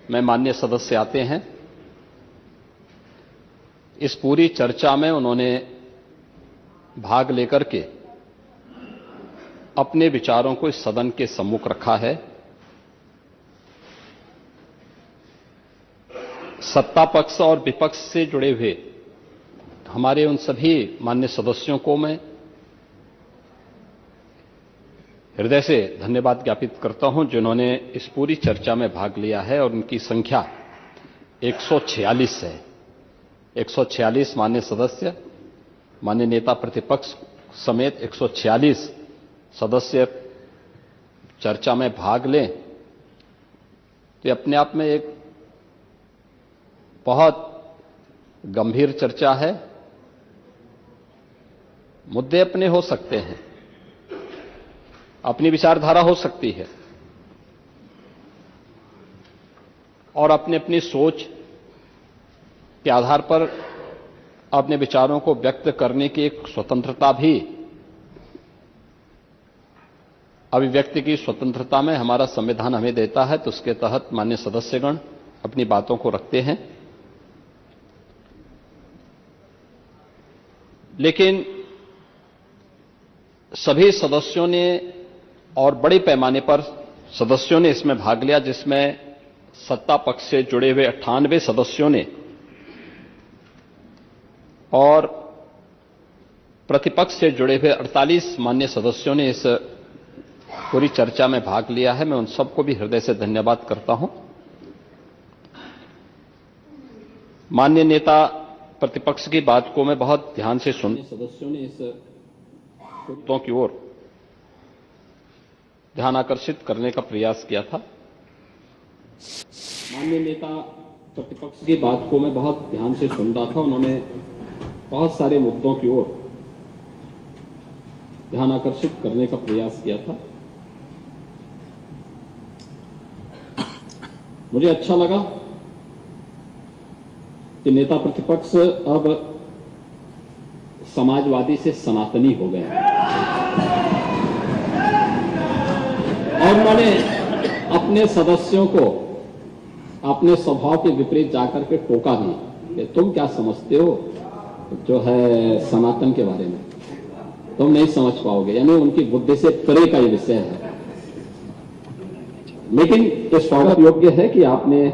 में माननीय सदस्य आते हैं, इस पूरी चर्चा में उन्होंने भाग लेकर के अपने विचारों को इस सदन के सम्मुख रखा है। सत्ता पक्ष और विपक्ष से जुड़े हुए हमारे उन सभी माननीय सदस्यों को मैं हृदय से धन्यवाद ज्ञापित करता हूं, जिन्होंने इस पूरी चर्चा में भाग लिया है और उनकी संख्या 146 है। 146 माननीय सदस्य, माननीय नेता प्रतिपक्ष समेत 146 सदस्य चर्चा में भाग लें तो अपने आप में एक बहुत गंभीर चर्चा है। मुद्दे अपने हो सकते हैं, अपनी विचारधारा हो सकती है और अपनी अपनी सोच के आधार पर अपने विचारों को व्यक्त करने की एक स्वतंत्रता भी, अभिव्यक्ति की स्वतंत्रता में हमारा संविधान हमें देता है, तो उसके तहत माननीय सदस्यगण अपनी बातों को रखते हैं। लेकिन सभी सदस्यों ने और बड़े पैमाने पर सदस्यों ने इसमें भाग लिया, जिसमें सत्ता पक्ष से जुड़े हुए 98 सदस्यों ने और प्रतिपक्ष से जुड़े हुए 48 माननीय सदस्यों ने इस पूरी चर्चा में भाग लिया है। मैं उन सबको भी हृदय से धन्यवाद करता हूं। माननीय नेता प्रतिपक्ष की बात को मैं बहुत ध्यान से सुन, सदस्यों ने इस मुद्दों की ओर ध्यान आकर्षित करने का प्रयास किया था। माननीय नेता प्रतिपक्ष की बात को मैं बहुत ध्यान से सुन रहा था। उन्होंने बहुत सारे मुद्दों की ओर ध्यान आकर्षित करने का प्रयास किया था। मुझे अच्छा लगा कि नेता प्रतिपक्ष अब समाजवादी से सनातनी हो गए और उन्होंने अपने सदस्यों को अपने स्वभाव के विपरीत जाकर के टोका भी कि तुम क्या समझते हो जो है सनातन के बारे में, तुम नहीं समझ पाओगे। यानी उनकी बुद्धि से परे का ये विषय है। लेकिन ये स्वागत योग्य है कि आपने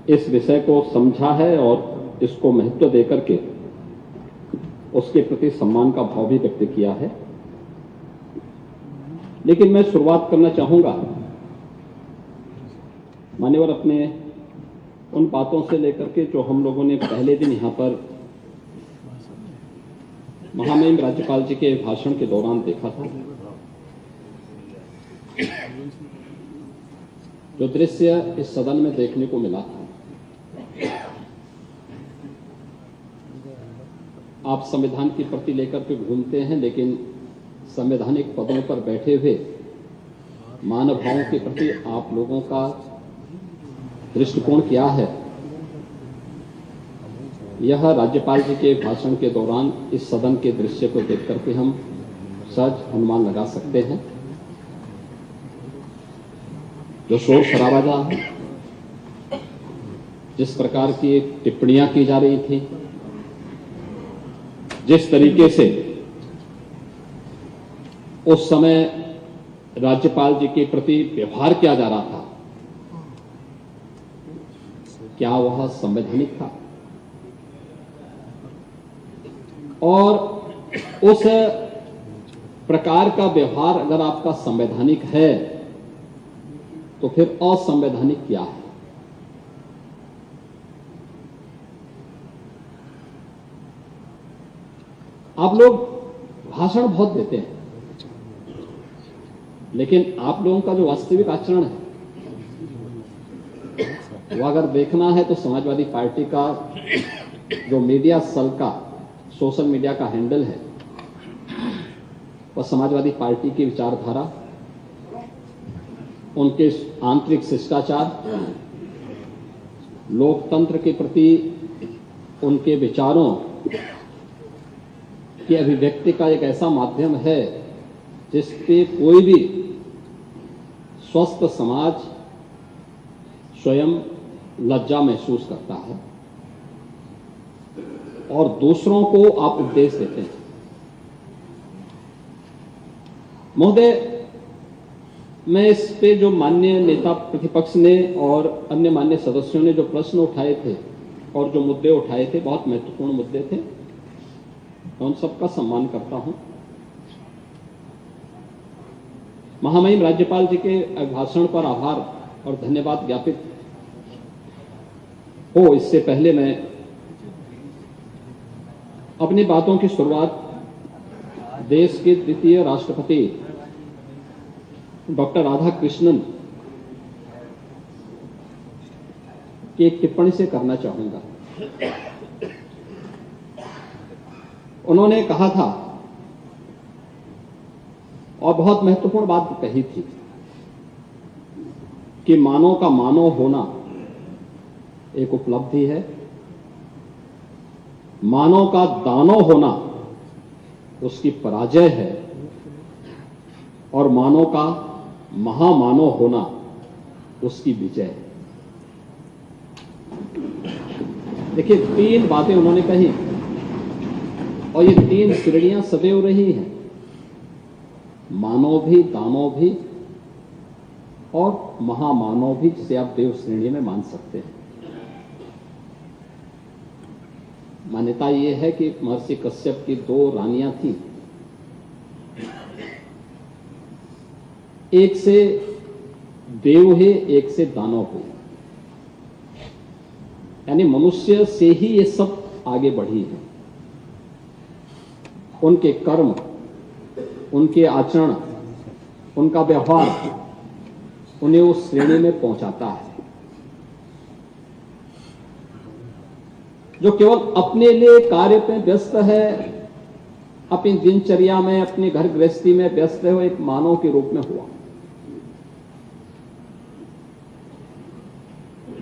इस विषय को समझा है और इसको महत्व देकर के उसके प्रति सम्मान का भाव भी व्यक्त किया है। लेकिन मैं शुरुआत करना चाहूंगा मान्यवर अपने उन बातों से लेकर के जो हम लोगों ने पहले दिन यहां पर महामहिम राज्यपाल जी के भाषण के दौरान देखा था। जो दृश्य इस सदन में देखने को मिला था, आप संविधान की प्रति लेकर के घूमते हैं, लेकिन संवैधानिक पदों पर बैठे हुए मानवभावों के प्रति आप लोगों का दृष्टिकोण क्या है, यह राज्यपाल जी के भाषण के दौरान इस सदन के दृश्य को देख करके हम सहज अनुमान लगा सकते हैं। जो शोर शराबा है, जिस प्रकार की टिप्पणियां की जा रही थी, जिस तरीके से उस समय राज्यपाल जी के प्रति व्यवहार किया जा रहा था, क्या वह संवैधानिक था? और उस प्रकार का व्यवहार अगर आपका संवैधानिक है तो फिर असंवैधानिक क्या है? आप लोग भाषण बहुत देते हैं, लेकिन आप लोगों का जो वास्तविक आचरण है वो अगर देखना है तो समाजवादी पार्टी का जो मीडिया सेल का सोशल मीडिया का हैंडल है, वह समाजवादी पार्टी की विचारधारा, उनके आंतरिक शिष्टाचार, लोकतंत्र के प्रति उनके विचारों की अभिव्यक्ति का एक ऐसा माध्यम है जिस पे कोई भी स्वस्थ समाज स्वयं लज्जा महसूस करता है और दूसरों को आप उपदेश देते हैं। महोदय, मैं इस पे जो माननीय नेता प्रतिपक्ष ने और अन्य माननीय सदस्यों ने जो प्रश्न उठाए थे और जो मुद्दे उठाए थे, बहुत महत्वपूर्ण मुद्दे थे। मैं उन सबका सम्मान करता हूं। महामहिम राज्यपाल जी के अभिभाषण पर आभार और धन्यवाद ज्ञापित हो, इससे पहले मैं अपनी बातों की शुरुआत देश के द्वितीय राष्ट्रपति डॉक्टर राधाकृष्णन की एक टिप्पणी से करना चाहूंगा। उन्होंने कहा था और बहुत महत्वपूर्ण बात कही थी कि मानव का मानव होना एक उपलब्धि है, मानव का दानव होना उसकी पराजय है और मानव का महामानव होना उसकी विजय है। देखिए, 3 बातें उन्होंने कही और ये 3 श्रेणियां सदैव रही हैं, मानव भी, दानव भी और महामानव भी, जिसे आप देव श्रेणी में मान सकते हैं। मान्यता यह है कि महर्षि कश्यप की 2 रानियां थीं, एक से देव है, एक से दानव है। यानी मनुष्य से ही ये सब आगे बढ़ी है। उनके कर्म, उनके आचरण, उनका व्यवहार उन्हें उस श्रेणी में पहुंचाता है। जो केवल अपने लिए कार्य पे व्यस्त है, अपनी दिनचर्या में, अपनी घर गृहस्थी में व्यस्त है, वो एक मानव के रूप में हुआ।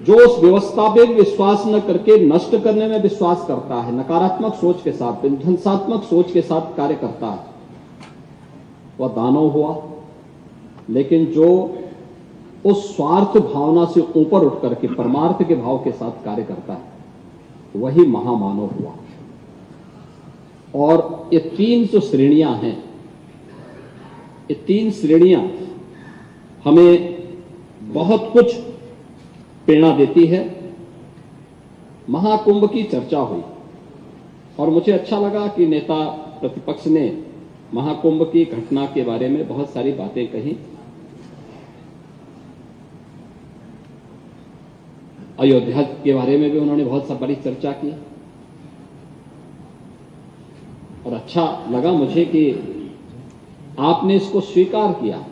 जो उस व्यवस्था पे विश्वास न करके नष्ट करने में विश्वास करता है, नकारात्मक सोच के साथ, विध्वंसात्मक सोच के साथ कार्य करता है, वह दानव हुआ। लेकिन जो उस स्वार्थ भावना से ऊपर उठ करके परमार्थ के भाव के साथ कार्य करता है, वही महामानव हुआ। और ये 3 जो श्रेणियां हैं, ये 3 श्रेणियां हमें बहुत कुछ प्रेरणा देती है। महाकुंभ की चर्चा हुई और मुझे अच्छा लगा कि नेता प्रतिपक्ष ने महाकुंभ की घटना के बारे में बहुत सारी बातें कही। अयोध्या के बारे में भी उन्होंने बहुत सा बड़ी चर्चा की और अच्छा लगा मुझे कि आपने इसको स्वीकार किया,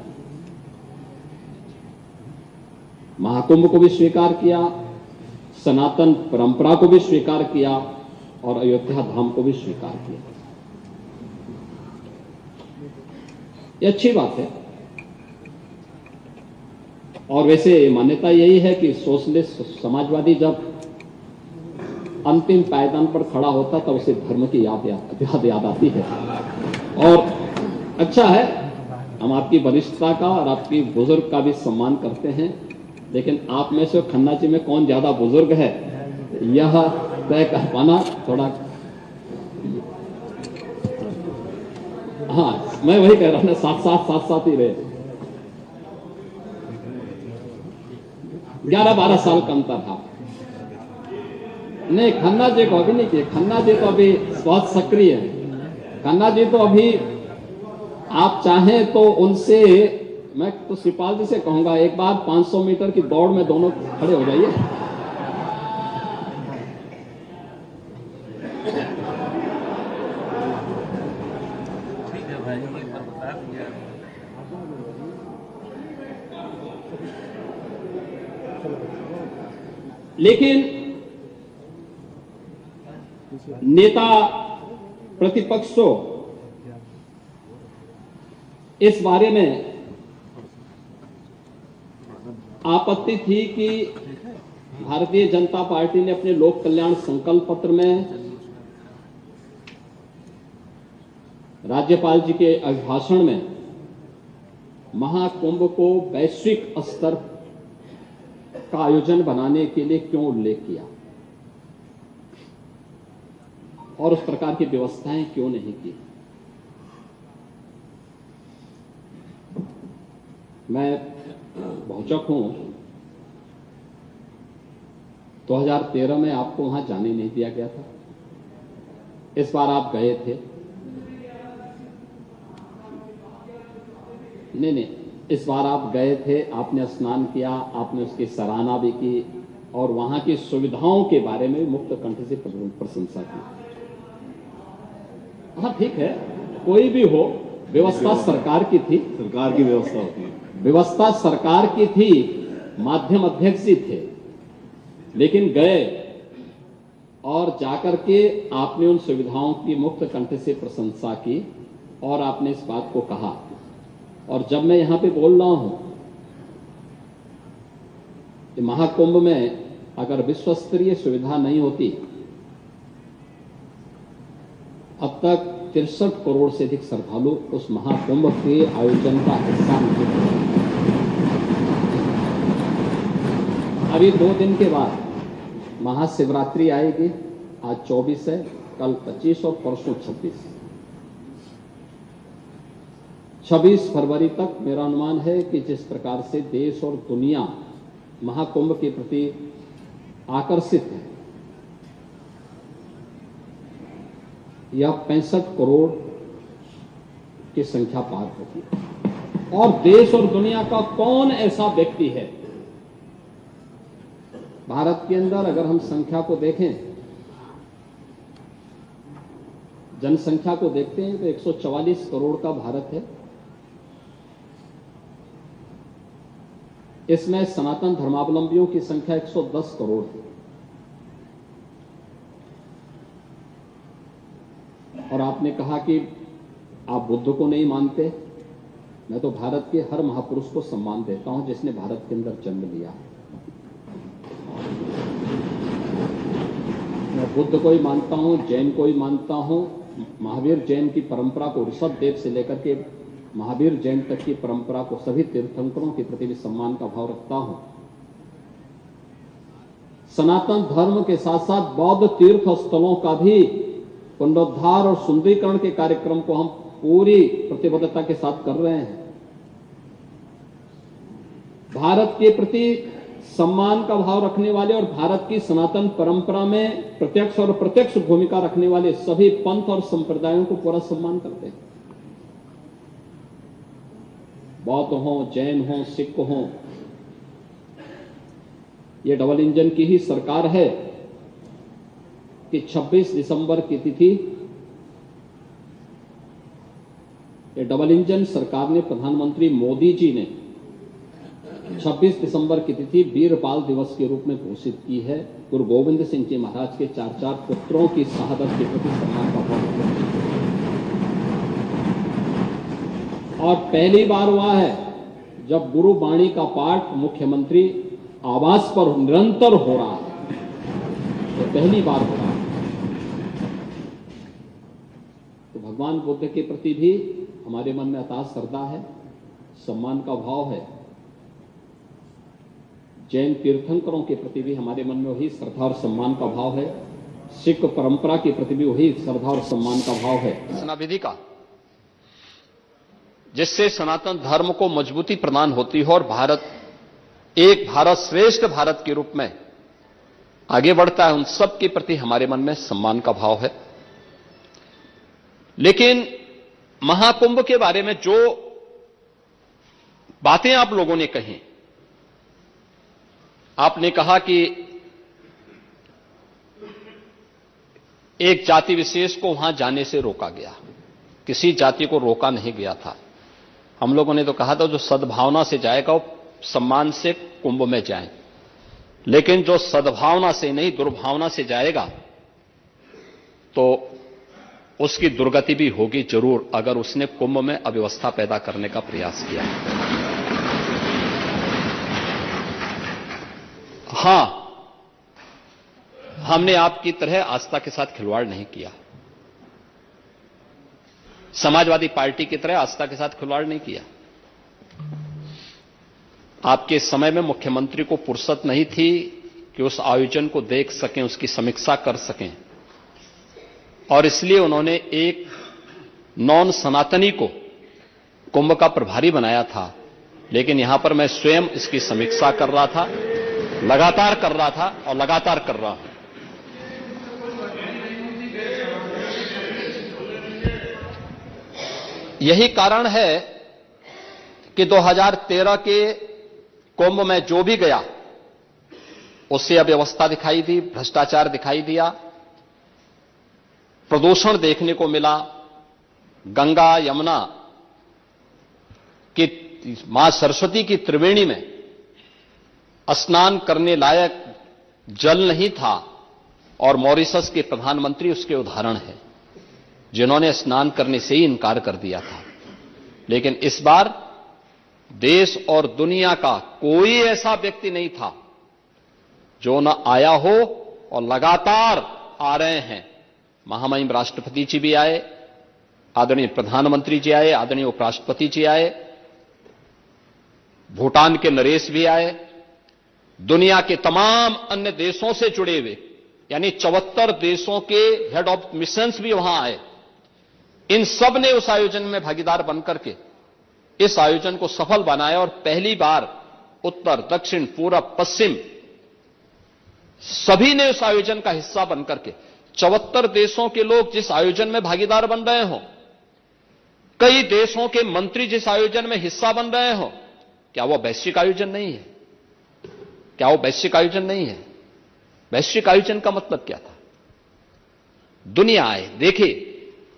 महाकुंभ को भी स्वीकार किया, सनातन परंपरा को भी स्वीकार किया और अयोध्या धाम को भी स्वीकार किया। ये अच्छी बात है। और वैसे मान्यता यही है कि सोशलिस्ट समाजवादी जब अंतिम पायदान पर खड़ा होता तब उसे धर्म की याद आती है। और अच्छा है, हम आपकी वरिष्ठता का और आपकी बुजुर्ग का भी सम्मान करते हैं, लेकिन आप में से खन्ना जी में कौन ज्यादा बुजुर्ग है यह तय कर पाना थोड़ा। हाँ, मैं वही कह रहा हूं, साथ ही रहे। 11-12 साल का अंतर था। नहीं, खन्ना जी को अभी नहीं किए। खन्ना जी तो अभी बहुत सक्रिय है। खन्ना जी तो अभी आप चाहें तो उनसे, मैं तो शिवपाल जी से कहूंगा, एक बार 500 मीटर की दौड़ में दोनों खड़े हो जाइए। ठीक है भाई, लेकिन नेता प्रतिपक्षों इस बारे में आपत्ति थी कि भारतीय जनता पार्टी ने अपने लोक कल्याण संकल्प पत्र में राज्यपाल जी के अभिभाषण में महाकुंभ को वैश्विक स्तर का आयोजन बनाने के लिए क्यों उल्लेख किया और उस प्रकार की व्यवस्थाएं क्यों नहीं की। मैं भौचक हूं। 2013 में आपको वहां जाने नहीं दिया गया था। इस बार आप गए थे। नहीं, इस बार आप गए थे, आपने स्नान किया, आपने उसकी सराहना भी की और वहां की सुविधाओं के बारे में मुक्त कंठ से प्रशंसा की। हाँ ठीक है, कोई भी हो, व्यवस्था सरकार की थी। सरकार की व्यवस्था होती है। व्यवस्था सरकार की थी, माध्यम अध्यक्ष जी थे, लेकिन गए और जाकर के आपने उन सुविधाओं की मुक्त कंठ से प्रशंसा की और आपने इस बात को कहा। और जब मैं यहां पे बोल रहा हूं कि महाकुंभ में अगर विश्व स्तरीय सुविधा नहीं होती, अब तक 63 करोड़ से अधिक श्रद्धालु उस महाकुंभ के आयोजन का हिस्सा नहीं थे। अभी 2 दिन के बाद महाशिवरात्रि आएगी। आज 24 है, कल 25 और परसों 26 फरवरी तक मेरा अनुमान है कि जिस प्रकार से देश और दुनिया महाकुंभ के प्रति आकर्षित है, यह 65 करोड़ की संख्या पार होगी। और देश और दुनिया का कौन ऐसा व्यक्ति है भारत के अंदर, अगर हम संख्या को देखें, जनसंख्या को देखते हैं तो 144 करोड़ का भारत है। इसमें सनातन धर्मावलंबियों की संख्या 110 करोड़ है। और आपने कहा कि आप बुद्ध को नहीं मानते। मैं तो भारत के हर महापुरुष को सम्मान देता हूं जिसने भारत के अंदर जन्म लिया। मैं बुद्ध को ही मानता हूं, जैन को ही मानता हूं। महावीर जैन की परंपरा को, ऋषभ देव से लेकर के महावीर जैन तक की परंपरा को, सभी तीर्थंकरों के प्रति भी सम्मान का भाव रखता हूं। सनातन धर्म के साथ साथ बौद्ध तीर्थ स्थलों का भी पुनरुद्धार और सुंदरीकरण के कार्यक्रम को हम पूरी प्रतिबद्धता के साथ कर रहे हैं। भारत के प्रति सम्मान का भाव रखने वाले और भारत की सनातन परंपरा में प्रत्यक्ष और अप्रत्यक्ष भूमिका रखने वाले सभी पंथ और संप्रदायों को पूरा सम्मान करते हैं। बौद्ध हो, जैन हो, सिख हो, ये डबल इंजन की ही सरकार है कि 26 दिसंबर की तिथि, ये डबल इंजन सरकार ने, प्रधानमंत्री मोदी जी ने 26 दिसंबर की तिथि वीर बाल दिवस के रूप में घोषित की है। गुरु गोविंद सिंह जी महाराज के 4 पुत्रों की शहादत के प्रति सम्मान का भाव। और पहली बार हुआ है जब गुरु वाणी का पाठ मुख्यमंत्री आवास पर निरंतर हो रहा है, तो पहली बार हो रहा है। तो भगवान बुद्ध के प्रति भी हमारे मन में अथाह श्रद्धा है, सम्मान का भाव है। जैन तीर्थंकरों के प्रति भी हमारे मन में वही श्रद्धा और सम्मान का भाव है। सिख परंपरा के प्रति भी वही श्रद्धा और सम्मान का भाव है। विधि का, जिससे सनातन धर्म को मजबूती प्रदान होती है और भारत एक भारत श्रेष्ठ भारत के रूप में आगे बढ़ता है, उन सब के प्रति हमारे मन में सम्मान का भाव है। लेकिन महाकुंभ के बारे में जो बातें आप लोगों ने कही, आपने कहा कि एक जाति विशेष को वहां जाने से रोका गया। किसी जाति को रोका नहीं गया था। हम लोगों ने तो कहा था जो सद्भावना से जाएगा वो सम्मान से कुंभ में जाए, लेकिन जो सद्भावना से नहीं दुर्भावना से जाएगा तो उसकी दुर्गति भी होगी जरूर, अगर उसने कुंभ में अव्यवस्था पैदा करने का प्रयास किया। हां, हमने आपकी तरह आस्था के साथ खिलवाड़ नहीं किया, समाजवादी पार्टी की तरह आस्था के साथ खिलवाड़ नहीं किया। आपके समय में मुख्यमंत्री को फुर्सत नहीं थी कि उस आयोजन को देख सकें, उसकी समीक्षा कर सकें, और इसलिए उन्होंने एक नॉन सनातनी को कुंभ का प्रभारी बनाया था। लेकिन यहां पर मैं स्वयं इसकी समीक्षा कर रहा था, लगातार कर रहा था और लगातार कर रहा हूं। यही कारण है कि 2013 के कुंभ में जो भी गया उससे अव्यवस्था दिखाई दी, भ्रष्टाचार दिखाई दिया, प्रदूषण देखने को मिला। गंगा यमुना की, मां सरस्वती की त्रिवेणी में स्नान करने लायक जल नहीं था, और मॉरिशस के प्रधानमंत्री उसके उदाहरण हैं, जिन्होंने स्नान करने से ही इनकार कर दिया था। लेकिन इस बार देश और दुनिया का कोई ऐसा व्यक्ति नहीं था जो न आया हो, और लगातार आ रहे हैं। महामहिम राष्ट्रपति जी भी आए, आदरणीय प्रधानमंत्री जी आए, आदरणीय उपराष्ट्रपति जी आए, भूटान के नरेश भी आए, दुनिया के तमाम अन्य देशों से जुड़े हुए यानी 74 देशों के हेड ऑफ मिशंस भी वहां आए। इन सब ने उस आयोजन में भागीदार बनकर के इस आयोजन को सफल बनाया, और पहली बार उत्तर, दक्षिण, पूरब, पश्चिम सभी ने उस आयोजन का हिस्सा बनकर के 74 देशों के लोग जिस आयोजन में भागीदार बन रहे हो, कई देशों के मंत्री जिस आयोजन में हिस्सा बन रहे हो, क्या वो वैश्विक आयोजन नहीं है? क्या वो वैश्विक आयोजन नहीं है? वैश्विक आयोजन का मतलब क्या था? दुनिया आए, देखे,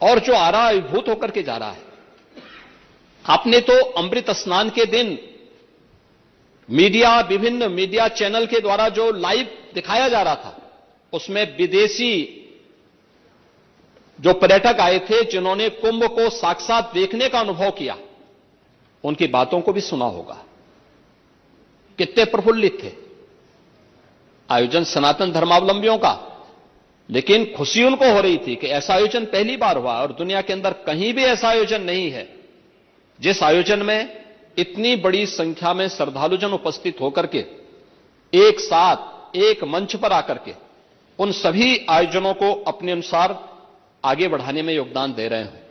और जो आ रहा है अभिभूत होकर के जा रहा है। आपने तो अमृत स्नान के दिन मीडिया, विभिन्न मीडिया चैनल के द्वारा जो लाइव दिखाया जा रहा था, उसमें विदेशी जो पर्यटक आए थे, जिन्होंने कुंभ को साक्षात देखने का अनुभव किया, उनकी बातों को भी सुना होगा। कितने प्रफुल्लित थे। आयोजन सनातन धर्मावलंबियों का, लेकिन खुशी उनको हो रही थी कि ऐसा आयोजन पहली बार हुआ, और दुनिया के अंदर कहीं भी ऐसा आयोजन नहीं है जिस आयोजन में इतनी बड़ी संख्या में श्रद्धालुजन उपस्थित होकर के एक साथ एक मंच पर आकर के उन सभी आयोजनों को अपने अनुसार आगे बढ़ाने में योगदान दे रहे हैं।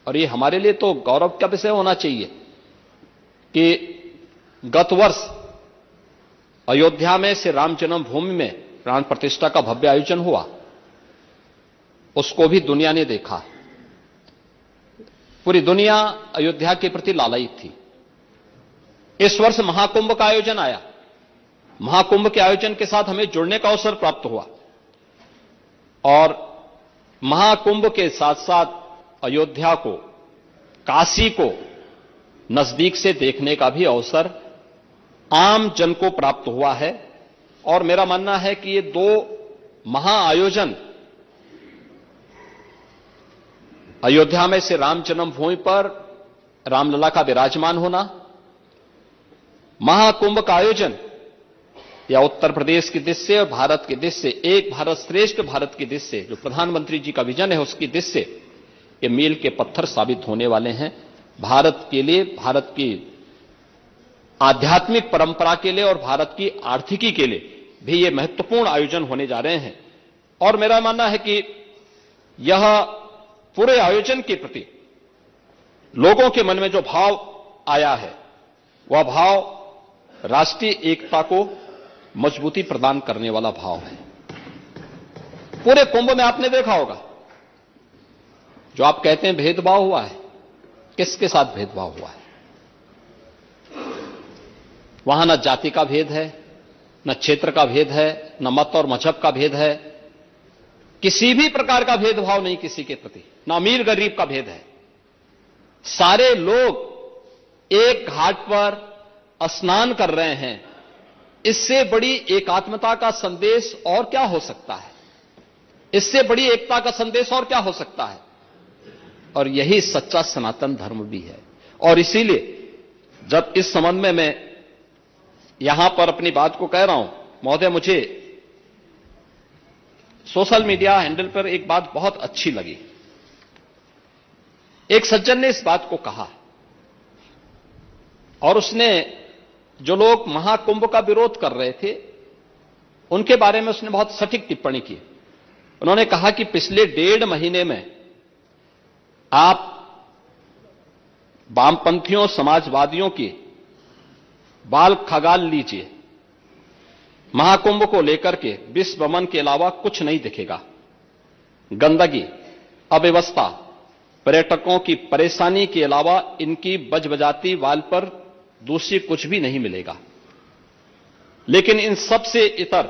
और ये हमारे लिए तो गौरव का विषय होना चाहिए कि गत वर्ष अयोध्या में श्री राम जन्मभूमि में प्राण प्रतिष्ठा का भव्य आयोजन हुआ, उसको भी दुनिया ने देखा। पूरी दुनिया अयोध्या के प्रति लालायित थी। इस वर्ष महाकुंभ का आयोजन आया। महाकुंभ के आयोजन के साथ हमें जुड़ने का अवसर प्राप्त हुआ, और महाकुंभ के साथ साथ अयोध्या को, काशी को नजदीक से देखने का भी अवसर आम जन को प्राप्त हुआ है। और मेरा मानना है कि ये दो महाआयोजन, अयोध्या में से राम जन्मभूमि पर रामलला का विराजमान होना, महाकुंभ का आयोजन या उत्तर प्रदेश की दृष्टि और भारत की दृष्टि से, एक भारत श्रेष्ठ भारत की दृष्टि से जो प्रधानमंत्री जी का विजन है, उसकी दृष्टि से ये मील के पत्थर साबित होने वाले हैं। भारत के लिए, भारत की आध्यात्मिक परंपरा के लिए और भारत की आर्थिकी के लिए भी ये महत्वपूर्ण आयोजन होने जा रहे हैं। और मेरा मानना है कि यह पूरे आयोजन के प्रति लोगों के मन में जो भाव आया है, वह भाव राष्ट्रीय एकता को मजबूती प्रदान करने वाला भाव है। पूरे कुंभ में आपने देखा होगा, जो आप कहते हैं भेदभाव हुआ है, किसके साथ भेदभाव हुआ है? वहां न जाति का भेद है, न क्षेत्र का भेद है, न मत और मजहब का भेद है, किसी भी प्रकार का भेदभाव नहीं किसी के प्रति, न अमीर गरीब का भेद है। सारे लोग एक घाट पर स्नान कर रहे हैं। इससे बड़ी एकात्मता का संदेश और क्या हो सकता है? इससे बड़ी एकता का संदेश और क्या हो सकता है? और यही सच्चा सनातन धर्म भी है। और इसीलिए जब इस संबंध में मैं यहां पर अपनी बात को कह रहा हूं, महोदय, मुझे सोशल मीडिया हैंडल पर एक बात बहुत अच्छी लगी। एक सज्जन ने इस बात को कहा, और उसने जो लोग महाकुंभ का विरोध कर रहे थे उनके बारे में उसने बहुत सटीक टिप्पणी की। उन्होंने कहा कि पिछले 1.5 महीने में आप वामपंथियों, समाजवादियों की बाल खगाल लीजिए, महाकुंभ को लेकर के विश्व भ्रमण के अलावा कुछ नहीं दिखेगा। गंदगी, अव्यवस्था, पर्यटकों की परेशानी के अलावा इनकी बजबजाती वाल पर दूसरी कुछ भी नहीं मिलेगा। लेकिन इन सब से इतर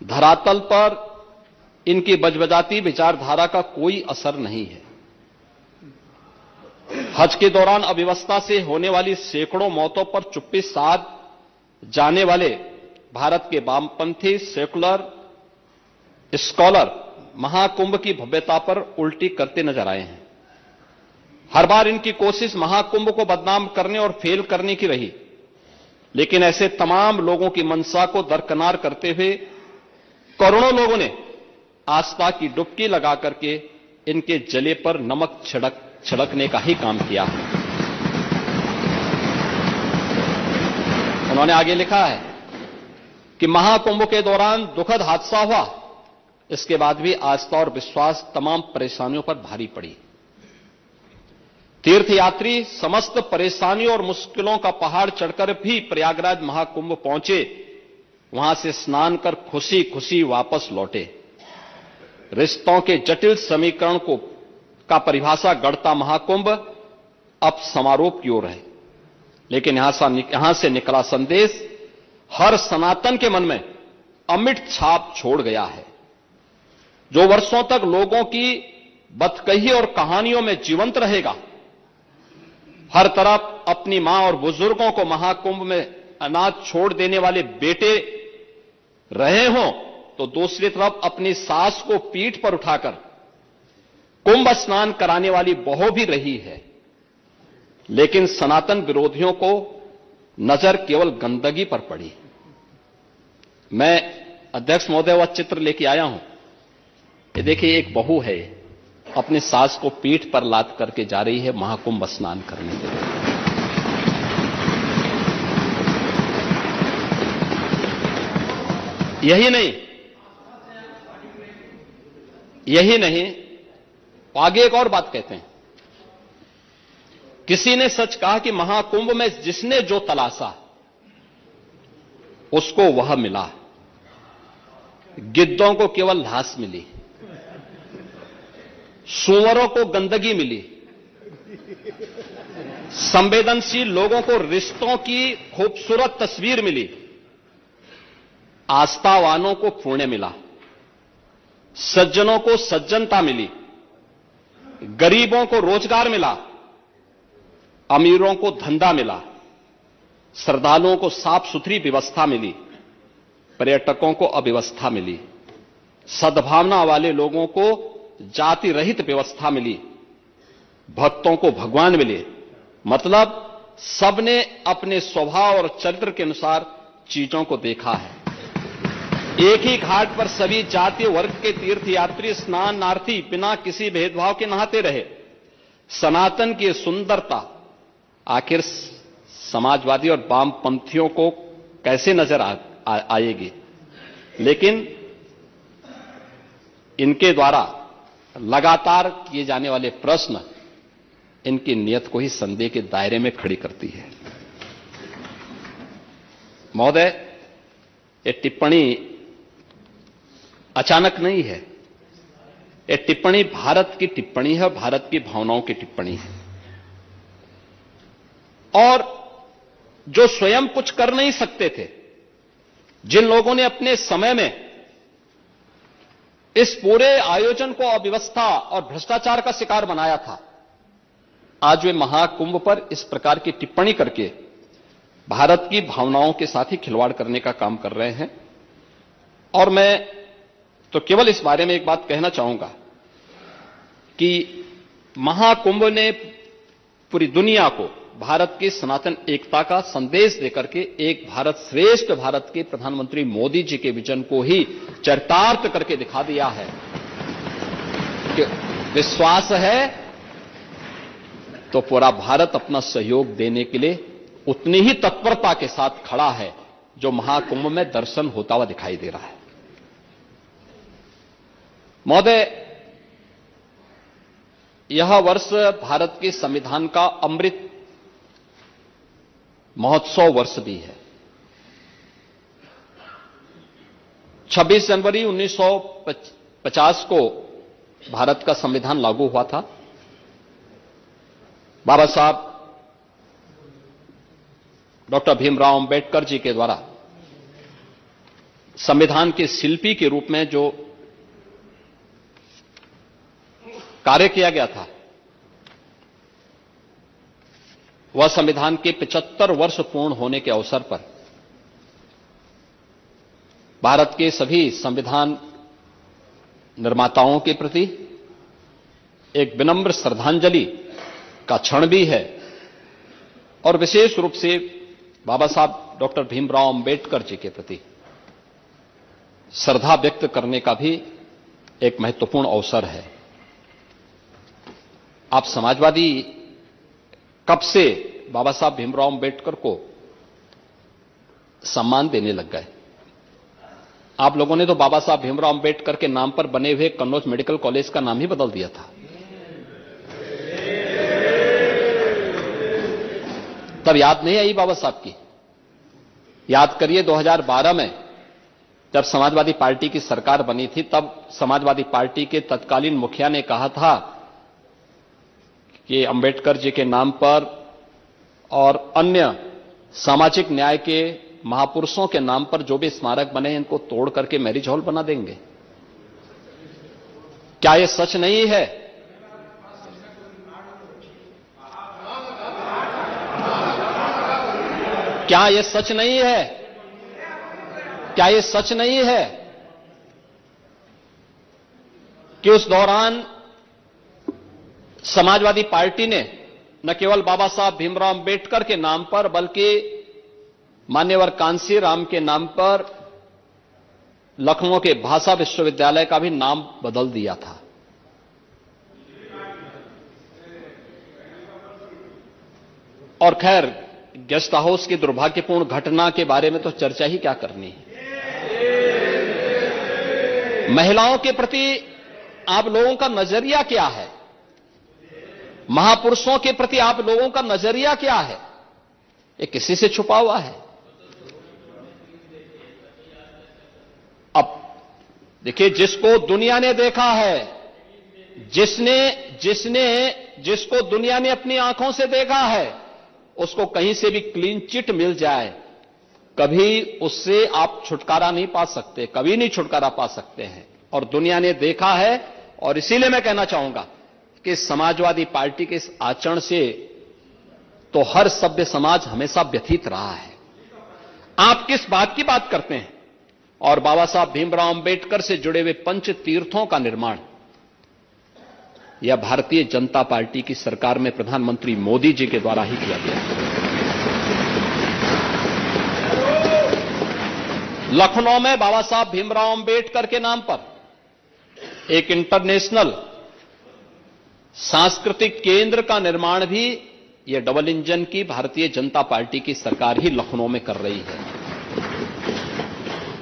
धरातल पर इनकी बजबजाती विचारधारा का कोई असर नहीं है। हज के दौरान अव्यवस्था से होने वाली सैकड़ों मौतों पर चुप्पी साध जाने वाले भारत के वामपंथी सेकुलर स्कॉलर महाकुंभ की भव्यता पर उल्टी करते नजर आए हैं। हर बार इनकी कोशिश महाकुंभ को बदनाम करने और फेल करने की रही, लेकिन ऐसे तमाम लोगों की मंशा को दरकिनार करते हुए करोड़ों लोगों ने आस्था की डुबकी लगा करके इनके जले पर नमक छिड़कने का ही काम किया है। उन्होंने आगे लिखा है कि महाकुंभ के दौरान दुखद हादसा हुआ, इसके बाद भी आस्था और विश्वास तमाम परेशानियों पर भारी पड़ी। तीर्थयात्री समस्त परेशानियों और मुश्किलों का पहाड़ चढ़कर भी प्रयागराज महाकुंभ पहुंचे, वहां से स्नान कर खुशी खुशी वापस लौटे। रिश्तों के जटिल समीकरण का परिभाषा गढ़ता महाकुंभ अब समारोह की ओर है, लेकिन यहां से निकला संदेश हर सनातन के मन में अमिट छाप छोड़ गया है। जो वर्षों तक लोगों की बदकही और कहानियों में जीवंत रहेगा। हर तरफ अपनी मां और बुजुर्गों को महाकुंभ में अनाथ छोड़ देने वाले बेटे रहे हों, तो दूसरी तरफ अपनी सास को पीठ पर उठाकर कुंभ स्नान कराने वाली बहू भी रही है। लेकिन सनातन विरोधियों को नजर केवल गंदगी पर पड़ी। मैं अध्यक्ष महोदय वह चित्र लेके आया हूं। ये देखिए, एक बहू है, अपने सास को पीठ पर लाद करके जा रही है महाकुंभ स्नान करने के लिए। यही नहीं, आगे एक और बात कहते हैं। किसी ने सच कहा कि महाकुंभ में जिसने जो तलाशा उसको वह मिला। गिद्धों को केवल घास मिली, सूअरों को गंदगी मिली, संवेदनशील लोगों को रिश्तों की खूबसूरत तस्वीर मिली, आस्थावानों को पुण्य मिला, सज्जनों को सज्जनता मिली, गरीबों को रोजगार मिला, अमीरों को धंधा मिला, श्रद्धालुओं को साफ सुथरी व्यवस्था मिली, पर्यटकों को अव्यवस्था मिली, सद्भावना वाले लोगों को जाति रहित व्यवस्था मिली, भक्तों को भगवान मिले। मतलब सबने अपने स्वभाव और चरित्र के अनुसार चीजों को देखा है। एक ही घाट पर सभी जाति वर्ग के तीर्थयात्री स्नानार्थी बिना किसी भेदभाव के नहाते रहे। सनातन की सुंदरता आखिर समाजवादी और वामपंथियों को कैसे नजर आएगी? लेकिन इनके द्वारा लगातार किए जाने वाले प्रश्न इनकी नियत को ही संदेह के दायरे में खड़ी करती है। महोदय, ये टिप्पणी अचानक नहीं है। ये टिप्पणी भारत की टिप्पणी है, भारत की भावनाओं की टिप्पणी है। और जो स्वयं कुछ कर नहीं सकते थे, जिन लोगों ने अपने समय में इस पूरे आयोजन को अव्यवस्था और भ्रष्टाचार का शिकार बनाया था, आज वे महाकुंभ पर इस प्रकार की टिप्पणी करके भारत की भावनाओं के साथ ही खिलवाड़ करने का काम कर रहे हैं। और मैं तो केवल इस बारे में एक बात कहना चाहूंगा कि महाकुंभ ने पूरी दुनिया को भारत की सनातन एकता का संदेश देकर के एक भारत श्रेष्ठ भारत के प्रधानमंत्री मोदी जी के विजन को ही चरितार्थ करके दिखा दिया है कि विश्वास है तो पूरा भारत अपना सहयोग देने के लिए उतनी ही तत्परता के साथ खड़ा है जो महाकुंभ में दर्शन होता हुआ दिखाई दे रहा है। महोदय, यह वर्ष भारत के संविधान का अमृत महोत्सव वर्ष भी है। 26 जनवरी 1950 को भारत का संविधान लागू हुआ था। बाबा साहब डॉक्टर भीमराव अंबेडकर जी के द्वारा संविधान के शिल्पी के रूप में जो कार्य किया गया था, वह संविधान के 75 वर्ष पूर्ण होने के अवसर पर भारत के सभी संविधान निर्माताओं के प्रति एक विनम्र श्रद्धांजलि का क्षण भी है और विशेष रूप से बाबा साहब डॉक्टर भीमराव अंबेडकर जी के प्रति श्रद्धा व्यक्त करने का भी एक महत्वपूर्ण अवसर है। आप समाजवादी कब से बाबा साहब भीमराव अंबेडकर को सम्मान देने लग गए? आप लोगों ने तो बाबा साहब भीमराव अंबेडकर के नाम पर बने हुए कन्नौज मेडिकल कॉलेज का नाम ही बदल दिया था। तब याद नहीं आई बाबा साहब की? याद करिए 2012 में जब समाजवादी पार्टी की सरकार बनी थी, तब समाजवादी पार्टी के तत्कालीन मुखिया ने कहा था कि अंबेडकर जी के नाम पर और अन्य सामाजिक न्याय के महापुरुषों के नाम पर जो भी स्मारक बने हैं, इनको तोड़ करके मैरिज हॉल बना देंगे। क्या यह सच नहीं है? क्या यह सच नहीं है? क्या यह सच नहीं है कि उस दौरान समाजवादी पार्टी ने न केवल बाबा साहब भीमराव अंबेडकर के नाम पर बल्कि मान्यवर कांसी राम के नाम पर लखनऊ के भाषा विश्वविद्यालय का भी नाम बदल दिया था। और खैर, गेस्ट हाउस की दुर्भाग्यपूर्ण घटना के बारे में तो चर्चा ही क्या करनी है। महिलाओं के प्रति आप लोगों का नजरिया क्या है? महापुरुषों के प्रति आप लोगों का नजरिया क्या है? ये किसी से छुपा हुआ है? अब देखिए, जिसको दुनिया ने देखा है, जिसको दुनिया ने अपनी आंखों से देखा है, उसको कहीं से भी क्लीन चिट मिल जाए, कभी उससे आप छुटकारा नहीं पा सकते, कभी नहीं छुटकारा पा सकते हैं। और दुनिया ने देखा है, और इसीलिए मैं कहना चाहूंगा कि समाजवादी पार्टी के इस आचरण से तो हर सभ्य समाज हमेशा व्यथित रहा है। आप किस बात की बात करते हैं? और बाबा साहब भीमराव अंबेडकर से जुड़े हुए पंच तीर्थों का निर्माण यह भारतीय जनता पार्टी की सरकार में प्रधानमंत्री मोदी जी के द्वारा ही किया गया। लखनऊ में बाबा साहब भीमराव अंबेडकर के नाम पर एक इंटरनेशनल सांस्कृतिक केंद्र का निर्माण भी यह डबल इंजन की भारतीय जनता पार्टी की सरकार ही लखनऊ में कर रही है।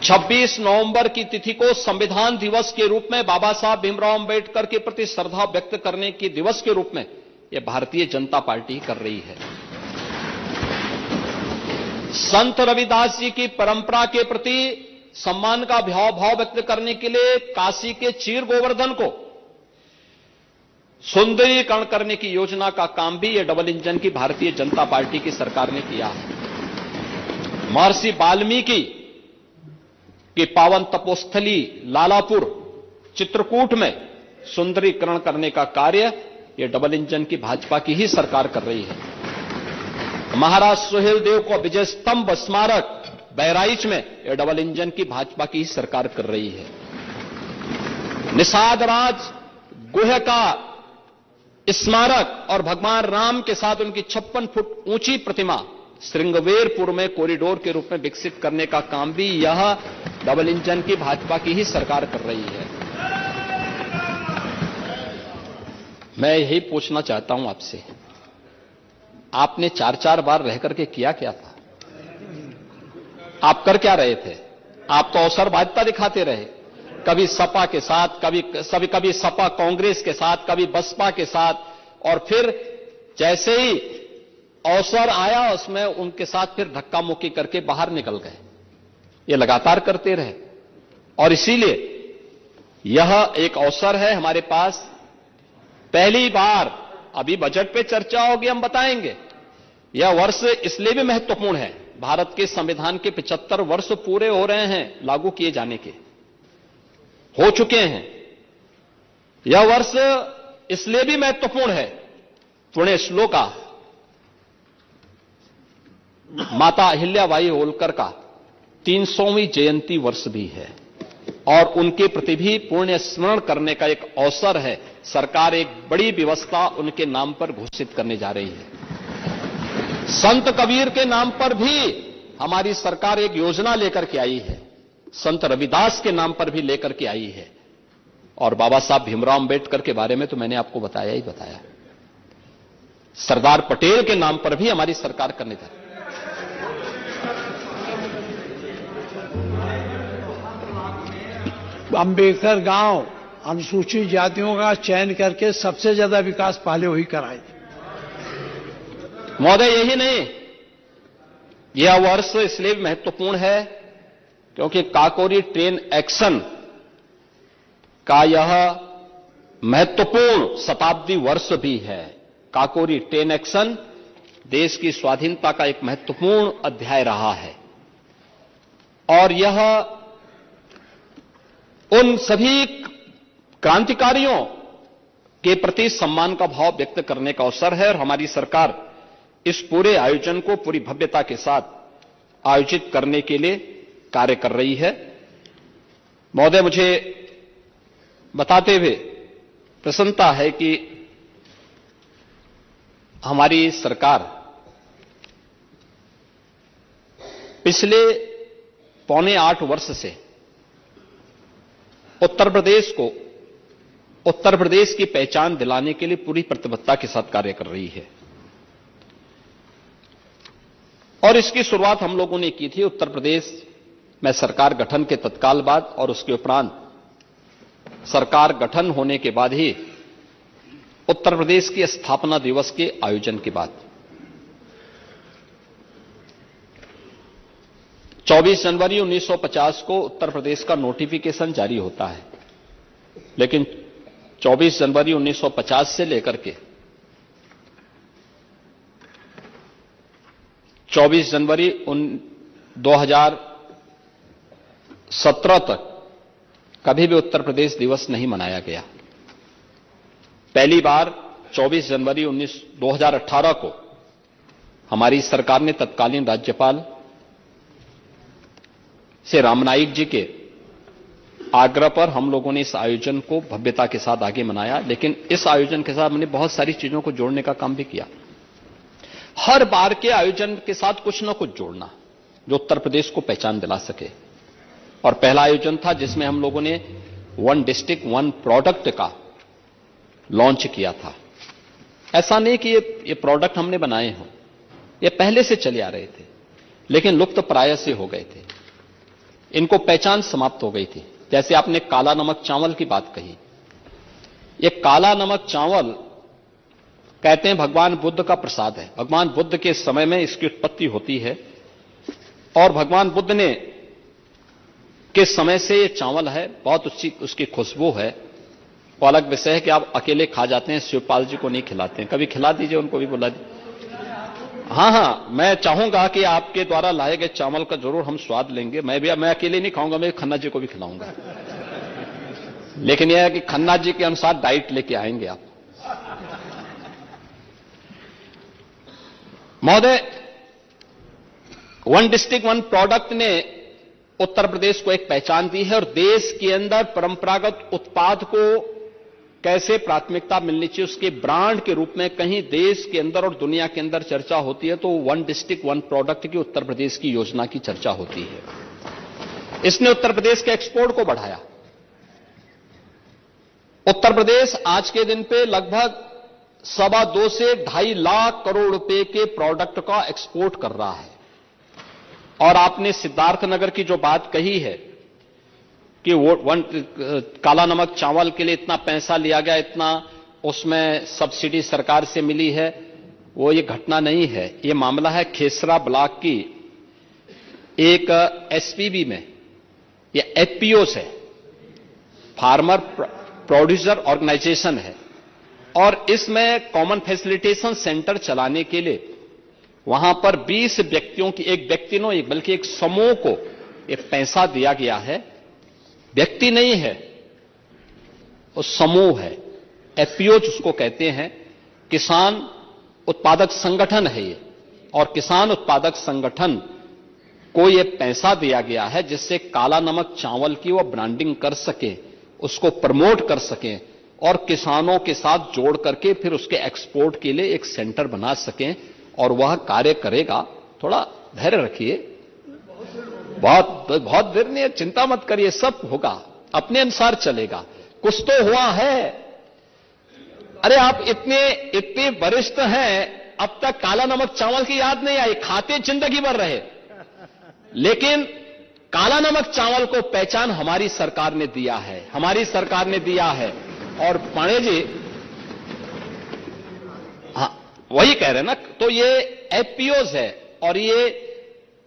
26 नवंबर की तिथि को संविधान दिवस के रूप में, बाबा साहब भीमराव अंबेडकर के प्रति श्रद्धा व्यक्त करने की दिवस के रूप में यह भारतीय जनता पार्टी कर रही है। संत रविदास जी की परंपरा के प्रति सम्मान का भाव व्यक्त करने के लिए काशी के चीर गोवर्धन को सुंदरीकरण करने की योजना का काम भी यह डबल इंजन की भारतीय जनता पार्टी की सरकार ने किया है। महर्षि वाल्मीकि की पावन तपोस्थली लालापुर चित्रकूट में सुंदरीकरण करने का कार्य यह डबल इंजन की भाजपा की ही सरकार कर रही है। महाराज सुहेल देव को विजय स्तंभ स्मारक बहराइच में यह डबल इंजन की भाजपा की ही सरकार कर रही है। निषाद राज गुह का स्मारक और भगवान राम के साथ उनकी 56 फुट ऊंची प्रतिमा श्रृंगवेरपुर में कॉरिडोर के रूप में विकसित करने का काम भी यह डबल इंजन की भाजपा की ही सरकार कर रही है। मैं यही पूछना चाहता हूं आपसे, आपने 4-4 बार रह करके किया क्या था? आप कर क्या रहे थे? आप तो अवसरवादिता दिखाते रहे, कभी सपा के साथ, कभी सपा कांग्रेस के साथ, कभी बसपा के साथ, और फिर जैसे ही अवसर आया उसमें उनके साथ फिर धक्का मुक्की करके बाहर निकल गए। ये लगातार करते रहे, और इसीलिए यह एक अवसर है हमारे पास। पहली बार अभी बजट पे चर्चा होगी, हम बताएंगे। यह वर्ष इसलिए भी महत्वपूर्ण है, भारत के संविधान के 75 वर्ष पूरे हो रहे हैं लागू किए जाने के, हो चुके हैं। यह वर्ष इसलिए भी महत्वपूर्ण है, पुण्य श्लोका माता अहिल्याबाई होलकर का 300वीं जयंती वर्ष भी है, और उनके प्रति भी पुण्य स्मरण करने का एक अवसर है। सरकार एक बड़ी व्यवस्था उनके नाम पर घोषित करने जा रही है। संत कबीर के नाम पर भी हमारी सरकार एक योजना लेकर के आई है, संत रविदास के नाम पर भी लेकर के आई है, और बाबा साहब भीमराव अंबेडकर के बारे में तो मैंने आपको बताया ही बताया। सरदार पटेल के नाम पर भी हमारी सरकार करने जा रही है। अंबेडकर गांव अनुसूचित जातियों का चयन करके सबसे ज्यादा विकास पहले वही कराए। महोदय, यही नहीं, यह वर्ष इसलिए महत्वपूर्ण है क्योंकि काकोरी ट्रेन एक्शन का यह महत्वपूर्ण शताब्दी वर्ष भी है। काकोरी ट्रेन एक्शन देश की स्वाधीनता का एक महत्वपूर्ण अध्याय रहा है, और यह उन सभी क्रांतिकारियों के प्रति सम्मान का भाव व्यक्त करने का अवसर है, और हमारी सरकार इस पूरे आयोजन को पूरी भव्यता के साथ आयोजित करने के लिए कार्य कर रही है। महोदय, मुझे बताते हुए प्रसन्नता है कि हमारी सरकार पिछले 7.25 वर्ष से उत्तर प्रदेश को उत्तर प्रदेश की पहचान दिलाने के लिए पूरी प्रतिबद्धता के साथ कार्य कर रही है, और इसकी शुरुआत हम लोगों ने की थी उत्तर प्रदेश में सरकार गठन के तत्काल बाद, और उसके उपरांत सरकार गठन होने के बाद ही उत्तर प्रदेश की स्थापना दिवस के आयोजन के बाद 24 जनवरी 1950 को उत्तर प्रदेश का नोटिफिकेशन जारी होता है, लेकिन 24 जनवरी 1950 से लेकर के 24 जनवरी 2017 तक कभी भी उत्तर प्रदेश दिवस नहीं मनाया गया। पहली बार 24 जनवरी 2018 को हमारी सरकार ने तत्कालीन राज्यपाल से रामनाईक जी के आग्रह पर हम लोगों ने इस आयोजन को भव्यता के साथ आगे मनाया, लेकिन इस आयोजन के साथ हमने बहुत सारी चीजों को जोड़ने का काम भी किया। हर बार के आयोजन के साथ कुछ न कुछ जोड़ना जो उत्तर प्रदेश को पहचान दिला सके, और पहला आयोजन था जिसमें हम लोगों ने 1 डिस्ट्रिक्ट 1 प्रोडक्ट का लॉन्च किया था। ऐसा नहीं कि ये प्रोडक्ट हमने बनाए हों, ये पहले से चले आ रहे थे, लेकिन लुप्त प्राय से हो गए थे, इनको पहचान समाप्त हो गई थी। जैसे आपने काला नमक चावल की बात कही, ये काला नमक चावल कहते हैं भगवान बुद्ध का प्रसाद है। भगवान बुद्ध के समय में इसकी उत्पत्ति होती है, और भगवान बुद्ध ने के समय से ये चावल है, बहुत उसकी खुशबू है। वो अलग विषय है कि आप अकेले खा जाते हैं, शिवपाल जी को नहीं खिलाते हैं। कभी खिला दीजिए, उनको भी बुला दीजिए। हाँ, मैं चाहूंगा कि आपके द्वारा लाए गए चावल का जरूर हम स्वाद लेंगे। मैं अकेले नहीं खाऊंगा, मैं खन्ना जी को भी खिलाऊंगा, लेकिन यह है कि खन्ना जी के अनुसार डाइट लेके आएंगे आप। महोदय, 1 डिस्ट्रिक्ट 1 प्रोडक्ट ने उत्तर प्रदेश को एक पहचान दी है, और देश के अंदर परंपरागत उत्पाद को कैसे प्राथमिकता मिलनी चाहिए उसके ब्रांड के रूप में कहीं देश के अंदर और दुनिया के अंदर चर्चा होती है तो 1 डिस्ट्रिक्ट 1 प्रोडक्ट की उत्तर प्रदेश की योजना की चर्चा होती है। इसने उत्तर प्रदेश के एक्सपोर्ट को बढ़ाया। उत्तर प्रदेश आज के दिन पे लगभग 2.25 से 2.5 लाख करोड़ रुपए के प्रोडक्ट का एक्सपोर्ट कर रहा है। और आपने सिद्धार्थनगर की जो बात कही है कि वो काला नमक चावल के लिए इतना पैसा लिया गया, इतना उसमें सब्सिडी सरकार से मिली है, वो ये घटना नहीं है। ये मामला है खेसरा ब्लॉक की एक एसपीबी में, ये एफपीओ है, फार्मर प्रोड्यूसर ऑर्गेनाइजेशन है, और इसमें कॉमन फैसिलिटेशन सेंटर चलाने के लिए वहां पर 20 व्यक्तियों की, एक व्यक्ति नो बल्कि एक समूह को ये पैसा दिया गया है। व्यक्ति नहीं है, वो समूह है, एफपीओ जिसको कहते हैं, किसान उत्पादक संगठन है ये। और किसान उत्पादक संगठन को ये पैसा दिया गया है जिससे काला नमक चावल की वो ब्रांडिंग कर सके, उसको प्रमोट कर सकें और किसानों के साथ जोड़ करके फिर उसके एक्सपोर्ट के लिए एक सेंटर बना सकें, और वह कार्य करेगा। थोड़ा धैर्य रखिए, बहुत देर नहीं है, चिंता मत करिए, सब होगा, अपने अनुसार चलेगा। कुछ तो हुआ है। अरे आप इतने वरिष्ठ हैं, अब तक काला नमक चावल की याद नहीं आई, खाते जिंदगी भर रहे, लेकिन काला नमक चावल को पहचान हमारी सरकार ने दिया है, हमारी सरकार ने दिया है। और पांडे जी, हाँ वही कह रहे हैं ना, तो ये एफपीओज है, और ये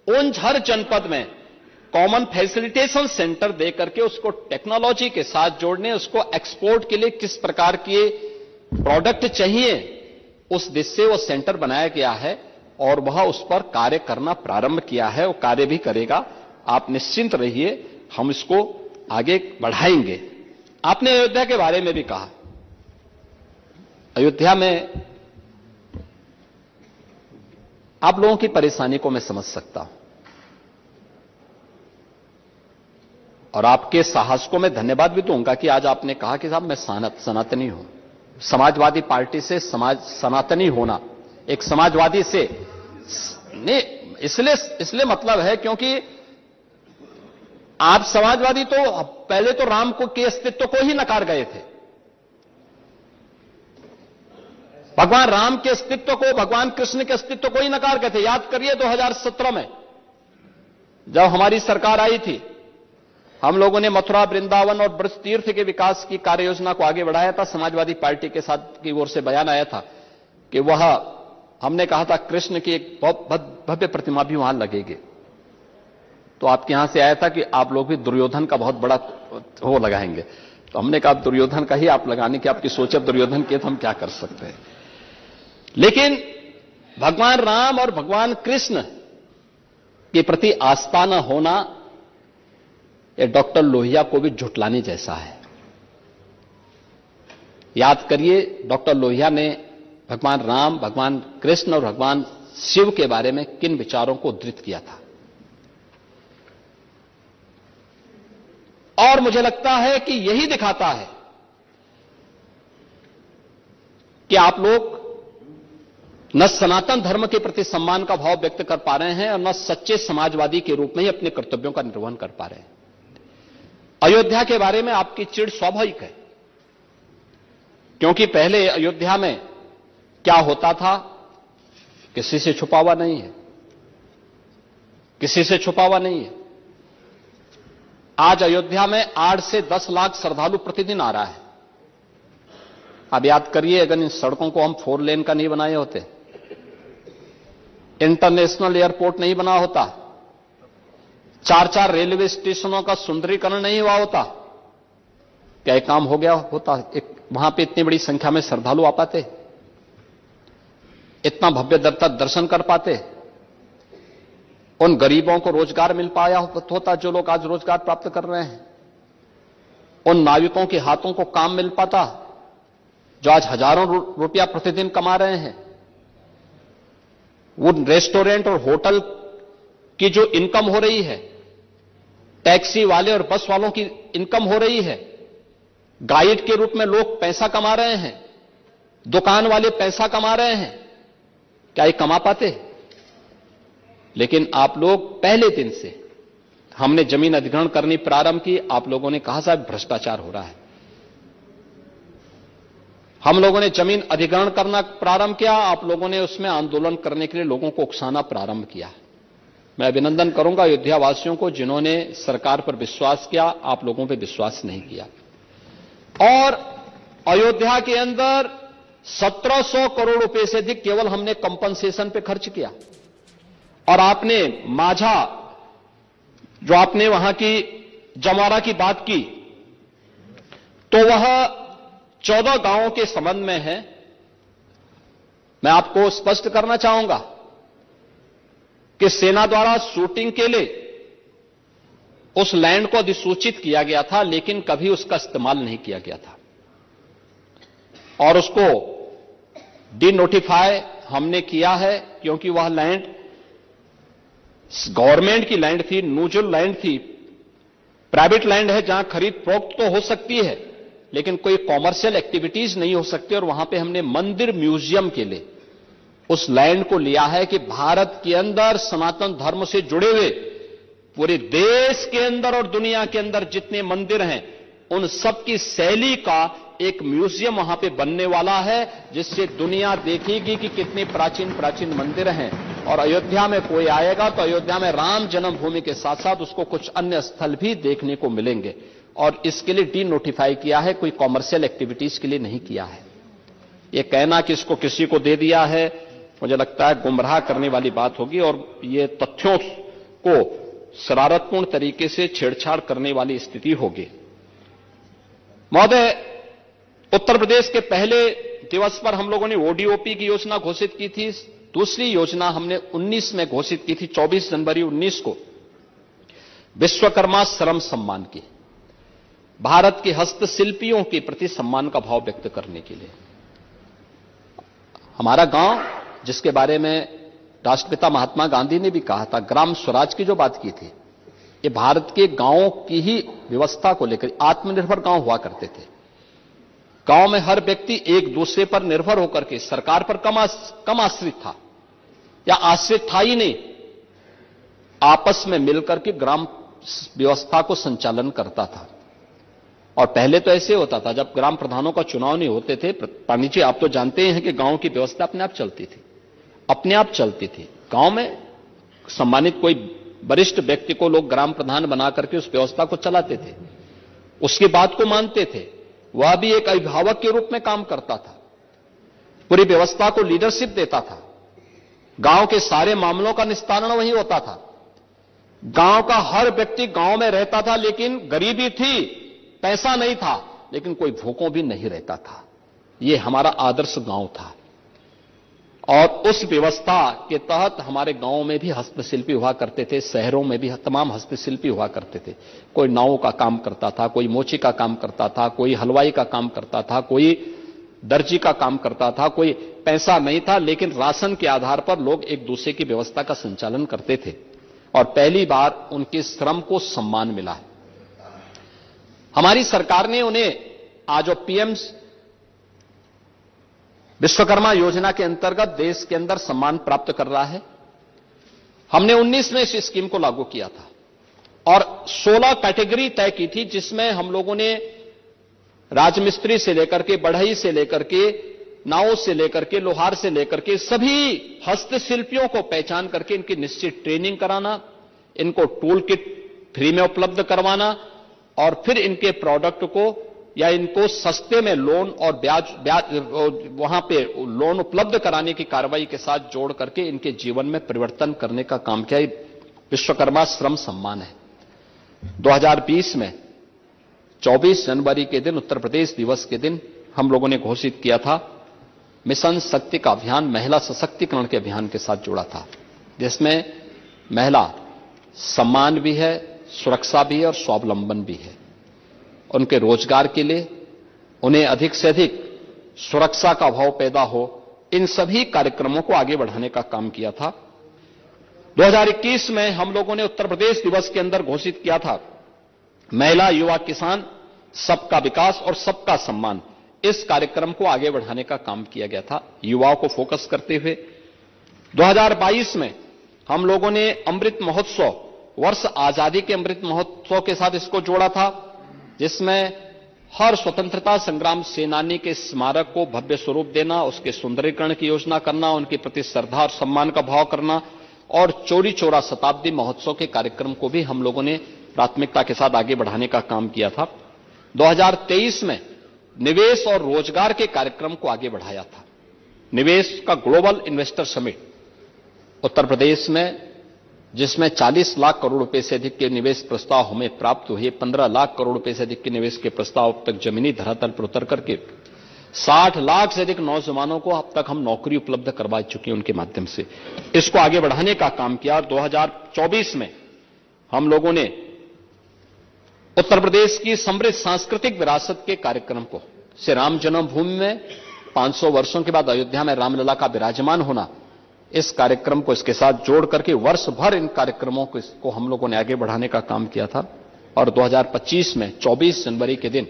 उन हर जनपद में कॉमन फैसिलिटेशन सेंटर दे करके उसको टेक्नोलॉजी के साथ जोड़ने, उसको एक्सपोर्ट के लिए किस प्रकार के प्रोडक्ट चाहिए, उस दिशा से वो सेंटर बनाया गया है, और वह उस पर कार्य करना प्रारंभ किया है, वो कार्य भी करेगा। आप निश्चिंत रहिए, हम इसको आगे बढ़ाएंगे। आपने अयोध्या के बारे में भी कहा। अयोध्या में आप लोगों की परेशानी को मैं समझ सकता हूं, और आपके साहस को मैं धन्यवाद भी दूंगा कि आज आपने कहा कि साहब मैं सनातनी हूं। समाजवादी पार्टी से सनातनी होना, एक समाजवादी से नहीं, इसलिए मतलब है क्योंकि आप समाजवादी तो पहले तो राम को के अस्तित्व को ही नकार गए थे। भगवान राम के अस्तित्व को, भगवान कृष्ण के अस्तित्व को ही नकार गए थे। याद करिए 2017 में जब हमारी सरकार आई थी, हम लोगों ने मथुरा, वृंदावन और ब्रज तीर्थ के विकास की कार्य योजना को आगे बढ़ाया था। समाजवादी पार्टी के साथ की ओर से बयान आया था कि वह, हमने कहा था कृष्ण की एक बहुत भव्य प्रतिमा भी वहां लगेगी। तो आपके यहां से आया था कि आप लोग भी दुर्योधन का बहुत बड़ा वो लगाएंगे। तो हमने कहा दुर्योधन का ही आप लगाने की आपकी सोच है, दुर्योधन की तो हम क्या कर सकते हैं। लेकिन भगवान राम और भगवान कृष्ण के प्रति आस्था न होना, ये डॉक्टर लोहिया को भी झुटलाने जैसा है। याद करिए डॉक्टर लोहिया ने भगवान राम, भगवान कृष्ण और भगवान शिव के बारे में किन विचारों को उद्धृत किया था। और मुझे लगता है कि यही दिखाता है कि आप लोग न सनातन धर्म के प्रति सम्मान का भाव व्यक्त कर पा रहे हैं और न सच्चे समाजवादी के रूप में ही अपने कर्तव्यों का निर्वहन कर पा रहे हैं। अयोध्या के बारे में आपकी चिढ़ स्वाभाविक है, क्योंकि पहले अयोध्या में क्या होता था, किसी से छुपा हुआ नहीं है, किसी से छुपा हुआ नहीं है। आज अयोध्या में 8 से 10 लाख श्रद्धालु प्रतिदिन आ रहा है। अब याद करिए, अगर इन सड़कों को हम 4 लेन का नहीं बनाए होते, इंटरनेशनल एयरपोर्ट नहीं बना होता, 4-4 रेलवे स्टेशनों का सुंदरीकरण नहीं हुआ होता, क्या एक काम हो गया होता? वहां पे इतनी बड़ी संख्या में श्रद्धालु आ पाते, इतना भव्य दर्शन कर पाते, उन गरीबों को रोजगार मिल पाया होता जो लोग आज रोजगार प्राप्त कर रहे हैं, उन नाविकों के हाथों को काम मिल पाता जो आज हजारों रुपया प्रतिदिन कमा रहे हैं, वो रेस्टोरेंट और होटल की जो इनकम हो रही है, टैक्सी वाले और बस वालों की इनकम हो रही है, गाइड के रूप में लोग पैसा कमा रहे हैं, दुकान वाले पैसा कमा रहे हैं, क्या ये कमा पाते? लेकिन आप लोग पहले दिन से, हमने जमीन अधिग्रहण करनी प्रारंभ की, आप लोगों ने कहा साहब भ्रष्टाचार हो रहा है। हम लोगों ने जमीन अधिग्रहण करना प्रारंभ किया, आप लोगों ने उसमें आंदोलन करने के लिए लोगों को उकसाना प्रारंभ किया। मैं अभिनंदन करूंगा अयोध्या वासियों को जिन्होंने सरकार पर विश्वास किया, आप लोगों पर विश्वास नहीं किया। और अयोध्या के अंदर 1700 करोड़ रुपए से अधिक केवल हमने कंपनसेशन पे खर्च किया। और आपने माझा, जो आपने वहां की जमारा की बात की, तो वह 14 गांवों के संबंध में है। मैं आपको स्पष्ट करना चाहूंगा कि सेना द्वारा शूटिंग के लिए उस लैंड को अधिसूचित किया गया था, लेकिन कभी उसका इस्तेमाल नहीं किया गया था और उसको डिनोटिफाई हमने किया है, क्योंकि वह लैंड गवर्नमेंट की लैंड थी, न्यूट्रल लैंड थी, प्राइवेट लैंड है जहां खरीद फरोख्त तो हो सकती है लेकिन कोई कॉमर्शियल एक्टिविटीज नहीं हो सकती। और वहां पे हमने मंदिर म्यूजियम के लिए उस लैंड को लिया है कि भारत के अंदर सनातन धर्म से जुड़े हुए पूरे देश के अंदर और दुनिया के अंदर जितने मंदिर हैं उन सब की शैली का एक म्यूजियम वहां पे बनने वाला है, जिससे दुनिया देखेगी कि कितने प्राचीन प्राचीन मंदिर हैं। और अयोध्या में कोई आएगा तो अयोध्या में राम जन्मभूमि के साथ साथ उसको कुछ अन्य स्थल भी देखने को मिलेंगे। और इसके लिए डी नोटिफाई किया है, कोई कॉमर्शियल एक्टिविटीज के लिए नहीं किया है। ये कहना कि इसको किसी को दे दिया है, मुझे लगता है गुमराह करने वाली बात होगी और ये तथ्यों को शरारतपूर्ण तरीके से छेड़छाड़ करने वाली स्थिति होगी। महोदय, उत्तर प्रदेश के पहले दिवस पर हम लोगों ने ओडीओपी की योजना घोषित की थी। दूसरी योजना हमने 19 में घोषित की थी, 24 जनवरी 19 को, विश्वकर्मा श्रम सम्मान की, भारत के हस्तशिल्पियों के प्रति सम्मान का भाव व्यक्त करने के लिए। हमारा गांव, जिसके बारे में राष्ट्रपिता महात्मा गांधी ने भी कहा था, ग्राम स्वराज की जो बात की थी, ये भारत के गांवों की ही व्यवस्था को लेकर आत्मनिर्भर गांव हुआ करते थे। गांव में हर व्यक्ति एक दूसरे पर निर्भर होकर के सरकार पर कम आश्रित था या आश्रित था ही नहीं, आपस में मिलकर के ग्राम व्यवस्था को संचालन करता था। और पहले तो ऐसे होता था, जब ग्राम प्रधानों का चुनाव नहीं होते थे, पानी जी आप तो जानते हैं कि गांव की व्यवस्था अपने आप चलती थी, अपने आप चलती थी। गांव में सम्मानित कोई वरिष्ठ व्यक्ति को लोग ग्राम प्रधान बना करके उस व्यवस्था को चलाते थे, उसकी बात को मानते थे, वह भी एक अभिभावक के रूप में काम करता था, पूरी व्यवस्था को लीडरशिप देता था, गांव के सारे मामलों का निस्तारण वही होता था। गांव का हर व्यक्ति गांव में रहता था, लेकिन गरीबी थी, पैसा नहीं था, लेकिन कोई भूखों भी नहीं रहता था। यह हमारा आदर्श गांव था। और उस व्यवस्था के तहत हमारे गांव में भी हस्तशिल्पी हुआ करते थे, शहरों में भी तमाम हस्तशिल्पी हुआ करते थे। कोई नाव का काम करता था, कोई मोची का काम करता था, कोई हलवाई का काम करता था, कोई दर्जी का काम करता था। कोई पैसा नहीं था, लेकिन राशन के आधार पर लोग एक दूसरे की व्यवस्था का संचालन करते थे और पहली बार उनके श्रम को सम्मान मिला है। हमारी सरकार ने उन्हें आज पीएम विश्वकर्मा योजना के अंतर्गत देश के अंदर सम्मान प्राप्त कर रहा है। हमने 19 में इस स्कीम को लागू किया था और 16 कैटेगरी तय की थी, जिसमें हम लोगों ने राजमिस्त्री से लेकर के, बढ़ई से लेकर के, नाव से लेकर के, लोहार से लेकर के सभी हस्तशिल्पियों को पहचान करके इनकी निश्चित ट्रेनिंग कराना, इनको टूल किट फ्री में उपलब्ध करवाना और फिर इनके प्रोडक्ट को या इनको सस्ते में लोन और ब्याज वहां पे लोन उपलब्ध कराने की कार्रवाई के साथ जोड़ करके इनके जीवन में परिवर्तन करने का काम किया। विश्वकर्मा श्रम सम्मान है। 2020 में 24 जनवरी के दिन, उत्तर प्रदेश दिवस के दिन, हम लोगों ने घोषित किया था मिशन शक्ति का अभियान, महिला सशक्तिकरण के अभियान के साथ जुड़ा था, जिसमें महिला सम्मान भी है, सुरक्षा भी है और स्वावलंबन भी है। उनके रोजगार के लिए, उन्हें अधिक से अधिक सुरक्षा का भाव पैदा हो, इन सभी कार्यक्रमों को आगे बढ़ाने का काम किया था। 2021 में हम लोगों ने उत्तर प्रदेश दिवस के अंदर घोषित किया था महिला, युवा, किसान, सबका विकास और सबका सम्मान। इस कार्यक्रम को आगे बढ़ाने का काम किया गया था, युवाओं को फोकस करते हुए। 2022 में हम लोगों ने अमृत महोत्सव, वर्ष आजादी के अमृत महोत्सव के साथ इसको जोड़ा था, जिसमें हर स्वतंत्रता संग्राम सेनानी के स्मारक को भव्य स्वरूप देना, उसके सुंदरीकरण की योजना करना, उनके प्रति श्रद्धा और सम्मान का भाव करना और चौरी चौरा शताब्दी महोत्सव के कार्यक्रम को भी हम लोगों ने प्राथमिकता के साथ आगे बढ़ाने का काम किया था। 2023 में निवेश और रोजगार के कार्यक्रम को आगे बढ़ाया था। निवेश का global investor summit Uttar Pradesh में, जिसमें 40 लाख करोड़ रुपए से अधिक के निवेश प्रस्ताव हमें प्राप्त हुए, 15 लाख करोड़ रुपए से अधिक के निवेश के प्रस्ताव अब तक जमीनी धरातल पर उतर करके 60 लाख से अधिक नौजवानों को अब तक हम नौकरी उपलब्ध करवा चुके हैं उनके माध्यम से। इसको आगे बढ़ाने का काम किया और 2024 में हम लोगों ने उत्तर प्रदेश की समृद्ध सांस्कृतिक विरासत के कार्यक्रम को, श्री राम जन्मभूमि में 500 वर्षों के बाद अयोध्या में रामलला का विराजमान होना, इस कार्यक्रम को इसके साथ जोड़ करके वर्ष भर इन कार्यक्रमों को हम लोगों ने आगे बढ़ाने का काम किया था। और 2025 में 24 जनवरी के दिन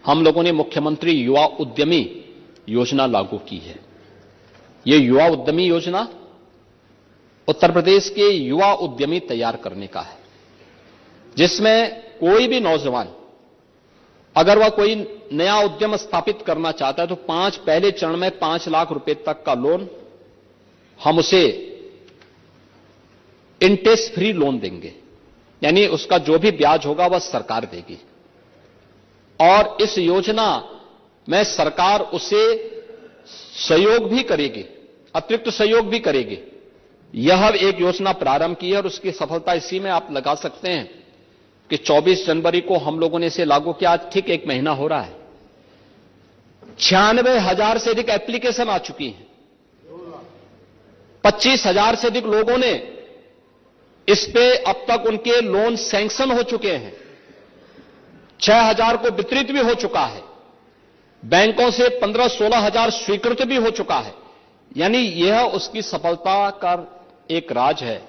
हम लोगों ने मुख्यमंत्री युवा उद्यमी योजना लागू की है। ये युवा उद्यमी योजना उत्तर प्रदेश के युवा उद्यमी तैयार करने का है, जिसमें कोई भी नौजवान अगर वह कोई नया उद्यम स्थापित करना चाहता है तो पहले चरण में 5 लाख रुपए तक का लोन हम उसे इंटरेस्ट फ्री लोन देंगे, यानी उसका जो भी ब्याज होगा वह सरकार देगी। और इस योजना में सरकार उसे सहयोग भी करेगी, अतिरिक्त सहयोग भी करेगी। यह एक योजना प्रारंभ की है और उसकी सफलता इसी में आप लगा सकते हैं कि 24 जनवरी को हम लोगों ने इसे लागू किया, आज ठीक 1 महीना हो रहा है। 96,000 से अधिक एप्लीकेशन आ चुकी हैं, 25,000 से अधिक लोगों ने इस पे अब तक उनके लोन सैंक्शन हो चुके हैं, 6,000 को वितरित भी हो चुका है, बैंकों से 15-16 हजार स्वीकृत भी हो चुका है। यानी यह उसकी सफलता का एक राज है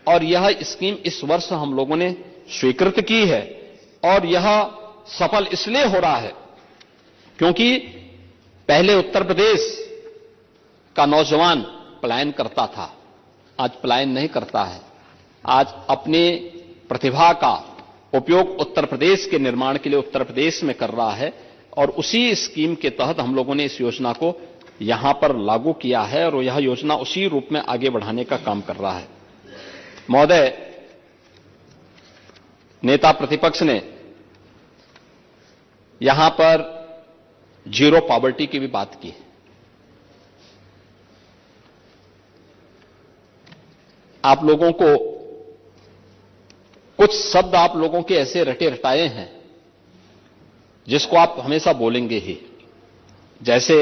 और यह स्कीम इस वर्ष हम लोगों ने स्वीकृत की है। और यह सफल इसलिए हो रहा है क्योंकि पहले उत्तर प्रदेश का नौजवान पलायन करता था, आज पलायन नहीं करता है। आज अपनी प्रतिभा का उपयोग उत्तर प्रदेश के निर्माण के लिए उत्तर प्रदेश में कर रहा है और उसी स्कीम के तहत हम लोगों ने इस योजना को यहां पर लागू किया है और यह योजना उसी रूप में आगे बढ़ाने का काम कर रहा है। महोदय, नेता प्रतिपक्ष ने यहां पर जीरो पॉवर्टी की भी बात की। आप लोगों को कुछ शब्द आप लोगों के ऐसे रटे रटाए हैं जिसको आप हमेशा बोलेंगे ही, जैसे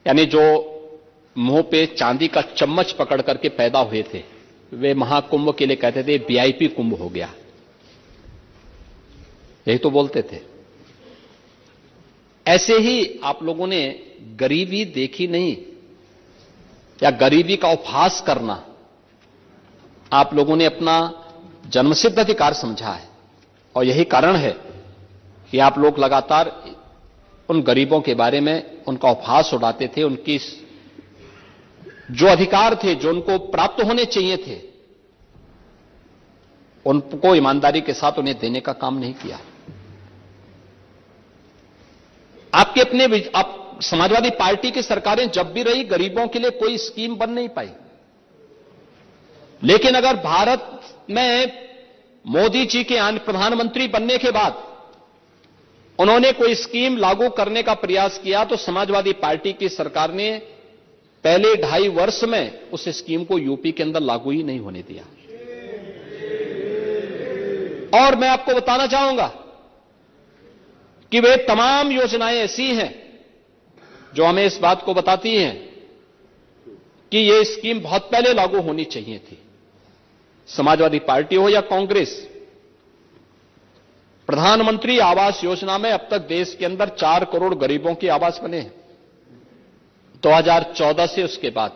यानी जो मुंह पे चांदी का चम्मच पकड़ करके पैदा हुए थे वे महाकुंभ के लिए कहते थे वीआईपी कुंभ हो गया, यही तो बोलते थे। ऐसे ही आप लोगों ने गरीबी देखी नहीं या गरीबी का उपहास करना आप लोगों ने अपना जन्मसिद्ध अधिकार समझा है और यही कारण है कि आप लोग लगातार उन गरीबों के बारे में उनका उपहास उड़ाते थे, उनकी जो अधिकार थे जो उनको प्राप्त होने चाहिए थे उनको ईमानदारी के साथ उन्हें देने का काम नहीं किया। आपके अपने आप समाजवादी पार्टी की सरकारें जब भी रही गरीबों के लिए कोई स्कीम बन नहीं पाई, लेकिन अगर भारत में मोदी जी के प्रधानमंत्री बनने के बाद उन्होंने कोई स्कीम लागू करने का प्रयास किया तो समाजवादी पार्टी की सरकार ने पहले 2.5 वर्ष में उस स्कीम को यूपी के अंदर लागू ही नहीं होने दिया। और मैं आपको बताना चाहूंगा कि वे तमाम योजनाएं ऐसी हैं जो हमें इस बात को बताती हैं कि यह स्कीम बहुत पहले लागू होनी चाहिए थी। समाजवादी पार्टी हो या कांग्रेस, प्रधानमंत्री आवास योजना में अब तक देश के अंदर 4 करोड़ गरीबों के आवास बने हैं 2014 से। उसके बाद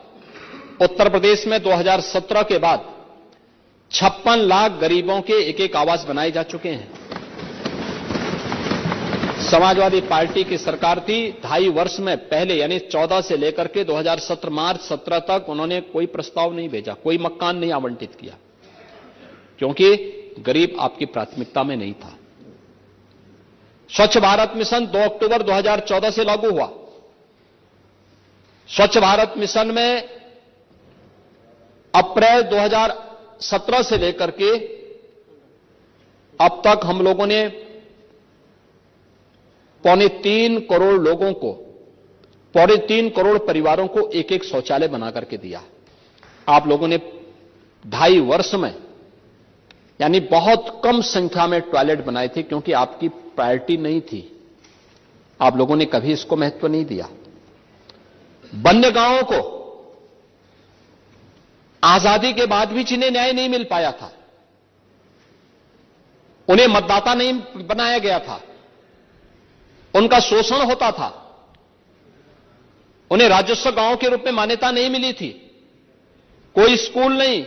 उत्तर प्रदेश में 2017 के बाद 56 लाख गरीबों के एक आवास बनाए जा चुके हैं। समाजवादी पार्टी की सरकार थी, 2.5 वर्ष में पहले यानी 14 से लेकर के 2017 मार्च 17 तक उन्होंने कोई प्रस्ताव नहीं भेजा, कोई मकान नहीं आवंटित किया, क्योंकि गरीब आपकी प्राथमिकता में नहीं था। स्वच्छ भारत मिशन 2 अक्टूबर 2014 से लागू हुआ। स्वच्छ भारत मिशन में अप्रैल 2017 से लेकर के अब तक हम लोगों ने 3.25 करोड़ लोगों को, 3.25 करोड़ परिवारों को एक एक शौचालय बना करके दिया। आप लोगों ने 2.5 वर्ष में, यानी बहुत कम संख्या में टॉयलेट बनाए थे, क्योंकि आपकी प्रायोरिटी नहीं थी। आप लोगों ने कभी इसको महत्व नहीं दिया। वन्य गांवों को आजादी के बाद भी जिन्हें न्याय नहीं मिल पाया था, उन्हें मतदाता नहीं बनाया गया था, उनका शोषण होता था, उन्हें राजस्व गांव के रूप में मान्यता नहीं मिली थी, कोई स्कूल नहीं,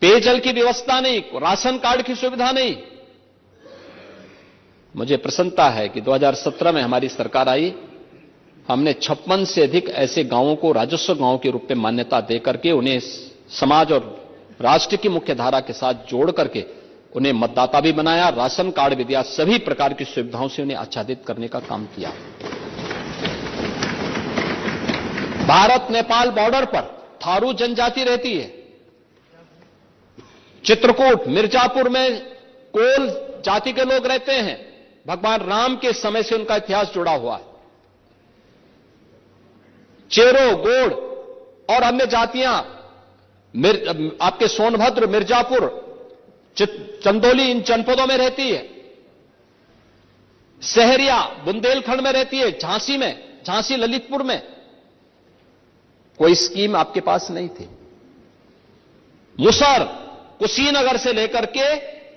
पेयजल की व्यवस्था नहीं, राशन कार्ड की सुविधा नहीं। मुझे प्रसन्नता है कि 2017 में हमारी सरकार आई, हमने 56 से अधिक ऐसे गांवों को राजस्व गांव के रूप में मान्यता देकर के उन्हें समाज और राष्ट्र की मुख्य धारा के साथ जोड़ करके उन्हें मतदाता भी बनाया, राशन कार्ड भी दिया, सभी प्रकार की सुविधाओं से उन्हें आच्छादित करने का काम किया। भारत नेपाल बॉर्डर पर थारू जनजाति रहती है। चित्रकूट, मिर्जापुर में कोल जाति के लोग रहते हैं। भगवान राम के समय से उनका इतिहास जुड़ा हुआ है। चेरो, गोड़ और अन्य जातियां आपके सोनभद्र, मिर्जापुर, चंदौली, इन जनपदों में रहती है। सहरिया बुंदेलखंड में रहती है, झांसी में, झांसी ललितपुर में। कोई स्कीम आपके पास नहीं थी। मुसर, कुशीनगर से लेकर के,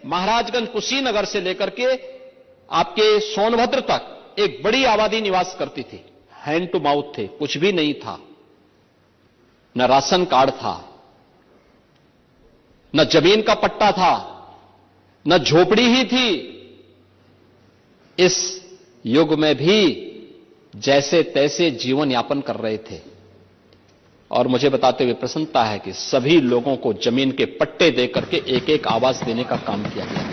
महाराजगंज, कुशीनगर से लेकर के आपके सोनभद्र तक एक बड़ी आबादी निवास करती थी। हैंड टू माउथ थे, कुछ भी नहीं था, न राशन कार्ड था, न जमीन का पट्टा था, न झोपड़ी ही थी। इस युग में भी जैसे तैसे जीवन यापन कर रहे थे। और मुझे बताते हुए प्रसन्नता है कि सभी लोगों को जमीन के पट्टे देकर के एक एक आवास देने का काम किया गया।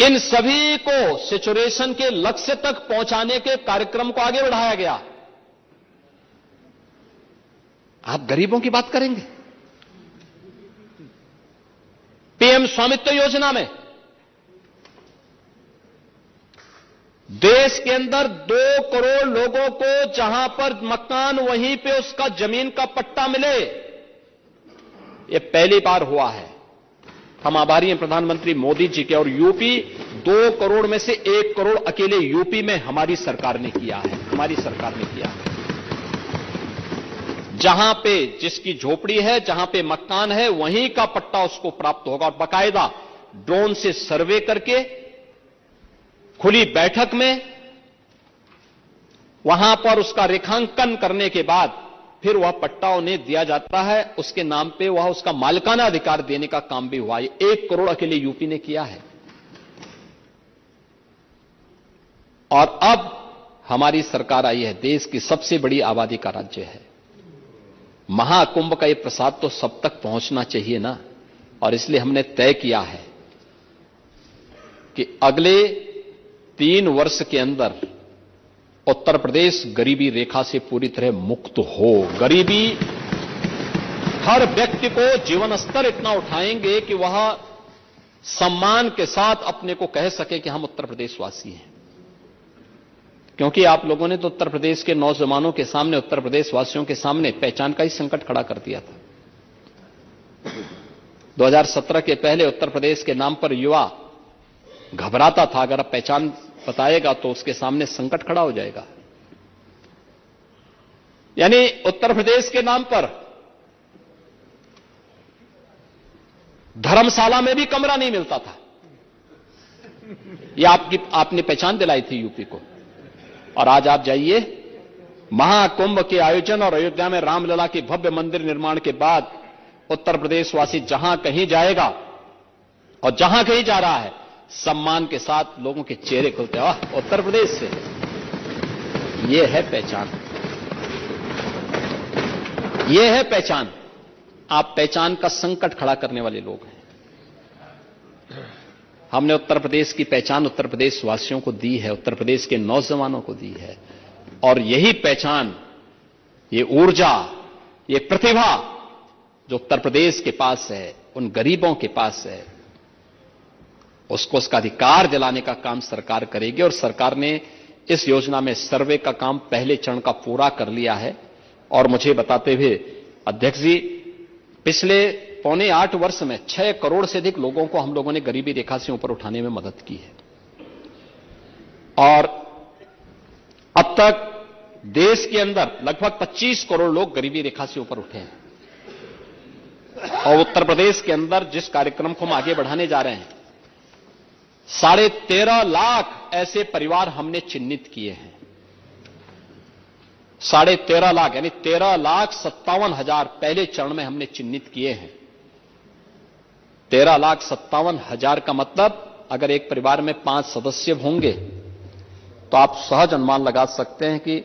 इन सभी को सैचुरेशन के लक्ष्य तक पहुंचाने के कार्यक्रम को आगे बढ़ाया गया। आप गरीबों की बात करेंगे। पीएम स्वामित्व योजना में देश के अंदर 2 करोड़ लोगों को जहां पर मकान, वहीं पे उसका जमीन का पट्टा मिले, यह पहली बार हुआ है। हम आभारी हैं प्रधानमंत्री मोदी जी के। और यूपी 2 करोड़ में से 1 करोड़ अकेले यूपी में हमारी सरकार ने किया है, हमारी सरकार ने किया है। जहां पे जिसकी झोपड़ी है, जहां पे मकान है, वहीं का पट्टा उसको प्राप्त होगा। और बाकायदा ड्रोन से सर्वे करके खुली बैठक में वहां पर उसका रेखांकन करने के बाद फिर वह पट्टा उन्हें दिया जाता है। उसके नाम पे वह उसका मालिकाना अधिकार देने का काम भी हुआ है। 1 करोड़ अकेले यूपी ने किया है। और अब हमारी सरकार आई है, देश की सबसे बड़ी आबादी का राज्य है। महाकुंभ का यह प्रसाद तो सब तक पहुंचना चाहिए ना। और इसलिए हमने तय किया है कि अगले 3 वर्ष के अंदर उत्तर प्रदेश गरीबी रेखा से पूरी तरह मुक्त हो। गरीबी, हर व्यक्ति को जीवन स्तर इतना उठाएंगे कि वह सम्मान के साथ अपने को कह सके कि हम उत्तर प्रदेशवासी हैं। क्योंकि आप लोगों ने तो उत्तर प्रदेश के नौजवानों के सामने, उत्तर प्रदेश वासियों के सामने पहचान का ही संकट खड़ा कर दिया था। 2017 के पहले उत्तर प्रदेश के नाम पर युवा घबराता था, अगर अब पहचान बताएगा तो उसके सामने संकट खड़ा हो जाएगा। यानी उत्तर प्रदेश के नाम पर धर्मशाला में भी कमरा नहीं मिलता था। यह आपने पहचान दिलाई थी यूपी को। और आज आप जाइए, महाकुंभ के आयोजन और अयोध्या में रामलला के भव्य मंदिर निर्माण के बाद उत्तर प्रदेशवासी जहां कहीं जाएगा और जहां कहीं जा रहा है, सम्मान के साथ लोगों के चेहरे खुलते हैं। वाह, उत्तर प्रदेश से, यह है पहचान, यह है पहचान। आप पहचान का संकट खड़ा करने वाले लोग हैं। हमने उत्तर प्रदेश की पहचान उत्तर प्रदेश वासियों को दी है, उत्तर प्रदेश के नौजवानों को दी है, और यही पहचान, ये ऊर्जा, ये प्रतिभा जो उत्तर प्रदेश के पास है, उन गरीबों के पास है, उसको उसका अधिकार दिलाने का काम सरकार करेगी। और सरकार ने इस योजना में सर्वे का काम पहले चरण का पूरा कर लिया है। और मुझे बताते हुए अध्यक्ष जी, पिछले 7.25 वर्ष में 6 करोड़ से अधिक लोगों को हम लोगों ने गरीबी रेखा से ऊपर उठाने में मदद की है। और अब तक देश के अंदर लगभग 25 करोड़ लोग गरीबी रेखा से ऊपर उठे हैं। और उत्तर प्रदेश के अंदर जिस कार्यक्रम को हम आगे बढ़ाने जा रहे हैं, 13.5 लाख ऐसे परिवार हमने चिन्हित किए हैं। 13.5 लाख यानी 13,57,000 पहले चरण में हमने चिन्हित किए हैं। 13,57,000 का मतलब अगर एक परिवार में 5 सदस्य होंगे तो आप सहज अनुमान लगा सकते हैं कि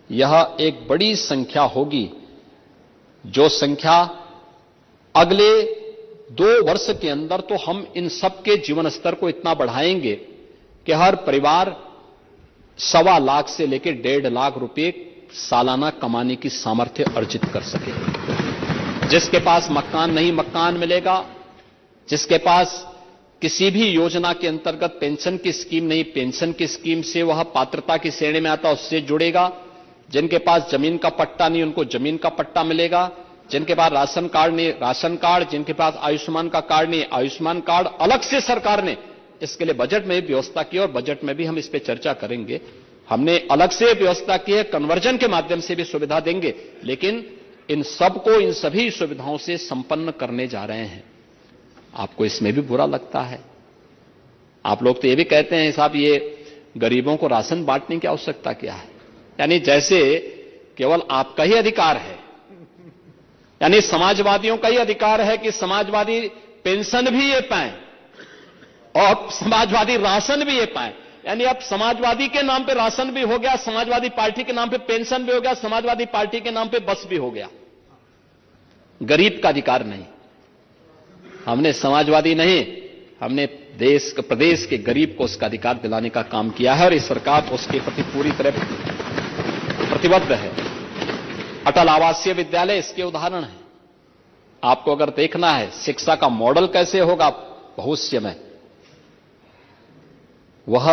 यह एक बड़ी संख्या होगी, जो संख्या अगले 2 वर्ष के अंदर तो हम इन सबके जीवन स्तर को इतना बढ़ाएंगे कि हर परिवार 1.25 लाख से लेकर 1.5 लाख रुपए सालाना कमाने की सामर्थ्य अर्जित कर सके। जिसके पास मकान नहीं, मकान मिलेगा। जिसके पास किसी भी योजना के अंतर्गत पेंशन की स्कीम नहीं, पेंशन की स्कीम से वह पात्रता की श्रेणी में आता, उससे जुड़ेगा। जिनके पास जमीन का पट्टा नहीं, उनको जमीन का पट्टा मिलेगा। जिनके पास राशन कार्ड नहीं, राशन कार्ड। जिनके पास आयुष्मान का कार्ड नहीं, आयुष्मान कार्ड। अलग से सरकार ने इसके लिए बजट में भी व्यवस्था की और बजट में भी हम इस पर चर्चा करेंगे। हमने अलग से व्यवस्था की है, कन्वर्जन के माध्यम से भी सुविधा देंगे, लेकिन इन सबको, इन सभी सुविधाओं से संपन्न करने जा रहे हैं। आपको इसमें भी बुरा लगता है? आप लोग तो ये भी कहते हैं साहब ये गरीबों को राशन बांटने की आवश्यकता क्या है, यानी जैसे केवल आपका ही अधिकार है, यानी समाजवादियों का ही अधिकार है कि समाजवादी पेंशन भी ये पाएं और समाजवादी राशन भी ये पाएं। यानी अब समाजवादी के नाम पे राशन भी हो गया, समाजवादी पार्टी के नाम पे पेंशन भी हो गया, समाजवादी पार्टी के नाम पे बस भी हो गया। गरीब का अधिकार नहीं। हमने समाजवादी नहीं, हमने प्रदेश के गरीब को उसका अधिकार दिलाने का काम किया है और इस सरकार उसके प्रति पूरी तरह प्रतिबद्ध है। अटल आवासीय विद्यालय इसके उदाहरण है। आपको अगर देखना है शिक्षा का मॉडल कैसे होगा भविष्य में, वह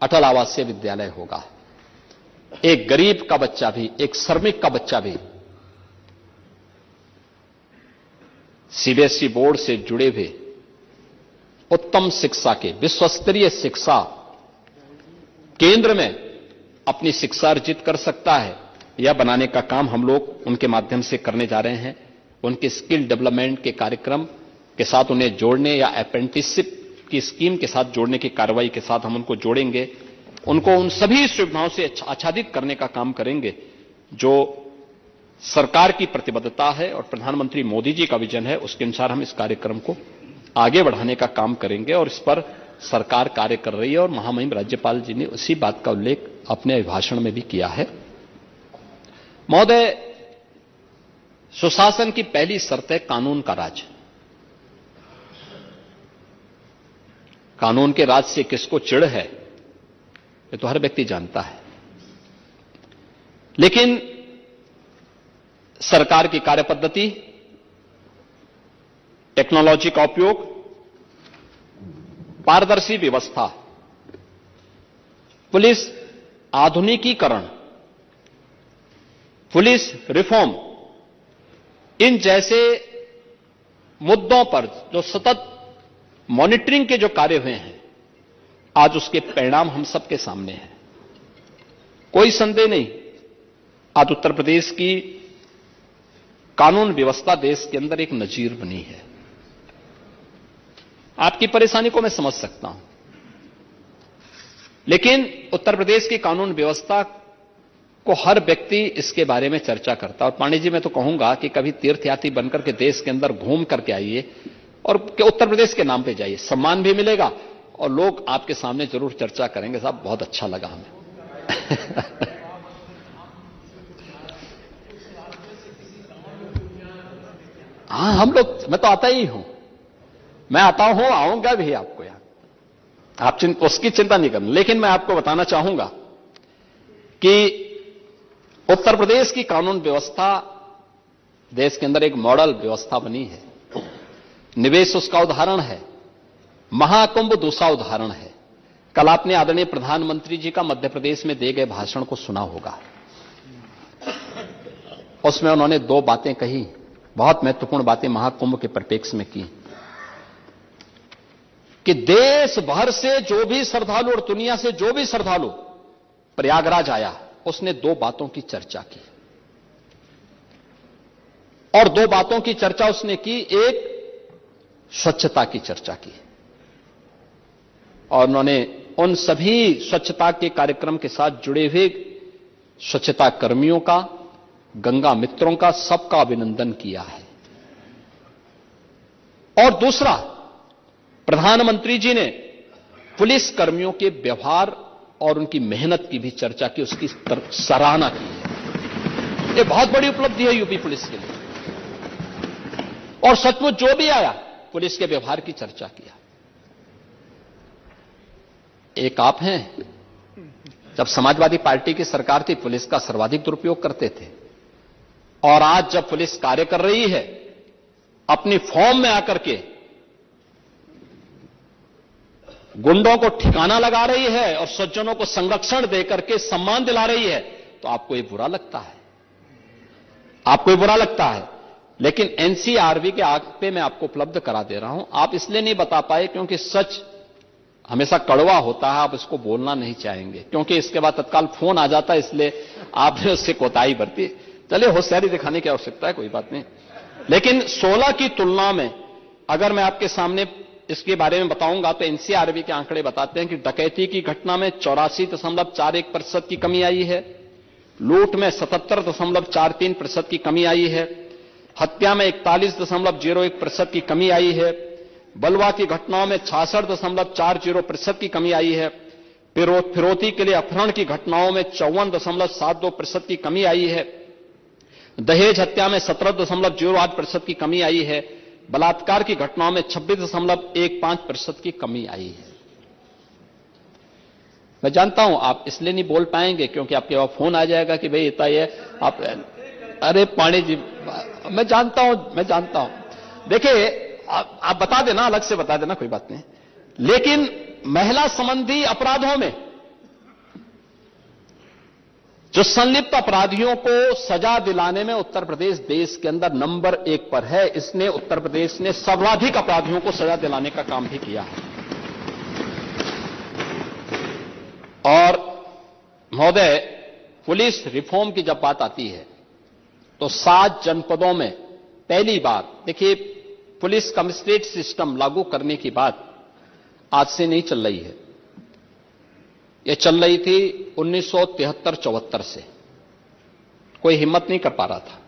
अटल आवासीय विद्यालय होगा। एक गरीब का बच्चा भी, एक श्रमिक का बच्चा भी सीबीएसई बोर्ड से जुड़े हुए उत्तम शिक्षा के, विश्वस्तरीय शिक्षा केंद्र में अपनी शिक्षा अर्जित कर सकता है। यह बनाने का काम हम लोग उनके माध्यम से करने जा रहे हैं। उनके स्किल डेवलपमेंट के कार्यक्रम के साथ उन्हें जोड़ने या अप्रेंटिसशिप की स्कीम के साथ जोड़ने की कार्रवाई के साथ हम उनको जोड़ेंगे। उनको उन सभी सुविधाओं से आच्छादित करने का काम करेंगे जो सरकार की प्रतिबद्धता है और प्रधानमंत्री मोदी जी का विजन है। उसके अनुसार हम इस कार्यक्रम को आगे बढ़ाने का काम करेंगे और इस पर सरकार कार्य कर रही है और महामहिम राज्यपाल जी ने उसी बात का उल्लेख अपने अभिभाषण में भी किया है। महोदय, सुशासन की पहली शर्त है कानून का राज। कानून के राज से किसको चिढ़ है ये तो हर व्यक्ति जानता है, लेकिन सरकार की कार्यपद्धति, टेक्नोलॉजी का उपयोग, पारदर्शी व्यवस्था, पुलिस आधुनिकीकरण, पुलिस रिफॉर्म, इन जैसे मुद्दों पर जो सतत मॉनिटरिंग के जो कार्य हुए हैं, आज उसके परिणाम हम सबके सामने हैं। कोई संदेह नहीं, आज उत्तर प्रदेश की कानून व्यवस्था देश के अंदर एक नजीर बनी है। आपकी परेशानी को मैं समझ सकता हूं, लेकिन उत्तर प्रदेश की कानून व्यवस्था को हर व्यक्ति इसके बारे में चर्चा करता है। और पांडे जी, मैं तो कहूंगा कि कभी तीर्थयात्री बनकर के देश के अंदर घूम करके आइए और उत्तर प्रदेश के नाम पे जाइए, सम्मान भी मिलेगा और लोग आपके सामने जरूर चर्चा करेंगे साहब बहुत अच्छा लगा हमें। हाँ, हम लोग, मैं तो आता ही हूं, मैं आता हूं, आऊंगा भी आपको यहां, आप उसकी चिंता नहीं करना। लेकिन मैं आपको बताना चाहूंगा कि उत्तर प्रदेश की कानून व्यवस्था देश के अंदर एक मॉडल व्यवस्था बनी है। निवेश उसका उदाहरण है, महाकुंभ दूसरा उदाहरण है। कल आपने आदरणीय प्रधानमंत्री जी का मध्य प्रदेश में दिए गए भाषण को सुना होगा। उसमें उन्होंने दो बातें कही, बहुत महत्वपूर्ण बातें महाकुंभ के परिप्रेक्ष्य में की, कि देश भर से जो भी श्रद्धालु और दुनिया से जो भी श्रद्धालु प्रयागराज आया, उसने दो बातों की चर्चा की। और दो बातों की चर्चा उसने की, एक स्वच्छता की चर्चा की, और उन्होंने उन सभी स्वच्छता के कार्यक्रम के साथ जुड़े हुए स्वच्छता कर्मियों का, गंगा मित्रों का, सबका अभिनंदन किया है। और दूसरा, प्रधानमंत्री जी ने पुलिस कर्मियों के व्यवहार और उनकी मेहनत की भी चर्चा की, उसकी सराहना की है। ये बहुत बड़ी उपलब्धि है यूपी पुलिस के लिए। और सचमुच जो भी आया, पुलिस के व्यवहार की चर्चा किया। एक आप हैं, जब समाजवादी पार्टी की सरकार थी, पुलिस का सर्वाधिक दुरुपयोग करते थे, और आज जब पुलिस कार्य कर रही है, अपनी फॉर्म में आकर के गुंडों को ठिकाना लगा रही है और सज्जनों को संरक्षण देकर के सम्मान दिला रही है, तो आपको ये बुरा लगता है, आपको ये बुरा लगता है। लेकिन एनसीआरबी के आंकड़े मैं आपको उपलब्ध करा दे रहा हूं। आप इसलिए नहीं बता पाए क्योंकि सच हमेशा कड़वा होता है, आप इसको बोलना नहीं चाहेंगे, क्योंकि इसके बाद तत्काल फोन आ जाता है, इसलिए आपने उससे कोताही बरती। चलिए, होशियारी दिखाने की आवश्यकता है, कोई बात नहीं। लेकिन 16 की तुलना में अगर मैं आपके सामने इसके बारे में बताऊंगा तो एनसीआरबी के आंकड़े बताते हैं कि डकैती की घटना में 84.41% की कमी आई है, लूट में 77.43% की कमी आई है, हत्या में 41.01% की कमी आई है, बलवा की घटनाओं में 66.40% की कमी आई है, फिरौती के लिए अपहरण की घटनाओं में 54.72% की कमी आई है, दहेज हत्या में 17.08% की कमी आई है, बलात्कार की घटनाओं में 26.15% की कमी आई है। मैं जानता हूं आप इसलिए नहीं बोल पाएंगे क्योंकि आपके पास फोन आ जाएगा कि भाई इतना ये आप, अरे पाणी जी, मैं जानता हूं। देखिए, आप बता देना, अलग से बता देना, कोई बात नहीं। लेकिन महिला संबंधी अपराधों में जो संलिप्त अपराधियों को सजा दिलाने में उत्तर प्रदेश देश के अंदर नंबर 1 पर है। इसने, उत्तर प्रदेश ने सर्वाधिक अपराधियों को सजा दिलाने का काम भी किया है। और महोदय, पुलिस रिफॉर्म की जब बात आती है तो 7 जनपदों में पहली बार, देखिए, पुलिस कमिश्नरेट सिस्टम लागू करने की बात आज से नहीं चल रही है, यह चल रही थी 1973-74 से। कोई हिम्मत नहीं कर पा रहा था,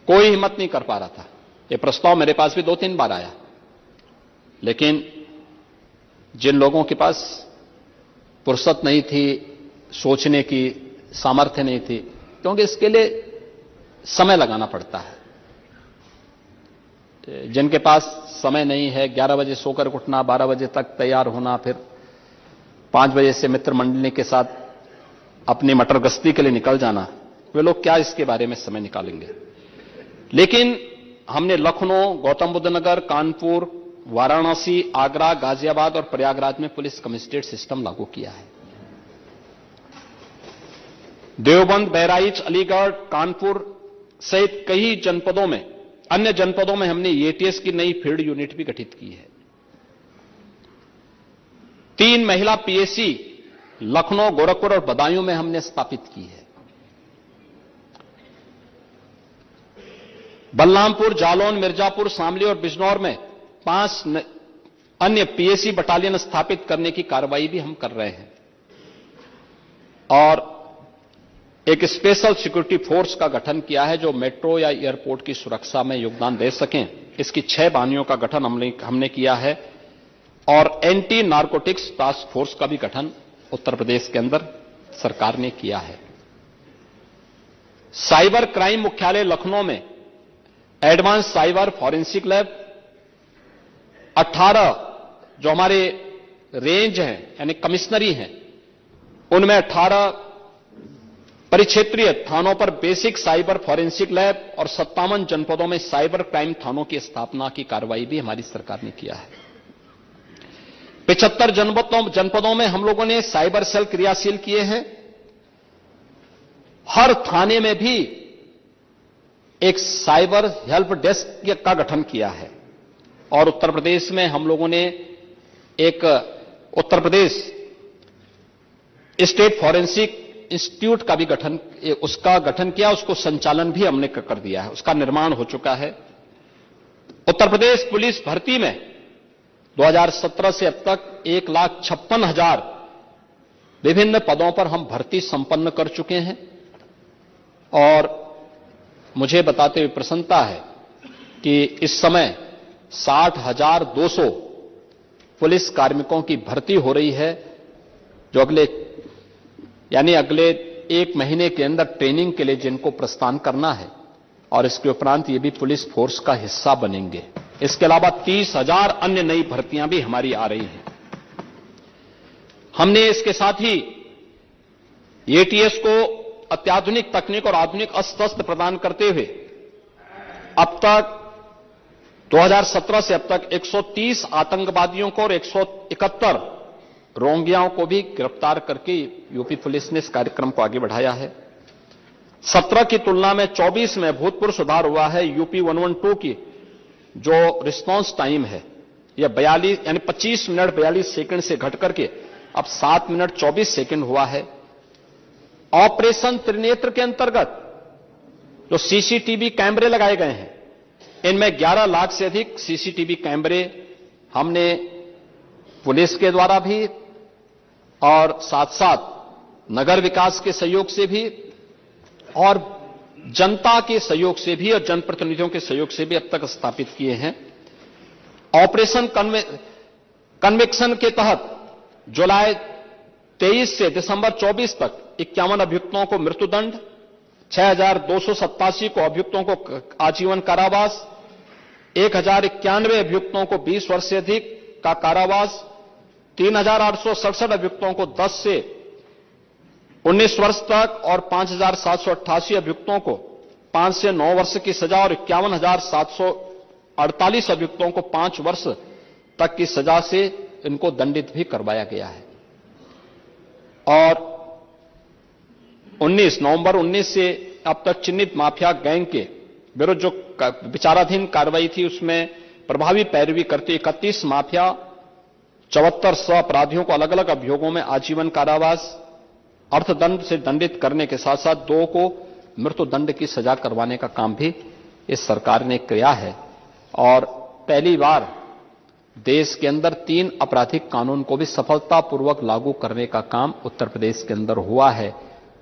कोई हिम्मत नहीं कर पा रहा था। यह प्रस्ताव मेरे पास भी 2-3 बार आया, लेकिन जिन लोगों के पास फुर्सत नहीं थी, सोचने की सामर्थ्य नहीं थी, क्योंकि इसके लिए समय लगाना पड़ता है, जिनके पास समय नहीं है, 11 बजे सोकर उठना, 12 बजे तक तैयार होना, फिर 5 बजे से मित्र मंडली के साथ अपनी मटर गश्ती के लिए निकल जाना, वे लोग क्या इसके बारे में समय निकालेंगे। लेकिन हमने लखनऊ, गौतम बुद्ध नगर, कानपुर, वाराणसी, आगरा, गाजियाबाद और प्रयागराज में पुलिस कमिश्नरेट सिस्टम लागू किया है। देवबंद, बहराइच, अलीगढ़, कानपुर सहित कई जनपदों में, अन्य जनपदों में हमने एटीएस की नई फील्ड यूनिट भी गठित की है। 3 महिला पीएससी लखनऊ, गोरखपुर और बदायूं में हमने स्थापित की है। बलरामपुर, जालौन, मिर्जापुर, शामली और बिजनौर में 5 अन्य पीएससी बटालियन स्थापित करने की कार्रवाई भी हम कर रहे हैं। और एक स्पेशल सिक्योरिटी फोर्स का गठन किया है जो मेट्रो या एयरपोर्ट की सुरक्षा में योगदान दे सकें। इसकी 6 बाहिनियों का गठन हमने किया है। और एंटी नारकोटिक्स टास्क फोर्स का भी गठन उत्तर प्रदेश के अंदर सरकार ने किया है। साइबर क्राइम मुख्यालय लखनऊ में एडवांस साइबर फॉरेंसिक लैब, 18 जो हमारे रेंज हैं यानी कमिश्नरी हैं उनमें 18 परिक्षेत्रीय थानों पर बेसिक साइबर फॉरेंसिक लैब और 57 जनपदों में साइबर क्राइम थानों की स्थापना की कार्रवाई भी हमारी सरकार ने किया है। 75 जनपदों में हम लोगों ने साइबर सेल क्रियाशील किए हैं। हर थाने में भी एक साइबर हेल्प डेस्क का गठन किया है और उत्तर प्रदेश में हम लोगों ने एक Uttar Pradesh state forensic institute का भी गठन किया, उसको संचालन भी हमने कर दिया है, उसका निर्माण हो चुका है। उत्तर प्रदेश पुलिस भर्ती में 2017 से अब तक 1,56,000 विभिन्न पदों पर हम भर्ती संपन्न कर चुके हैं और मुझे बताते हुए प्रसन्नता है कि इस समय 60,200 पुलिस कार्मिकों की भर्ती हो रही है, जो अगले 1 महीने के अंदर ट्रेनिंग के लिए जिनको प्रस्थान करना है और इसके उपरांत ये भी पुलिस फोर्स का हिस्सा बनेंगे। इसके अलावा 30,000 अन्य नई भर्तियां भी हमारी आ रही हैं। हमने इसके साथ ही एटीएस को अत्याधुनिक तकनीक और आधुनिक अस्त्र प्रदान करते हुए अब तक 2017 से अब तक 130 आतंकवादियों को और 171 रोंगियाओं को भी गिरफ्तार करके यूपी पुलिस ने इस कार्यक्रम को आगे बढ़ाया है। 17 की तुलना में 24 में अभूतपूर्व सुधार हुआ है। यूपी 112 की जो रिस्पांस टाइम है यह 25 मिनट 42 सेकंड से घट करके अब 7 मिनट 24 सेकंड हुआ है। ऑपरेशन त्रिनेत्र के अंतर्गत जो सीसीटीवी कैमरे लगाए गए हैं इनमें 11 लाख से अधिक सीसीटीवी कैमरे हमने पुलिस के द्वारा भी और साथ साथ नगर विकास के सहयोग से भी और जनता के सहयोग से भी और जनप्रतिनिधियों के सहयोग से भी अब तक स्थापित किए हैं। ऑपरेशन कन्विक्शन के तहत जुलाई 23 से दिसंबर 24 तक 51 अभियुक्तों को मृत्युदंड, 6,287 को अभियुक्तों को आजीवन कारावास, 1,091 अभियुक्तों को 20 वर्ष से अधिक का कारावास, 3,867 अभियुक्तों को 10 से 19 वर्ष तक और 5,788 अभियुक्तों को 5 से 9 वर्ष की सजा और 51,748 अभियुक्तों को 5 वर्ष तक की सजा से इनको दंडित भी करवाया गया है। और 19 नवंबर 19 से अब तक चिन्हित माफिया गैंग के विरुद्ध जो विचाराधीन कार्रवाई थी उसमें प्रभावी पैरवी करते 31 माफिया 74 सह अपराधियों को अलग अलग अभियोगों में आजीवन कारावास अर्थदंड से दंडित करने के साथ साथ 2 को मृत्युदंड की सजा करवाने का काम भी इस सरकार ने किया है। और पहली बार देश के अंदर 3 आपराधिक कानून को भी सफलतापूर्वक लागू करने का काम उत्तर प्रदेश के अंदर हुआ है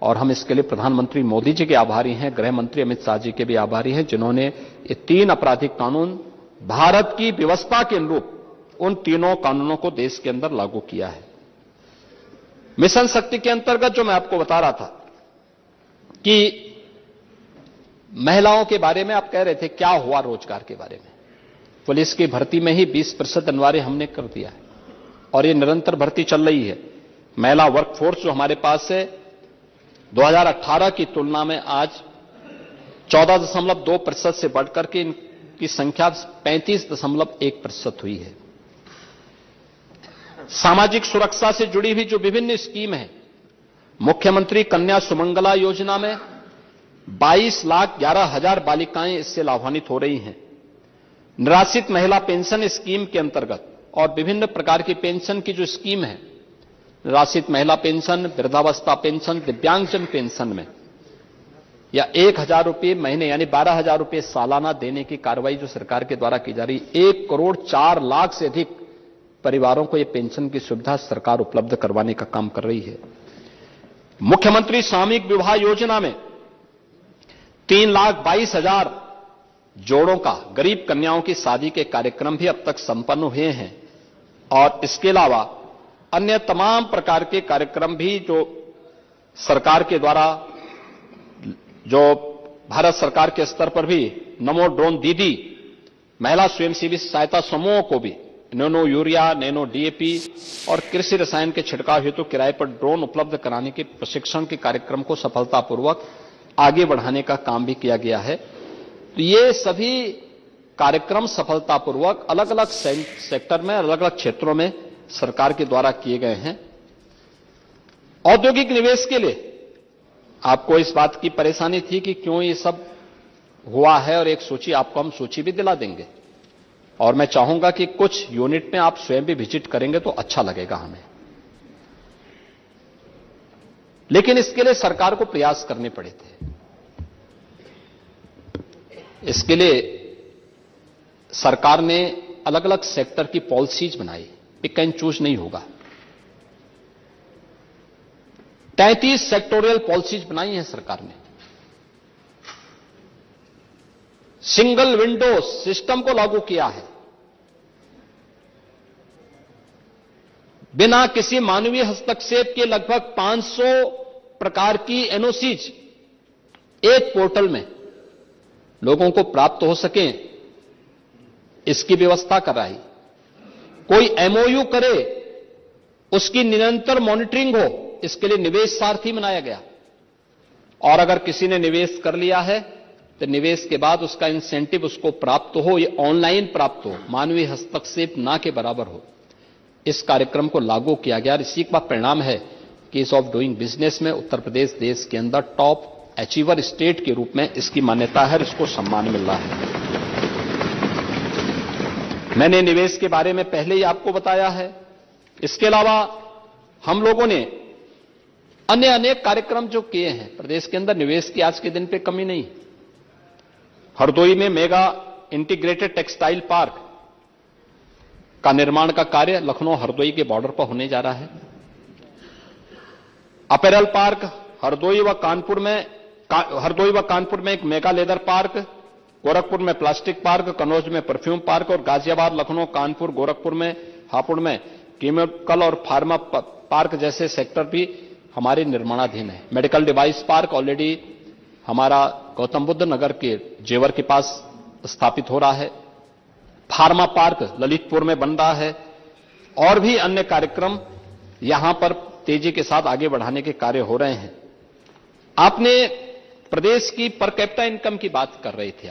और हम इसके लिए प्रधानमंत्री मोदी जी के आभारी हैं, गृह मंत्री अमित शाह जी के भी आभारी हैं, जिन्होंने ये 3 आपराधिक कानून भारत की व्यवस्था के अनुरूप उन तीनों कानूनों को देश के अंदर लागू किया है। मिशन शक्ति के अंतर्गत जो मैं आपको बता रहा था कि महिलाओं के बारे में आप कह रहे थे क्या हुआ रोजगार के बारे में, पुलिस की भर्ती में ही 20% अनिवार्य हमने कर दिया है और ये निरंतर भर्ती चल रही है। महिला वर्कफोर्स जो हमारे पास है 2018 की तुलना में आज 14.2% से बढ़कर के इनकी संख्या 35.1% हुई है। सामाजिक सुरक्षा से जुड़ी हुई जो विभिन्न स्कीम है, मुख्यमंत्री कन्या सुमंगला योजना में 22,11,000 बालिकाएं इससे लाभान्वित हो रही हैं। निराश्रित महिला पेंशन स्कीम के अंतर्गत और विभिन्न प्रकार की पेंशन की जो स्कीम है, निराश्रित महिला पेंशन, वृद्धावस्था पेंशन, दिव्यांगजन पेंशन में या 1,000 रुपये महीने यानी 12,000 रुपये सालाना देने की कार्रवाई जो सरकार के द्वारा की जा रही, 1,04,00,000 से अधिक परिवारों को यह पेंशन की सुविधा सरकार उपलब्ध करवाने का काम कर रही है। मुख्यमंत्री सामूहिक विवाह योजना में 3,22,000 जोड़ों का गरीब कन्याओं की शादी के कार्यक्रम भी अब तक संपन्न हुए हैं और इसके अलावा अन्य तमाम प्रकार के कार्यक्रम भी जो सरकार के द्वारा, जो भारत सरकार के स्तर पर भी नमो ड्रोन दीदी महिला स्वयंसेवी सहायता समूहों को भी नैनो यूरिया, नैनो डीएपी और कृषि रसायन के छिड़काव हेतु किराए पर ड्रोन उपलब्ध कराने के प्रशिक्षण के कार्यक्रम को सफलतापूर्वक आगे बढ़ाने का काम भी किया गया है। तो ये सभी कार्यक्रम सफलतापूर्वक अलग अलग सेक्टर में, अलग अलग क्षेत्रों में सरकार के द्वारा किए गए हैं। औद्योगिक निवेश के लिए आपको इस बात की परेशानी थी कि क्यों ये सब हुआ है, और एक सूची आपको हम सूची भी दिला देंगे, और मैं चाहूंगा कि कुछ यूनिट में आप स्वयं भी विजिट करेंगे तो अच्छा लगेगा हमें। लेकिन इसके लिए सरकार को प्रयास करने पड़े थे। इसके लिए सरकार ने अलग अलग सेक्टर की पॉलिसीज बनाई, पिक एंड चूज नहीं होगा। 33 सेक्टोरियल पॉलिसीज बनाई है सरकार ने। सिंगल विंडो सिस्टम को लागू किया है। बिना किसी मानवीय हस्तक्षेप के लगभग 500 प्रकार की एनओसीज एक पोर्टल में लोगों को प्राप्त हो सके, इसकी व्यवस्था कराई। कोई एमओयू करे, उसकी निरंतर मॉनिटरिंग हो, इसके लिए निवेश सारथी बनाया गया। और अगर किसी ने निवेश कर लिया है तो निवेश के बाद उसका इंसेंटिव उसको प्राप्त हो, ये ऑनलाइन प्राप्त हो, मानवीय हस्तक्षेप ना के बराबर हो। इस कार्यक्रम को लागू किया गया और इसी का परिणाम है कि ईज ऑफ डूइंग बिजनेस में उत्तर प्रदेश देश के अंदर टॉप अचीवर स्टेट के रूप में इसकी मान्यता है और इसको सम्मान मिल रहा है। मैंने निवेश के बारे में पहले ही आपको बताया है। इसके अलावा हम लोगों ने अन्य अनेक कार्यक्रम जो किए हैं प्रदेश के अंदर, निवेश की आज के दिन पे कमी नहीं। हरदोई में मेगा इंटीग्रेटेड टेक्सटाइल पार्क का निर्माण का कार्य लखनऊ हरदोई के बॉर्डर पर होने जा रहा है। अपैरल पार्क हरदोई व कानपुर में एक मेगा लेदर पार्क, गोरखपुर में प्लास्टिक पार्क, कन्नौज में परफ्यूम पार्क और गाजियाबाद, लखनऊ, कानपुर, गोरखपुर में, हापुड़ में केमिकल और फार्मा पार्क जैसे सेक्टर भी हमारे निर्माणाधीन है। मेडिकल डिवाइस पार्क ऑलरेडी हमारा गौतम बुद्ध नगर के जेवर के पास स्थापित हो रहा है। फार्मा पार्क ललितपुर में बन रहा है और भी अन्य कार्यक्रम यहां पर तेजी के साथ आगे बढ़ाने के कार्य हो रहे हैं। आपने प्रदेश की पर कैपिटा इनकम की बात कर रहे थे।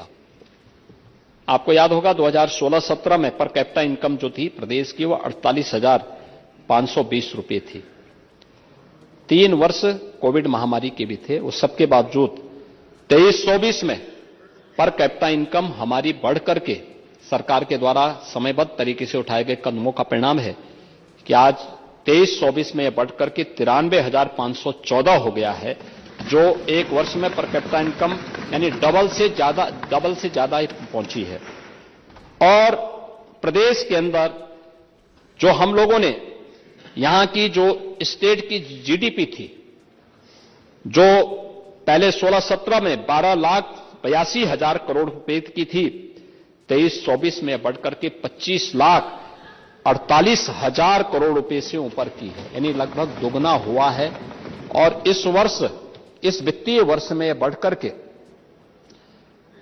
आपको याद होगा 2016-17 में पर कैपिटा इनकम जो थी प्रदेश की वो 48,520 रुपए थी। 3 वर्ष कोविड महामारी के भी थे, उस सबके बावजूद 23-24 में पर कैपिटा इनकम हमारी बढ़ करके सरकार के द्वारा समयबद्ध तरीके से उठाए गए कदमों का परिणाम है कि आज 23-24 में यह बढ़ करके 93,514 हो गया है, जो एक वर्ष में पर कैपिटा इनकम यानी डबल से ज्यादा ही पहुंची है। और प्रदेश के अंदर जो हम लोगों ने यहां की जो स्टेट की जीडीपी थी, जो पहले 16-17 में 12,82,000 करोड़ रुपए की थी, 23-24 में बढ़कर के 25,48,000 करोड़ रुपए से ऊपर की है, यानी लगभग दोगुना हुआ है। और इस वित्तीय वर्ष में यह बढ़कर के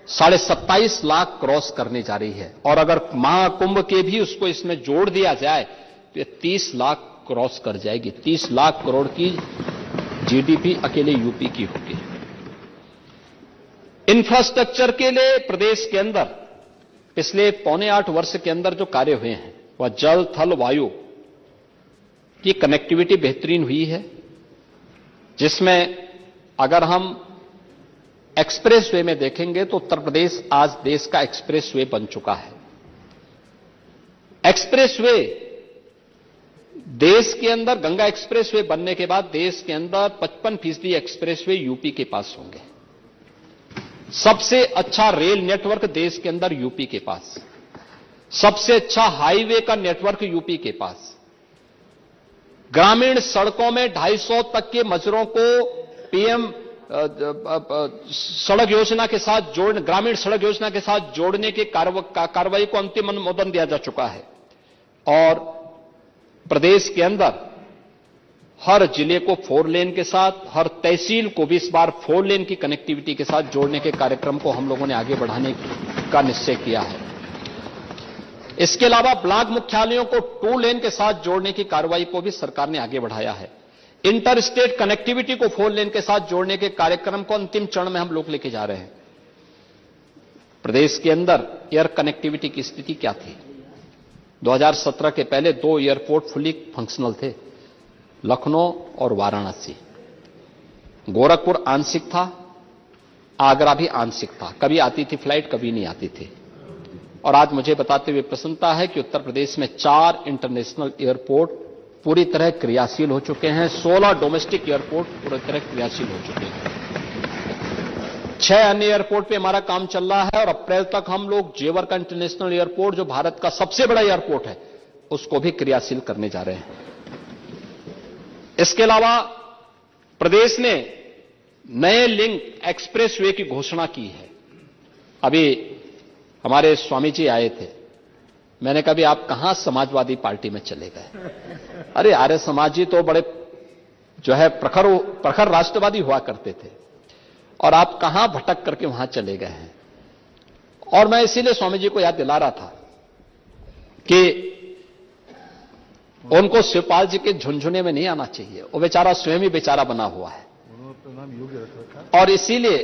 27.5 लाख क्रॉस करने जा रही है। और अगर महाकुंभ के भी उसको इसमें जोड़ दिया जाए तो यह 30 लाख क्रॉस कर जाएगी। 30 लाख करोड़ की जीडीपी अकेले यूपी की होगी। इंफ्रास्ट्रक्चर के लिए प्रदेश के अंदर पिछले 7.25 वर्ष के अंदर जो कार्य हुए हैं वह जल, थल, वायु की कनेक्टिविटी बेहतरीन हुई है, जिसमें अगर हम एक्सप्रेस वे में देखेंगे तो उत्तर प्रदेश आज देश का एक्सप्रेस वे बन चुका है। एक्सप्रेस वे देश के अंदर गंगा एक्सप्रेस वे बनने के बाद देश के अंदर 55% एक्सप्रेस वे यूपी के पास होंगे। सबसे अच्छा रेल नेटवर्क देश के अंदर यूपी के पास, सबसे अच्छा हाईवे का नेटवर्क यूपी के पास, ग्रामीण सड़कों में 250 तक के मजरों को पीएम सड़क योजना के साथ ग्रामीण सड़क योजना के साथ जोड़ने की कार्रवाई को अंतिम अनुमोदन दिया जा चुका है। और प्रदेश के अंदर हर जिले को 4 लेन के साथ, हर तहसील को भी इस बार 4 लेन की कनेक्टिविटी के साथ जोड़ने के कार्यक्रम को हम लोगों ने आगे बढ़ाने का निश्चय किया है। इसके अलावा ब्लॉक मुख्यालयों को 2 लेन के साथ जोड़ने की कार्रवाई को भी सरकार ने आगे बढ़ाया है। इंटर स्टेट कनेक्टिविटी को 4 लेन के साथ जोड़ने के कार्यक्रम को अंतिम चरण में हम लोग लेके जा रहे हैं। प्रदेश के अंदर एयर कनेक्टिविटी की स्थिति क्या थी? 2017 के पहले 2 एयरपोर्ट फुली फंक्शनल थे, लखनऊ और वाराणसी। गोरखपुर आंशिक था, आगरा भी आंशिक था, कभी आती थी फ्लाइट, कभी नहीं आती थी। और आज मुझे बताते हुए प्रसन्नता है कि उत्तर प्रदेश में 4 इंटरनेशनल एयरपोर्ट पूरी तरह क्रियाशील हो चुके हैं, 16 डोमेस्टिक एयरपोर्ट पूरी तरह क्रियाशील हो चुके हैं, 6 अन्य एयरपोर्ट पे हमारा काम चल रहा है और अप्रैल तक हम लोग जेवर का इंटरनेशनल एयरपोर्ट, जो भारत का सबसे बड़ा एयरपोर्ट है, उसको भी क्रियाशील करने जा रहे हैं। इसके अलावा प्रदेश ने नए लिंक एक्सप्रेसवे की घोषणा की है। अभी हमारे स्वामी जी आए थे, मैंने कहा भी आप कहां समाजवादी पार्टी में चले गए? अरे आर्य समाज जी तो बड़े जो है प्रखर राष्ट्रवादी हुआ करते थे, और आप कहां भटक करके वहां चले गए हैं? और मैं इसीलिए स्वामी जी को याद दिला रहा था कि उनको शिवपाल जी के झुंझुने में नहीं आना चाहिए, वो बेचारा स्वयं ही बेचारा बना हुआ है। और इसीलिए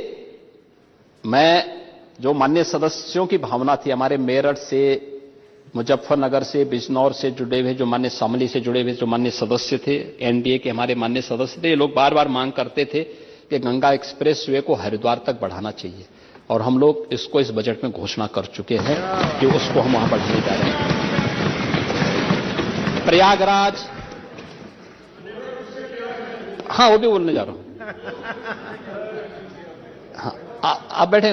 मैं, जो माननीय सदस्यों की भावना थी, हमारे मेरठ से, मुजफ्फरनगर से, बिजनौर से जुड़े हुए, जो माननीय शामली से जुड़े हुए जो माननीय सदस्य थे, एनडीए के हमारे माननीय सदस्य थे, ये लोग बार बार मांग करते थे कि गंगा एक्सप्रेसवे को हरिद्वार तक बढ़ाना चाहिए, और हम लोग इसको इस बजट में घोषणा कर चुके हैं कि उसको हम वहां बढ़ाने जा रहे हैं। प्रयागराज, हाँ वो भी बोलने जा रहा हूं। हाँ आप बैठे,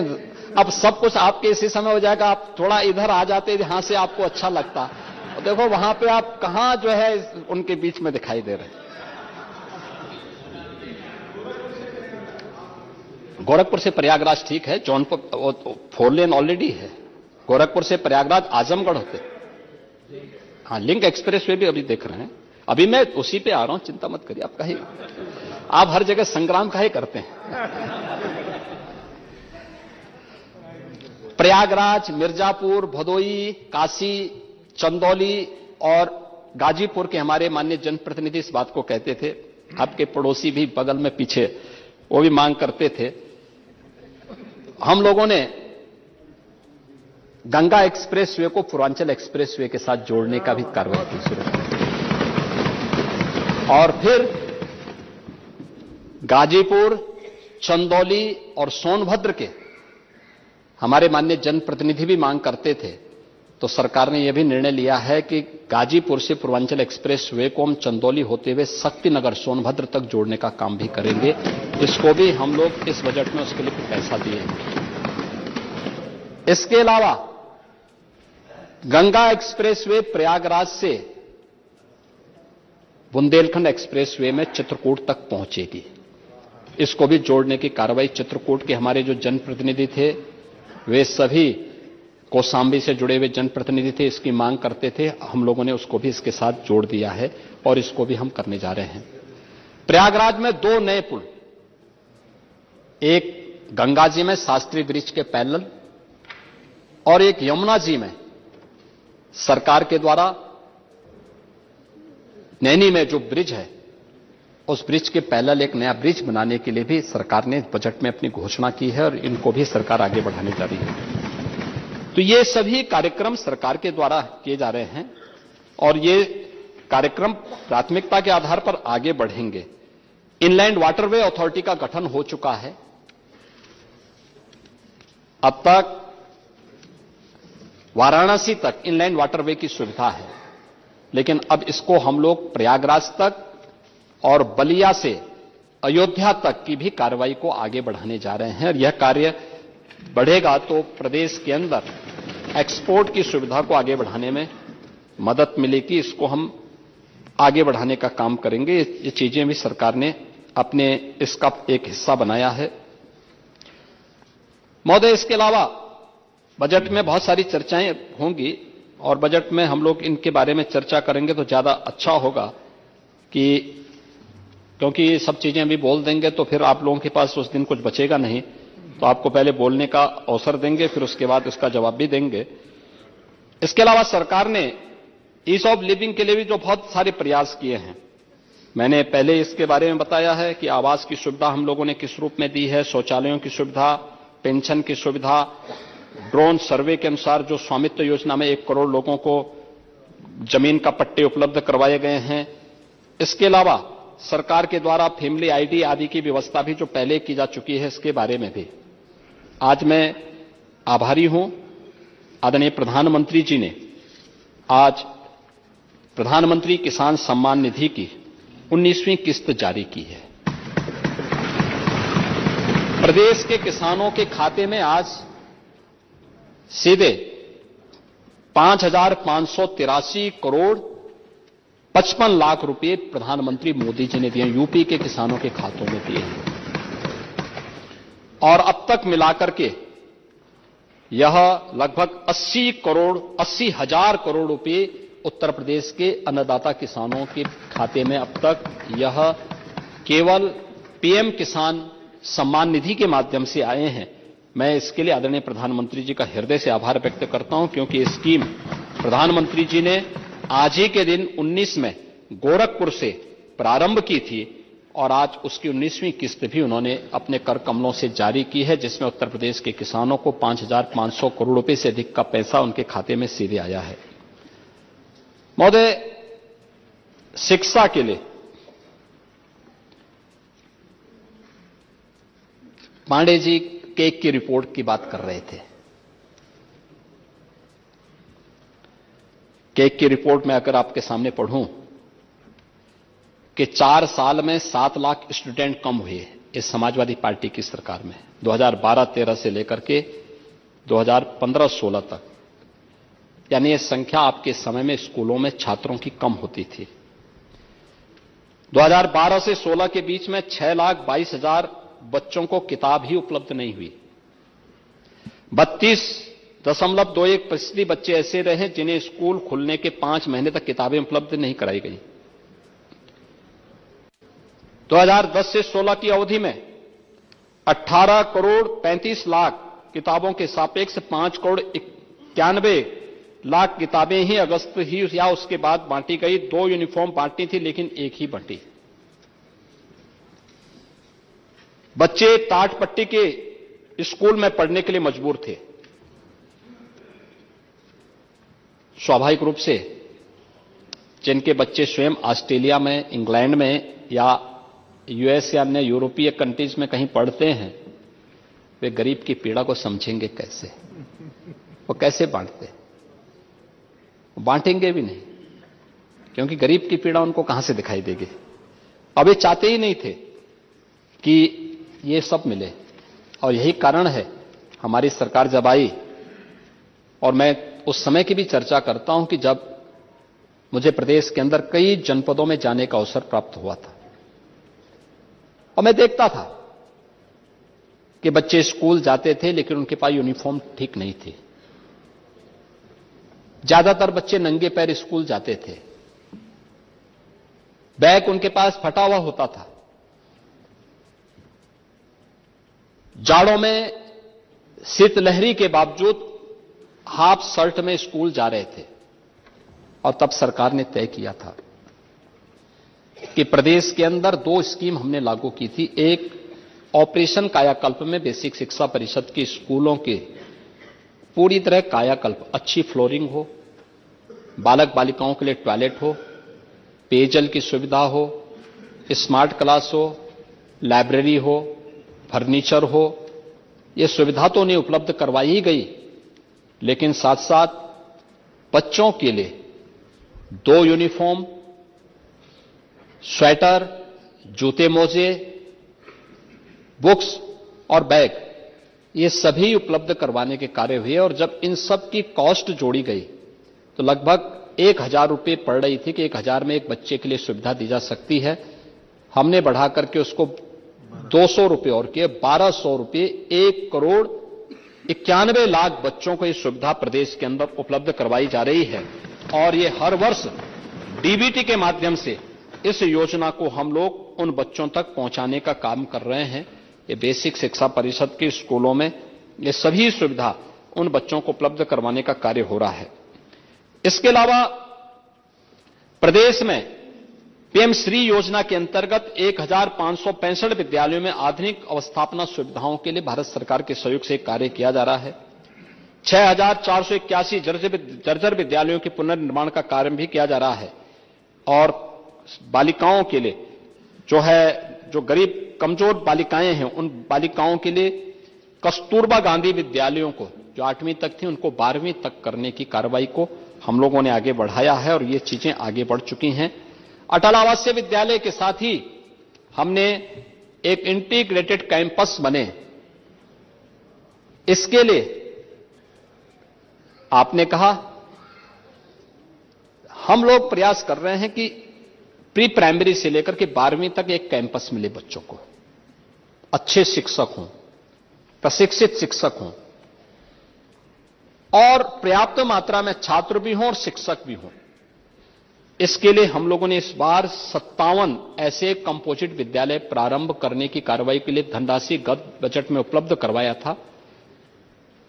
अब सब कुछ आपके इसी समय हो जाएगा, आप थोड़ा इधर आ जाते जहां से आपको अच्छा लगता। देखो वहां पे आप कहां जो है उनके बीच में दिखाई दे रहे हैं। गोरखपुर से प्रयागराज ठीक है, जौनपुर 4 लेन ऑलरेडी है, गोरखपुर से प्रयागराज आजमगढ़ होते, हाँ लिंक एक्सप्रेसवे भी अभी देख रहे हैं। अभी मैं उसी पे आ रहा हूं, चिंता मत करिए। आप हर जगह संग्राम काहे करते हैं? प्रयागराज, मिर्जापुर, भदोई, काशी, चंदौली और गाजीपुर के हमारे माननीय जनप्रतिनिधि इस बात को कहते थे। आपके पड़ोसी भी बगल में पीछे वो भी मांग करते थे। हम लोगों ने गंगा एक्सप्रेसवे को पूर्वांचल एक्सप्रेसवे के साथ जोड़ने का भी कार्रवाई की शुरू की, और फिर गाजीपुर, चंदौली और सोनभद्र के हमारे माननीय जनप्रतिनिधि भी मांग करते थे, तो सरकार ने यह भी निर्णय लिया है कि गाजीपुर से पूर्वांचल एक्सप्रेसवे को हम चंदौली होते हुए शक्तिनगर, सोनभद्र तक जोड़ने का काम भी करेंगे। इसको भी हम लोग इस बजट में उसके लिए पैसा दिए हैं। इसके अलावा गंगा एक्सप्रेसवे प्रयागराज से बुंदेलखंड एक्सप्रेसवे में चित्रकूट तक पहुंचेगी, इसको भी जोड़ने की कार्रवाई, चित्रकूट के हमारे जो जनप्रतिनिधि थे वे सभी कौशाम्बी से जुड़े हुए जनप्रतिनिधि थे, इसकी मांग करते थे, हम लोगों ने उसको भी इसके साथ जोड़ दिया है और इसको भी हम करने जा रहे हैं। प्रयागराज में 2 नए पुल, एक गंगा जी में शास्त्री ब्रिज के पैरेलल और एक यमुना जी में सरकार के द्वारा नैनी में जो ब्रिज है उस ब्रिज के पैरेलल एक नया ब्रिज बनाने के लिए भी सरकार ने बजट में अपनी घोषणा की है और इनको भी सरकार आगे बढ़ाने जा रही है। तो ये सभी कार्यक्रम सरकार के द्वारा किए जा रहे हैं और ये कार्यक्रम प्राथमिकता के आधार पर आगे बढ़ेंगे। इनलैंड वाटरवे अथॉरिटी का गठन हो चुका है। अब तक वाराणसी तक इनलैंड वाटरवे की सुविधा है, लेकिन अब इसको हम लोग प्रयागराज तक और बलिया से अयोध्या तक की भी कार्रवाई को आगे बढ़ाने जा रहे हैं। और यह कार्य बढ़ेगा तो प्रदेश के अंदर एक्सपोर्ट की सुविधा को आगे बढ़ाने में मदद मिलेगी। इसको हम आगे बढ़ाने का काम करेंगे। ये चीजें भी सरकार ने अपने इसका एक हिस्सा बनाया है। महोदय, इसके अलावा बजट में बहुत सारी चर्चाएं होंगी और बजट में हम लोग इनके बारे में चर्चा करेंगे तो ज्यादा अच्छा होगा कि क्योंकि ये सब चीजें अभी बोल देंगे तो फिर आप लोगों के पास उस दिन कुछ बचेगा नहीं, तो आपको पहले बोलने का अवसर देंगे, फिर उसके बाद इसका जवाब भी देंगे। इसके अलावा सरकार ने ईज ऑफ लिविंग के लिए भी जो बहुत सारे प्रयास किए हैं, मैंने पहले इसके बारे में बताया है कि आवास की सुविधा हम लोगों ने किस रूप में दी है, शौचालयों की सुविधा, पेंशन की सुविधा, ड्रोन सर्वे के अनुसार जो स्वामित्व योजना में 1 करोड़ लोगों को जमीन का पट्टे उपलब्ध करवाए गए हैं। इसके अलावा सरकार के द्वारा फैमिली आईडी आदि की व्यवस्था भी जो पहले की जा चुकी है, इसके बारे में भी आज मैं आभारी हूं। आदरणीय प्रधानमंत्री जी ने आज प्रधानमंत्री किसान सम्मान निधि की 19वीं किस्त जारी की है। प्रदेश के किसानों के खाते में आज सीधे 5,583 करोड़ 55 लाख रुपए प्रधानमंत्री मोदी जी ने दिए, यूपी के किसानों के खातों में दिए हैं। और अब तक मिलाकर के यह लगभग 80,000 करोड़ रुपए उत्तर प्रदेश के अन्नदाता किसानों के खाते में अब तक यह केवल पीएम किसान सम्मान निधि के माध्यम से आए हैं। मैं इसके लिए आदरणीय प्रधानमंत्री जी का हृदय से आभार व्यक्त करता हूं, क्योंकि ये स्कीम प्रधानमंत्री जी ने आज ही के दिन 19 में गोरखपुर से प्रारंभ की थी और आज उसकी 19वीं किस्त भी उन्होंने अपने कर कमलों से जारी की है, जिसमें उत्तर प्रदेश के किसानों को 5,500 करोड़ रुपए से अधिक का पैसा उनके खाते में सीधे आया है। महोदय, शिक्षा के लिए पांडे जी केक की रिपोर्ट की बात कर रहे थे। केक की रिपोर्ट में अगर आपके सामने पढ़ूं कि 4 साल में 7 लाख स्टूडेंट कम हुए इस समाजवादी पार्टी की सरकार में, 2012-13 से लेकर के 2015-16 तक, यानी यह संख्या आपके समय में स्कूलों में छात्रों की कम होती थी। 2012 से 16 के बीच में 6,22,000 बच्चों को किताब ही उपलब्ध नहीं हुई। 32.21% बच्चे ऐसे रहे जिन्हें स्कूल खुलने के 5 महीने तक किताबें उपलब्ध नहीं कराई गई। 2010 से 16 की अवधि में 18 करोड़ 35 लाख किताबों के सापेक्ष 5 करोड़ 91 लाख किताबें ही अगस्त ही या उसके बाद बांटी गई। 2 यूनिफॉर्म बांटनी थी लेकिन एक ही बंटी। बच्चे टाट पट्टी के स्कूल में पढ़ने के लिए मजबूर थे। स्वाभाविक रूप से जिनके बच्चे स्वयं ऑस्ट्रेलिया में, इंग्लैंड में या यूएस या अन्य यूरोपीय कंट्रीज में कहीं पढ़ते हैं, वे गरीब की पीड़ा को समझेंगे कैसे? वो कैसे बांटते? बांटेंगे भी नहीं, क्योंकि गरीब की पीड़ा उनको कहां से दिखाई देगी। अब ये चाहते ही नहीं थे कि ये सब मिले, और यही कारण है हमारी सरकार जब आई, और मैं उस समय की भी चर्चा करता हूं कि जब मुझे प्रदेश के अंदर कई जनपदों में जाने का अवसर प्राप्त हुआ था और मैं देखता था कि बच्चे स्कूल जाते थे लेकिन उनके पास यूनिफॉर्म ठीक नहीं थी। ज्यादातर बच्चे नंगे पैर स्कूल जाते थे। बैग उनके पास फटा हुआ होता था। जाड़ों में शीतलहरी के बावजूद हाफ शर्ट में स्कूल जा रहे थे। और तब सरकार ने तय किया था कि प्रदेश के अंदर 2 स्कीम हमने लागू की थी। एक, ऑपरेशन कायाकल्प में बेसिक शिक्षा परिषद के स्कूलों के पूरी तरह कायाकल्प, अच्छी फ्लोरिंग हो, बालक बालिकाओं के लिए टॉयलेट हो, पेयजल की सुविधा हो, स्मार्ट क्लास हो, लाइब्रेरी हो, फर्नीचर हो। यह सुविधा तो उन्हें उपलब्ध करवाई ही गई, लेकिन साथ साथ बच्चों के लिए 2 यूनिफॉर्म, स्वेटर, जूते मोजे, बुक्स और बैग, ये सभी उपलब्ध करवाने के कार्य हुए। और जब इन सब की कॉस्ट जोड़ी गई तो लगभग 1,000 रुपए पड़ रही थी कि 1,000 में एक बच्चे के लिए सुविधा दी जा सकती है। हमने बढ़ा करके उसको 200 रुपए और किए, 1,200 रुपए, 1 करोड़ 91 लाख बच्चों को यह सुविधा प्रदेश के अंदर उपलब्ध करवाई जा रही है। और ये हर वर्ष डीबीटी के माध्यम से इस योजना को हम लोग उन बच्चों तक पहुंचाने का काम कर रहे हैं। ये बेसिक शिक्षा परिषद के स्कूलों में ये सभी सुविधा उन बच्चों को उपलब्ध करवाने का कार्य हो रहा है। इसके अलावा प्रदेश में पीएम श्री योजना के अंतर्गत 1565 विद्यालयों में आधुनिक अवस्थापना सुविधाओं के लिए भारत सरकार के सहयोग से कार्य किया जा रहा है। 6481 जर्जर विद्यालयों के पुनर्निर्माण का कार्य भी किया जा रहा है और बालिकाओं के लिए जो गरीब कमजोर बालिकाएं हैं उन बालिकाओं के लिए कस्तूरबा गांधी विद्यालयों को जो 8वीं तक थी उनको 12वीं तक करने की कार्रवाई को हम लोगों ने आगे बढ़ाया है और ये चीजें आगे बढ़ चुकी हैं। अटल आवासीय विद्यालय के साथ ही हमने एक इंटीग्रेटेड कैंपस बने, इसके लिए आपने कहा हम लोग प्रयास कर रहे हैं कि प्री प्राइमरी से लेकर के 12वीं तक एक कैंपस मिले बच्चों को, अच्छे शिक्षक हों, प्रशिक्षित शिक्षक हों और पर्याप्त मात्रा में छात्र भी हों और शिक्षक भी हों। इसके लिए हम लोगों ने इस बार 57 ऐसे कंपोजिट विद्यालय प्रारंभ करने की कार्रवाई के लिए धनराशि गत बजट में उपलब्ध करवाया था।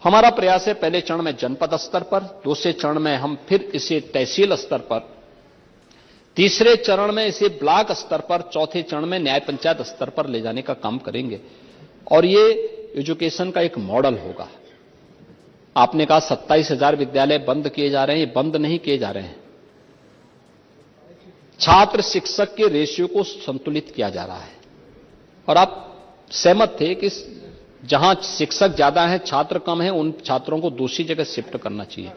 हमारा प्रयास है पहले चरण में जनपद स्तर पर, दूसरे चरण में हम फिर इसे तहसील स्तर पर, तीसरे चरण में इसे ब्लॉक स्तर पर, चौथे चरण में न्याय पंचायत स्तर पर ले जाने का काम करेंगे और ये एजुकेशन का एक मॉडल होगा। आपने कहा 27,000 विद्यालय बंद किए जा रहे हैं, ये बंद नहीं किए जा रहे हैं। छात्र शिक्षक के रेशियो को संतुलित किया जा रहा है और आप सहमत थे कि जहां शिक्षक ज्यादा हैं छात्र कम हैं उन छात्रों को दूसरी जगह शिफ्ट करना चाहिए,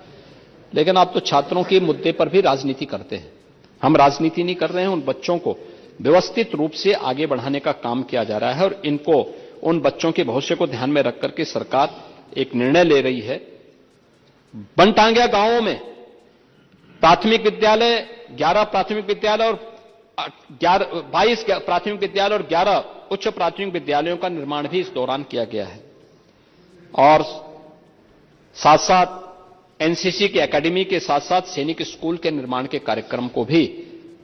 लेकिन आप तो छात्रों के मुद्दे पर भी राजनीति करते हैं। हम राजनीति नहीं कर रहे हैं, उन बच्चों को व्यवस्थित रूप से आगे बढ़ाने का काम किया जा रहा है और इनको उन बच्चों के भविष्य को ध्यान में रख करके सरकार एक निर्णय ले रही है। बनटांगिया गांवों में प्राथमिक विद्यालय 11 प्राथमिक विद्यालय और 22 प्राथमिक विद्यालय और 11 उच्च प्राथमिक विद्यालयों का निर्माण भी इस दौरान किया गया है और साथ साथ एनसीसी की एकेडमी के साथ साथ सैनिक स्कूल के निर्माण के कार्यक्रम को भी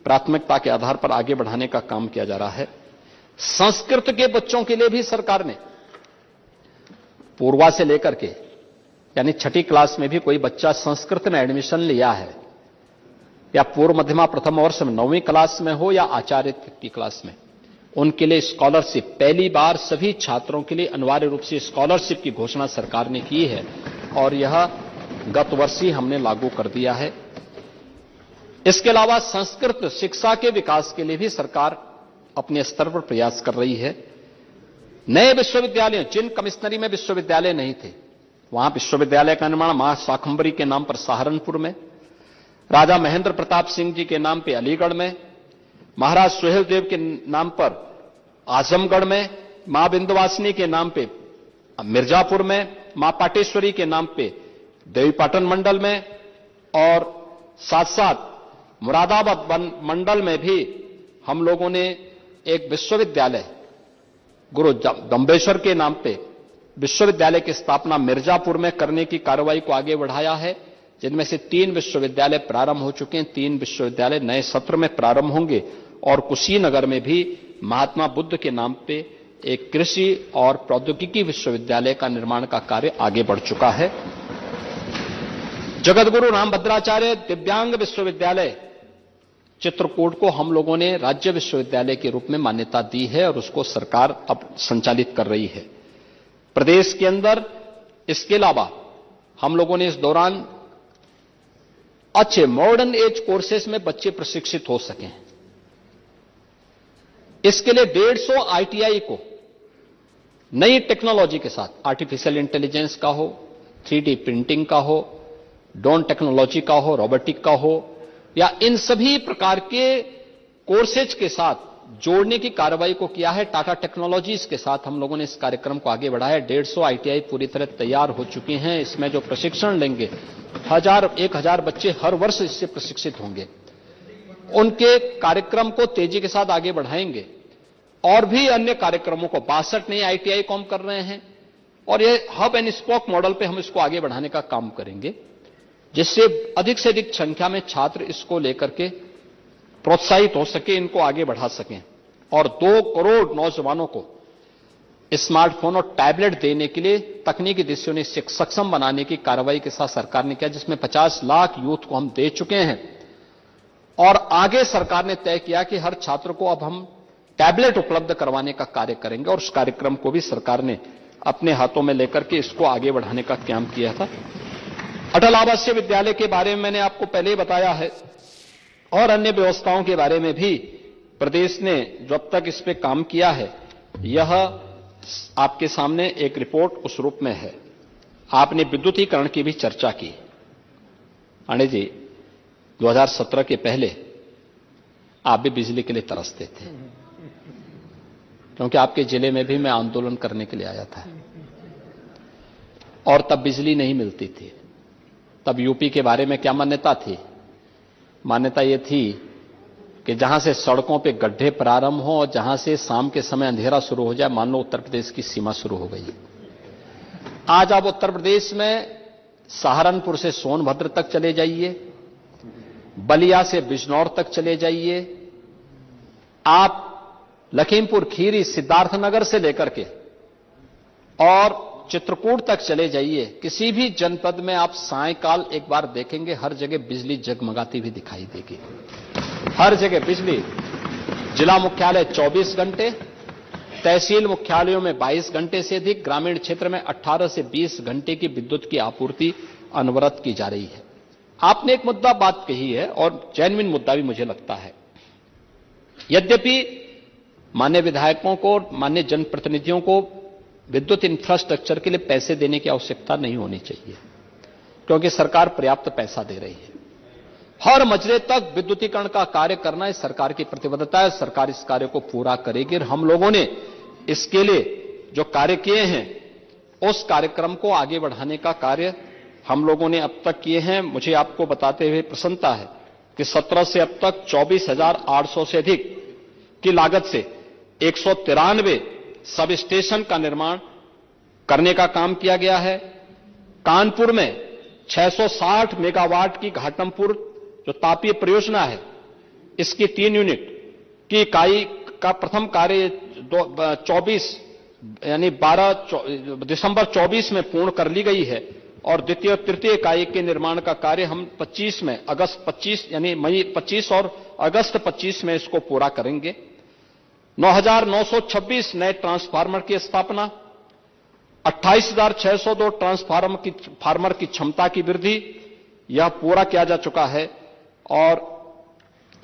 प्राथमिकता के आधार पर आगे बढ़ाने का काम किया जा रहा है। संस्कृत के बच्चों के लिए भी सरकार ने पूर्वा से लेकर के यानी 6ठी क्लास में भी कोई बच्चा संस्कृत में एडमिशन लिया है या पूर्व मध्यमा प्रथम वर्ष में 9वीं क्लास में हो या आचार्य की क्लास में, उनके लिए स्कॉलरशिप पहली बार सभी छात्रों के लिए अनिवार्य रूप से स्कॉलरशिप की घोषणा सरकार ने की है और यह गत वर्ष ही हमने लागू कर दिया है। इसके अलावा संस्कृत शिक्षा के विकास के लिए भी सरकार अपने स्तर पर प्रयास कर रही है। नए विश्वविद्यालय, जिन कमिश्नरी में विश्वविद्यालय नहीं थे वहां विश्वविद्यालय का निर्माण मां शाकंभरी के नाम पर सहारनपुर में, राजा महेंद्र प्रताप सिंह जी के नाम पे अलीगढ़ में, महाराज सुहेल देव के नाम पर आजमगढ़ में, मां विंध्यवासिनी के नाम पे मिर्जापुर में, मां पाटेश्वरी के नाम पे देवीपाटन मंडल में और साथ साथ मुरादाबाद मंडल में भी हम लोगों ने एक विश्वविद्यालय गुरु दम्बेश्वर के नाम पे विश्वविद्यालय की स्थापना मिर्जापुर में करने की कार्रवाई को आगे बढ़ाया है, जिनमें से 3 विश्वविद्यालय प्रारंभ हो चुके हैं, 3 विश्वविद्यालय नए सत्र में प्रारंभ होंगे और कुशीनगर में भी महात्मा बुद्ध के नाम पे एक कृषि और प्रौद्योगिकी विश्वविद्यालय का निर्माण का कार्य आगे बढ़ चुका है। जगतगुरु रामभद्राचार्य दिव्यांग विश्वविद्यालय चित्रकूट को हम लोगों ने राज्य विश्वविद्यालय के रूप में मान्यता दी है और उसको सरकार अब संचालित कर रही है प्रदेश के अंदर। इसके अलावा हम लोगों ने इस दौरान अच्छे मॉडर्न एज कोर्सेस में बच्चे प्रशिक्षित हो सकें, इसके लिए 150 आईटीआई को नई टेक्नोलॉजी के साथ आर्टिफिशियल इंटेलिजेंस का हो, 3D प्रिंटिंग का हो, ड्रोन टेक्नोलॉजी का हो, रोबोटिक का हो या इन सभी प्रकार के कोर्सेज के साथ जोड़ने की कार्रवाई को किया है। टाटा टेक्नोलॉजीज के साथ हम लोगों ने इस कार्यक्रम को आगे बढ़ाया। 150 आईटीआई पूरी तरह तैयार हो चुके हैं। इसमें जो प्रशिक्षण लेंगे 1000 बच्चे हर वर्ष इससे प्रशिक्षित होंगे। उनके कार्यक्रम को तेजी के साथ आगे बढ़ाएंगे और भी अन्य कार्यक्रमों को 62 नए आईटीआई को हम कर रहे हैं और ये हब एंड स्पोक मॉडल पे हम इसको आगे बढ़ाने का काम करेंगे, जिससे अधिक से अधिक संख्या में छात्र इसको लेकर के प्रोत्साहित हो सके, इनको आगे बढ़ा सकें और 2 करोड़ नौजवानों को स्मार्टफोन और टैबलेट देने के लिए तकनीकी दृष्टि से सक्षम बनाने की कार्रवाई के साथ सरकार ने किया, जिसमें 50 लाख यूथ को हम दे चुके हैं। और आगे सरकार ने तय किया कि हर छात्र को अब हम टैबलेट उपलब्ध करवाने का कार्य करेंगे और उस कार्यक्रम को भी सरकार ने अपने हाथों में लेकर के इसको आगे बढ़ाने का काम किया था। अटल आवासीय विद्यालय के बारे में मैंने आपको पहले ही बताया है और अन्य व्यवस्थाओं के बारे में भी प्रदेश ने जब तक इस पे काम किया है, यह आपके सामने एक रिपोर्ट उस रूप में है। आपने विद्युतीकरण की भी चर्चा की। आने जी, 2017 के पहले आप भी बिजली के लिए तरसते थे, क्योंकि आपके जिले में भी मैं आंदोलन करने के लिए आया था और तब बिजली नहीं मिलती थी। तब यूपी के बारे में क्या मान्यता थी? मान्यता यह थी कि जहां से सड़कों पे गड्ढे प्रारंभ हो और जहां से शाम के समय अंधेरा शुरू हो जाए, मान लो उत्तर प्रदेश की सीमा शुरू हो गई। आज आप उत्तर प्रदेश में सहारनपुर से सोनभद्र तक चले जाइए, बलिया से बिजनौर तक चले जाइए, आप लखीमपुर खीरी सिद्धार्थनगर से लेकर के और चित्रकूट तक चले जाइए, किसी भी जनपद में आप सायंकाल एक बार देखेंगे हर जगह बिजली जगमगाती हुई दिखाई देगी। हर जगह बिजली। जिला मुख्यालय 24 घंटे, तहसील मुख्यालयों में 22 घंटे से अधिक, ग्रामीण क्षेत्र में 18 से 20 घंटे की विद्युत की आपूर्ति अनवरत की जा रही है। आपने एक मुद्दा बात कही है और जेन्युइन मुद्दा भी मुझे लगता है। यद्यपि माननीय विधायकों को, माननीय जनप्रतिनिधियों को विद्युत इंफ्रास्ट्रक्चर के लिए पैसे देने की आवश्यकता नहीं होनी चाहिए, क्योंकि सरकार पर्याप्त पैसा दे रही है। हर मजरे तक विद्युतीकरण का कार्य करना इस सरकार की प्रतिबद्धता है। सरकार इस कार्य को पूरा करेगी और हम लोगों ने इसके लिए जो कार्य किए हैं, उस कार्यक्रम को आगे बढ़ाने का कार्य हम लोगों ने अब तक किए हैं। मुझे आपको बताते हुए प्रसन्नता है कि 17 से अब तक 24,800 से अधिक की लागत से 193 सब स्टेशन का निर्माण करने का काम किया गया है। कानपुर में 660 मेगावाट की घाटमपुर जो तापीय परियोजना है, इसकी 3 यूनिट की इकाई का प्रथम कार्य 24 यानी 12 दिसंबर 24 में पूर्ण कर ली गई है और द्वितीय और तृतीय इकाई के निर्माण का कार्य हम 25 में, अगस्त 25 यानी मई 25 और अगस्त 25 में इसको पूरा करेंगे। 9,926 नए ट्रांसफार्मर की स्थापना, 28,602 ट्रांसफार्मर की क्षमता की वृद्धि, यह पूरा किया जा चुका है और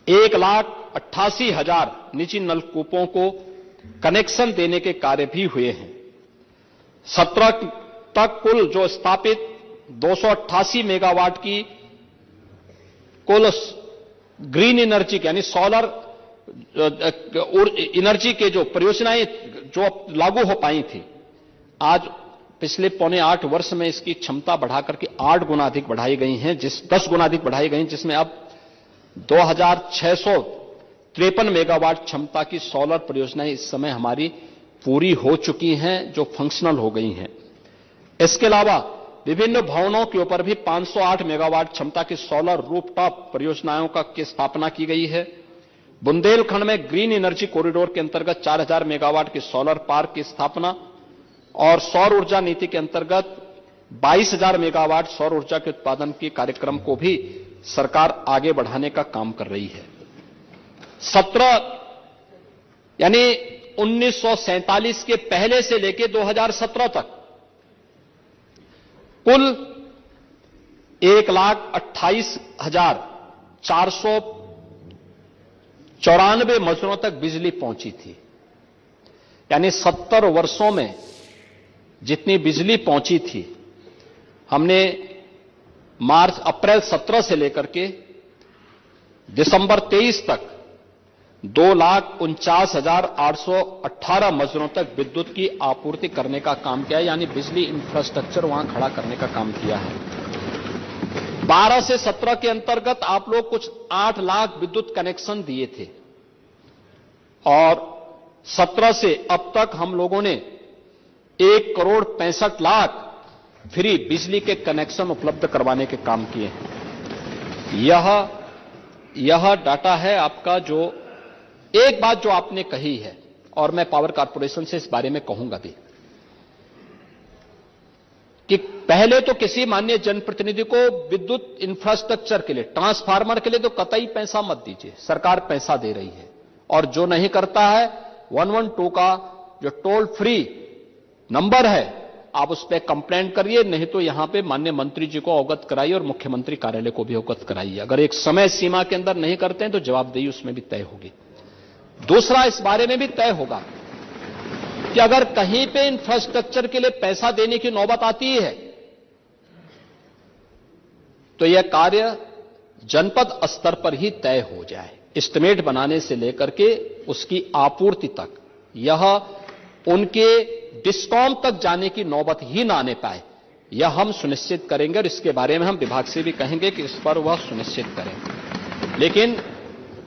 1,88,000 निजी नलकूपों को कनेक्शन देने के कार्य भी हुए हैं। 17 तक कुल जो स्थापित 288 मेगावाट की कुल ग्रीन एनर्जी यानी सोलर एनर्जी के जो परियोजनाएं जो लागू हो पाई थी, आज पिछले 7.25 वर्ष में इसकी क्षमता बढ़ाकर के 8 गुना अधिक बढ़ाई गई हैं, 10 गुना अधिक बढ़ाई गई, जिसमें अब 2,653 मेगावाट क्षमता की सोलर परियोजनाएं इस समय हमारी पूरी हो चुकी हैं, जो फंक्शनल हो गई हैं। इसके अलावा विभिन्न भवनों के ऊपर भी 508 मेगावाट क्षमता की सोलर रूफटॉप परियोजनाओं की स्थापना की गई है। बुंदेलखंड में ग्रीन एनर्जी कॉरिडोर के अंतर्गत 4,000 मेगावाट की सोलर पार्क की स्थापना और सौर ऊर्जा नीति के अंतर्गत 22,000 मेगावाट सौर ऊर्जा के उत्पादन के कार्यक्रम को भी सरकार आगे बढ़ाने का काम कर रही है। 17 यानी 1947 के पहले से लेकर 2017 तक कुल 1,28,494 मजरों तक बिजली पहुंची थी। यानी 70 वर्षों में जितनी बिजली पहुंची थी, हमने अप्रैल 17 से लेकर के दिसंबर 23 तक 2,49,818 मजरों तक विद्युत की आपूर्ति करने का काम किया है, यानी बिजली इंफ्रास्ट्रक्चर वहां खड़ा करने का काम किया है। 12 से 17 के अंतर्गत आप लोग कुछ 8 लाख विद्युत कनेक्शन दिए थे और 17 से अब तक हम लोगों ने 1,65,00,000 फ्री बिजली के कनेक्शन उपलब्ध करवाने के काम किए हैं। यह यह डाटा है आपका, जो एक बात जो आपने कही है, और मैं पावर कॉर्पोरेशन से इस बारे में कहूंगा भी, कि पहले तो किसी माननीय जनप्रतिनिधि को विद्युत इंफ्रास्ट्रक्चर के लिए, ट्रांसफार्मर के लिए तो कतई पैसा मत दीजिए, सरकार पैसा दे रही है। और जो नहीं करता है, 112 का जो टोल फ्री नंबर है, आप उस पर कंप्लेंट करिए, नहीं तो यहां पे माननीय मंत्री जी को अवगत कराइए और मुख्यमंत्री कार्यालय को भी अवगत कराइए। अगर एक समय सीमा के अंदर नहीं करते हैं तो जवाबदेही उसमें भी तय होगी। दूसरा, इस बारे में भी तय होगा कि अगर कहीं पे इंफ्रास्ट्रक्चर के लिए पैसा देने की नौबत आती है तो यह कार्य जनपद स्तर पर ही तय हो जाए, एस्टिमेट बनाने से लेकर के उसकी आपूर्ति तक, यह उनके डिस्कॉम तक जाने की नौबत ही ना आने पाए, यह हम सुनिश्चित करेंगे। और इसके बारे में हम विभाग से भी कहेंगे कि इस पर वह सुनिश्चित करें। लेकिन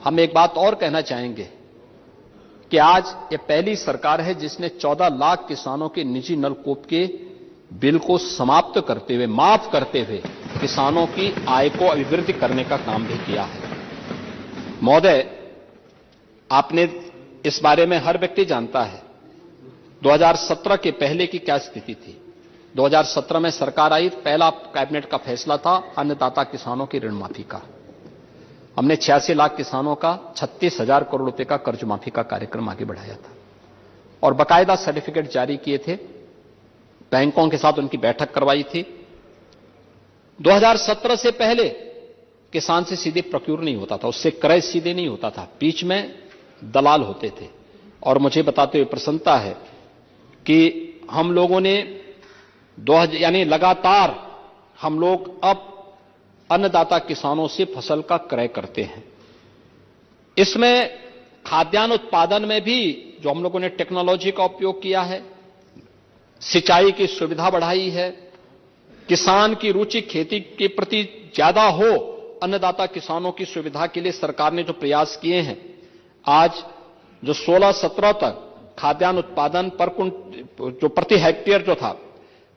हम एक बात और कहना चाहेंगे कि आज ये पहली सरकार है जिसने 14 लाख किसानों के निजी नलकूप के बिल को समाप्त करते हुए, माफ करते हुए किसानों की आय को अभिवृद्धि करने का काम भी किया है। महोदय, आपने इस बारे में हर व्यक्ति जानता है 2017 के पहले की क्या स्थिति थी। 2017 में सरकार आई, पहला कैबिनेट का फैसला था अन्नदाता किसानों की ऋण माफी का। हमने 86 लाख किसानों का 36,000 करोड़ रुपए का कर्ज माफी का कार्यक्रम आगे बढ़ाया था और बकायदा सर्टिफिकेट जारी किए थे, बैंकों के साथ उनकी बैठक करवाई थी। 2017 से पहले किसान से सीधे प्रोक्योर नहीं होता था, उससे क्रय सीधे नहीं होता था, बीच में दलाल होते थे। और मुझे बताते हुए प्रसन्नता है कि हम लोगों ने यानी लगातार हम लोग अब अन्नदाता किसानों से फसल का क्रय करते हैं। इसमें खाद्यान्न उत्पादन में भी जो हम लोगों ने टेक्नोलॉजी का उपयोग किया है, सिंचाई की सुविधा बढ़ाई है, किसान की रुचि खेती के प्रति ज्यादा हो, अन्नदाता किसानों की सुविधा के लिए सरकार ने जो प्रयास किए हैं, आज जो 16-17 तक खाद्यान्न उत्पादन पर जो प्रति हेक्टेयर जो था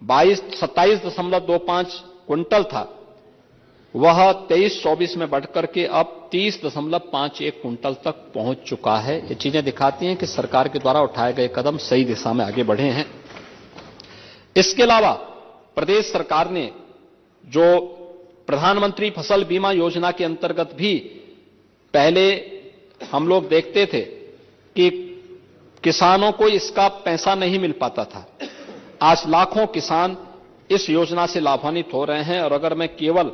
27.25 क्विंटल था, वह 23-24 में बढ़कर के अब 30.51 क्विंटल तक पहुंच चुका है। ये चीजें दिखाती हैं कि सरकार के द्वारा उठाए गए कदम सही दिशा में आगे बढ़े हैं। इसके अलावा प्रदेश सरकार ने जो प्रधानमंत्री फसल बीमा योजना के अंतर्गत भी पहले हम लोग देखते थे कि किसानों को इसका पैसा नहीं मिल पाता था, आज लाखों किसान इस योजना से लाभान्वित हो रहे हैं। और अगर मैं केवल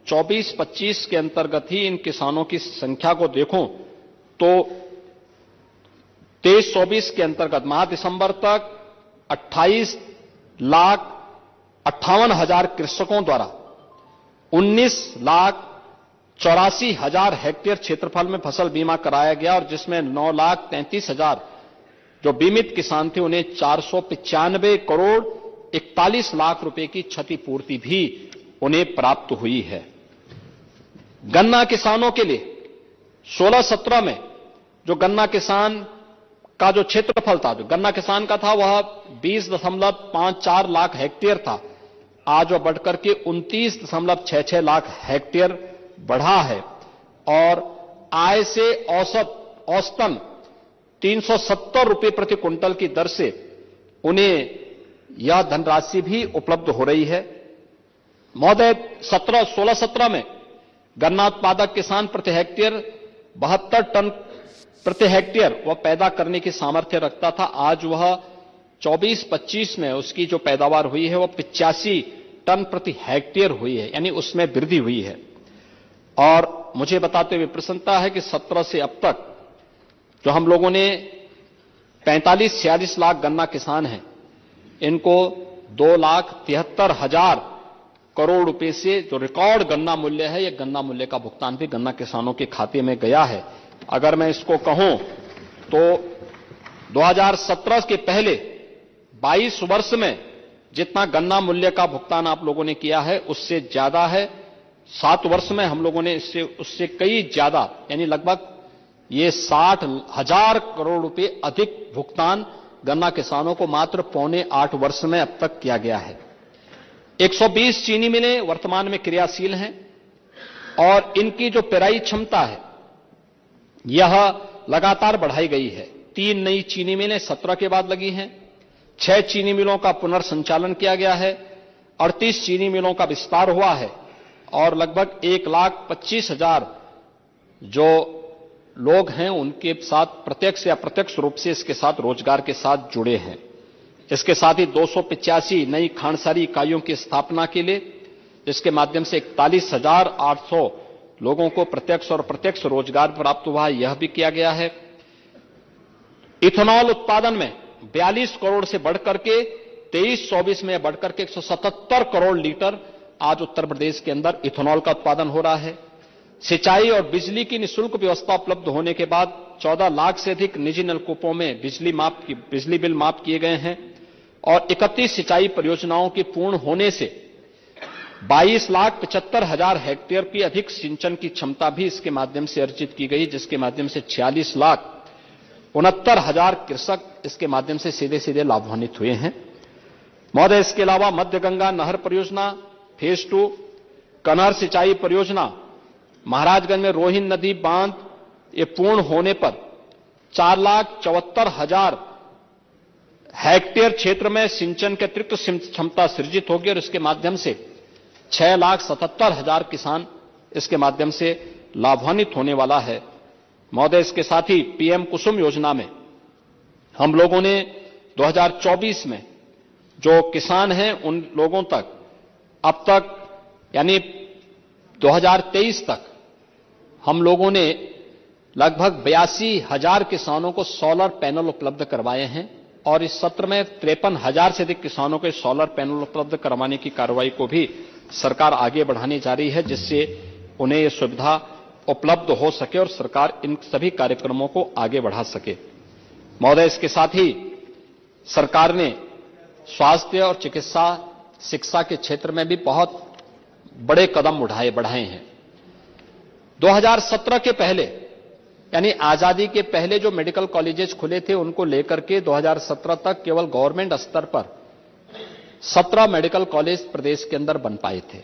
24-25 के अंतर्गत ही इन किसानों की संख्या को देखूं तो 23-24 के अंतर्गत माह दिसंबर तक 28,58,000 कृषकों द्वारा 19,84,000 हेक्टेयर क्षेत्रफल में फसल बीमा कराया गया और जिसमें 9,33,000 जो बीमित किसान थे उन्हें 495 करोड़ 41 लाख रुपए की क्षतिपूर्ति भी उन्हें प्राप्त हुई है। गन्ना किसानों के लिए 16-17 में जो गन्ना किसान का जो क्षेत्रफल था, जो गन्ना किसान का था, वह 20.54 लाख हेक्टेयर था, आज वह बढ़कर के 29.66 लाख हेक्टेयर बढ़ा है। और आय से औसतन 370 रुपए प्रति क्विंटल की दर से उन्हें यह धनराशि भी उपलब्ध हो रही है। महोदय, 16-17 में गन्ना उत्पादक किसान प्रति हेक्टेयर 72 टन प्रति हेक्टेयर वह पैदा करने की सामर्थ्य रखता था, आज वह 24-25 में उसकी जो पैदावार हुई है वह 85 टन प्रति हेक्टेयर हुई है, यानी उसमें वृद्धि हुई है। और मुझे बताते हुए प्रसन्नता है कि 17 से अब तक जो हम लोगों ने 45-46 लाख गन्ना किसान हैं, इनको 2,73,000 करोड़ रुपए से जो रिकॉर्ड गन्ना मूल्य है, यह गन्ना मूल्य का भुगतान भी गन्ना किसानों के खाते में गया है। अगर मैं इसको कहूं तो 2017 के पहले 22 वर्ष में जितना गन्ना मूल्य का भुगतान आप लोगों ने किया है उससे ज्यादा है। 7 वर्ष में हम लोगों ने उससे कई ज्यादा, यानी लगभग ये 60,000 करोड़ रुपए अधिक भुगतान गन्ना किसानों को मात्र 7.25 वर्ष में अब तक किया गया है। 120 चीनी मिलें वर्तमान में क्रियाशील हैं और इनकी जो पेराई क्षमता है यह लगातार बढ़ाई गई है। 3 नई चीनी मिलें 17 के बाद लगी हैं, 6 चीनी मिलों का पुनर्संचालन किया गया है, 38 चीनी मिलों का विस्तार हुआ है और लगभग 1,25,000 जो लोग हैं उनके साथ प्रत्यक्ष या अप्रत्यक्ष रूप से इसके साथ रोजगार के साथ जुड़े हैं। इसके साथ ही 285 नई खांडसारी इकाइयों की स्थापना के लिए, जिसके माध्यम से 41,800 लोगों को प्रत्यक्ष और अप्रत्यक्ष रोजगार प्राप्त हुआ है, यह भी किया गया है। इथेनॉल उत्पादन में 42 करोड़ से बढ़कर के 23-24 में बढ़कर के 177 करोड़ लीटर आज उत्तर प्रदेश के अंदर इथेनॉल का उत्पादन हो रहा है। सिंचाई और बिजली की निःशुल्क व्यवस्था उपलब्ध होने के बाद 14 लाख से अधिक निजी नलकूपों में बिजली बिल माफ किए गए हैं और 31 सिंचाई परियोजनाओं के पूर्ण होने से 22,75,000 हेक्टेयर की अधिक सिंचन की क्षमता भी इसके माध्यम से अर्जित की गई, जिसके माध्यम से 46,69,000 कृषक इसके माध्यम से सीधे सीधे लाभान्वित हुए हैं। महोदय, इसके अलावा मध्य गंगा नहर परियोजना फेज 2, कनहर सिंचाई परियोजना, महाराजगंज में रोहिन नदी बांध ये पूर्ण होने पर 4,74,000 हेक्टेयर क्षेत्र में सिंचन के अतिरिक्त क्षमता सृजित होगी और इसके माध्यम से 6,77,000 किसान इसके माध्यम से लाभान्वित होने वाला है। महोदय, इसके साथ ही पीएम कुसुम योजना में हम लोगों ने 2024 में जो किसान हैं उन लोगों तक अब तक यानी 2023 तक हम लोगों ने लगभग 82,000 किसानों को सोलर पैनल उपलब्ध करवाए हैं और इस सत्र में 53,000 से अधिक किसानों को सोलर पैनल उपलब्ध करवाने की कार्रवाई को भी सरकार आगे बढ़ाने जा रही है, जिससे उन्हें यह सुविधा उपलब्ध हो सके और सरकार इन सभी कार्यक्रमों को आगे बढ़ा सके। महोदय, इसके साथ ही सरकार ने स्वास्थ्य और चिकित्सा शिक्षा के क्षेत्र में भी बहुत बड़े कदम बढ़ाए हैं। 2017 के पहले यानी आजादी के पहले जो मेडिकल कॉलेजेस खुले थे उनको लेकर के 2017 तक केवल गवर्नमेंट स्तर पर 17 मेडिकल कॉलेज प्रदेश के अंदर बन पाए थे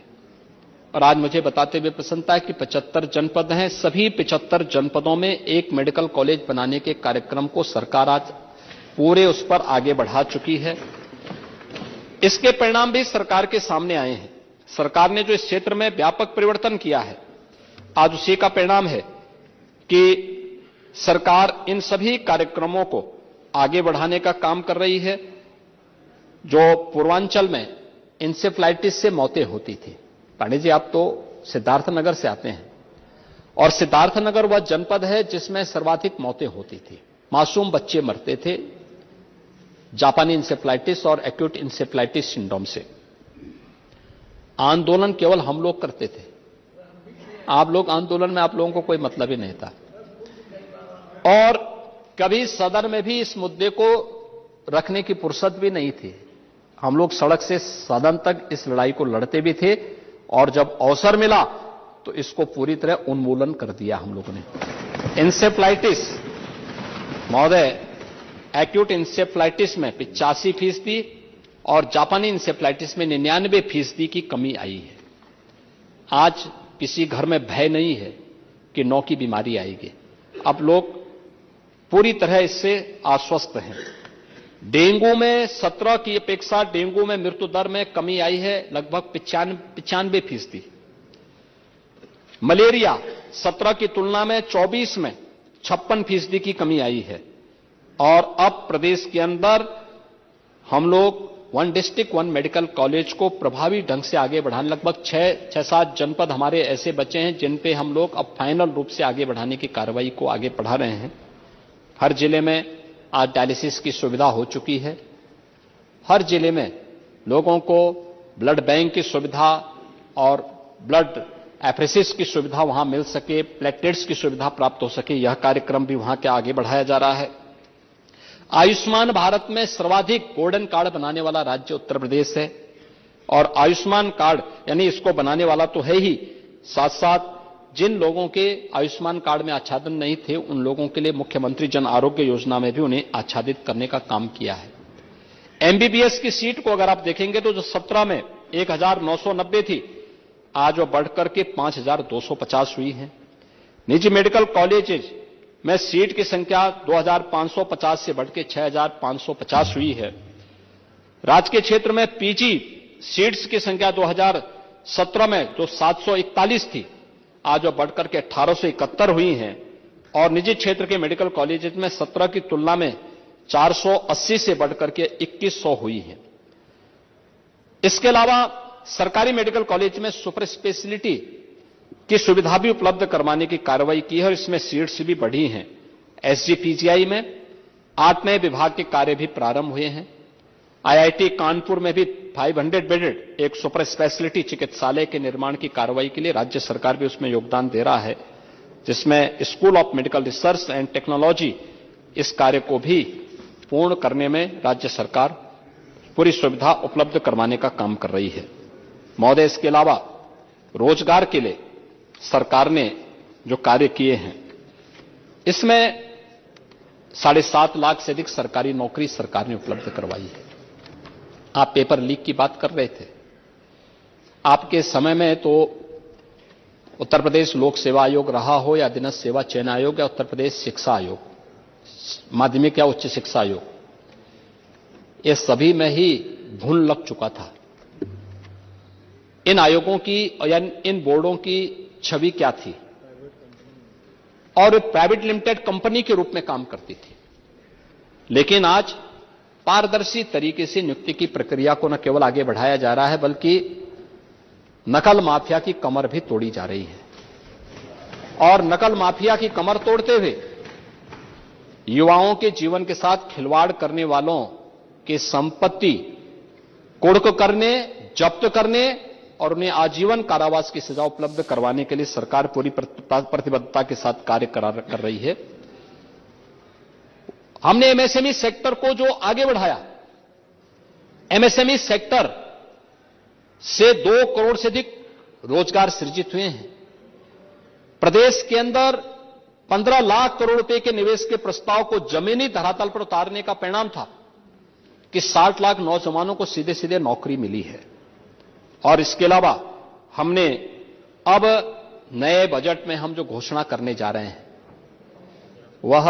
और आज मुझे बताते हुए प्रसन्नता है कि 75 जनपद हैं। सभी 75 जनपदों में एक मेडिकल कॉलेज बनाने के कार्यक्रम को सरकार आज पूरे उस पर आगे बढ़ा चुकी है। इसके परिणाम भी सरकार के सामने आए हैं। सरकार ने जो इस क्षेत्र में व्यापक परिवर्तन किया है, आज उसी का परिणाम है कि सरकार इन सभी कार्यक्रमों को आगे बढ़ाने का काम कर रही है। जो पूर्वांचल में इंसेफ्लाइटिस से मौतें होती थी, पांडे जी आप तो सिद्धार्थनगर से आते हैं और सिद्धार्थनगर वह जनपद है जिसमें सर्वाधिक मौतें होती थी, मासूम बच्चे मरते थे जापानी इंसेफ्लाइटिस और एक्यूट इंसेफ्लाइटिस सिंड्रोम से। आंदोलन केवल हम लोग करते थे, आप लोग आंदोलन में आप लोगों को कोई मतलब ही नहीं था और कभी सदन में भी इस मुद्दे को रखने की फुर्सत भी नहीं थी। हम लोग सड़क से सदन तक इस लड़ाई को लड़ते भी थे और जब अवसर मिला तो इसको पूरी तरह उन्मूलन कर दिया हम लोगों ने। इंसेफ्लाइटिस महोदय, एक्यूट इंसेफ्लाइटिस में 85% और जापानी इंसेफ्लाइटिस में 99% की कमी आई है। आज किसी घर में भय नहीं है कि 9 की बीमारी आएगी। अब लोग पूरी तरह इससे आश्वस्त हैं। डेंगू में 17 की अपेक्षा डेंगू में मृत्यु दर में कमी आई है लगभग 95%। मलेरिया 17 की तुलना में 24 में 56% की कमी आई है और अब प्रदेश के अंदर हम लोग 1 डिस्ट्रिक्ट 1 मेडिकल कॉलेज को प्रभावी ढंग से आगे बढ़ाने लगभग 6-7 जनपद हमारे ऐसे बचे हैं जिन पे हम लोग अब फाइनल रूप से आगे बढ़ाने की कार्रवाई को आगे बढ़ा रहे हैं। हर जिले में आज डायलिसिस की सुविधा हो चुकी है। हर जिले में लोगों को ब्लड बैंक की सुविधा और ब्लड एफरेसिस की सुविधा वहां मिल सके, प्लेटलेट्स की सुविधा प्राप्त हो सके, यह कार्यक्रम भी वहां के आगे बढ़ाया जा रहा है। आयुष्मान भारत में सर्वाधिक गोल्डन कार्ड बनाने वाला राज्य उत्तर प्रदेश है और आयुष्मान कार्ड यानी इसको बनाने वाला तो है ही, साथ साथ जिन लोगों के आयुष्मान कार्ड में आच्छादन नहीं थे उन लोगों के लिए मुख्यमंत्री जन आरोग्य योजना में भी उन्हें आच्छादित करने का काम किया है। एमबीबीएस की सीट को अगर आप देखेंगे तो जो 17 में 1,990 थी, आज वो बढ़कर के 5,250 हुई है। निजी मेडिकल कॉलेजेज में सीट की संख्या 2,550 से बढ़ के 6,550 हुई है। राजकीय क्षेत्र में पीजी सीट्स की संख्या 2017 में जो 741 थी, आज वो बढ़कर के 1,871 हुई हैं और निजी क्षेत्र के मेडिकल कॉलेजेज में 17 की तुलना में 480 से बढ़कर के 2100 हुई हैं। इसके अलावा सरकारी मेडिकल कॉलेज में सुपर स्पेशलिटी की सुविधा भी उपलब्ध करवाने की कार्रवाई की है और इसमें सीट्स भी बढ़ी हैं। एसजीपीजीआई में 8 नए विभाग के कार्य भी प्रारंभ हुए हैं। आईआईटी कानपुर में भी 500 बेडेड एक सुपर स्पेशलिटी चिकित्सालय के निर्माण की कार्रवाई के लिए राज्य सरकार भी उसमें योगदान दे रहा है, जिसमें school of medical research and technology इस कार्य को भी पूर्ण करने में राज्य सरकार पूरी सुविधा उपलब्ध करवाने का काम कर रही है। महोदय, इसके अलावा रोजगार के लिए सरकार ने जो कार्य किए हैं, इसमें 7.5 लाख से अधिक सरकारी नौकरी सरकार ने उपलब्ध करवाई है। आप पेपर लीक की बात कर रहे थे। आपके समय में तो उत्तर प्रदेश लोक सेवा आयोग रहा हो या अधीनस्थ सेवा चयन आयोग या उत्तर प्रदेश शिक्षा आयोग, माध्यमिक या उच्च शिक्षा आयोग, ये सभी में ही भूल लग चुका था। इन आयोगों की या इन बोर्डों की छवि क्या थी और प्राइवेट लिमिटेड कंपनी के रूप में काम करती थी। लेकिन आज पारदर्शी तरीके से नियुक्ति की प्रक्रिया को न केवल आगे बढ़ाया जा रहा है, बल्कि नकल माफिया की कमर भी तोड़ी जा रही है। और नकल माफिया की कमर तोड़ते हुए युवाओं के जीवन के साथ खिलवाड़ करने वालों की संपत्ति कुर्क करने, जब्त करने और उन्हें आजीवन कारावास की सजा उपलब्ध करवाने के लिए सरकार पूरी प्रतिबद्धता के साथ कार्य कर रही है। हमने एमएसएमई सेक्टर को जो आगे बढ़ाया, एमएसएमई सेक्टर से 2 करोड़ से अधिक रोजगार सृजित हुए हैं। प्रदेश के अंदर 15 लाख करोड़ रुपए के निवेश के प्रस्ताव को जमीनी धरातल पर उतारने का परिणाम था कि 60 लाख नौजवानों को सीधे सीधे नौकरी मिली है। और इसके अलावा हमने अब नए बजट में हम जो घोषणा करने जा रहे हैं, वह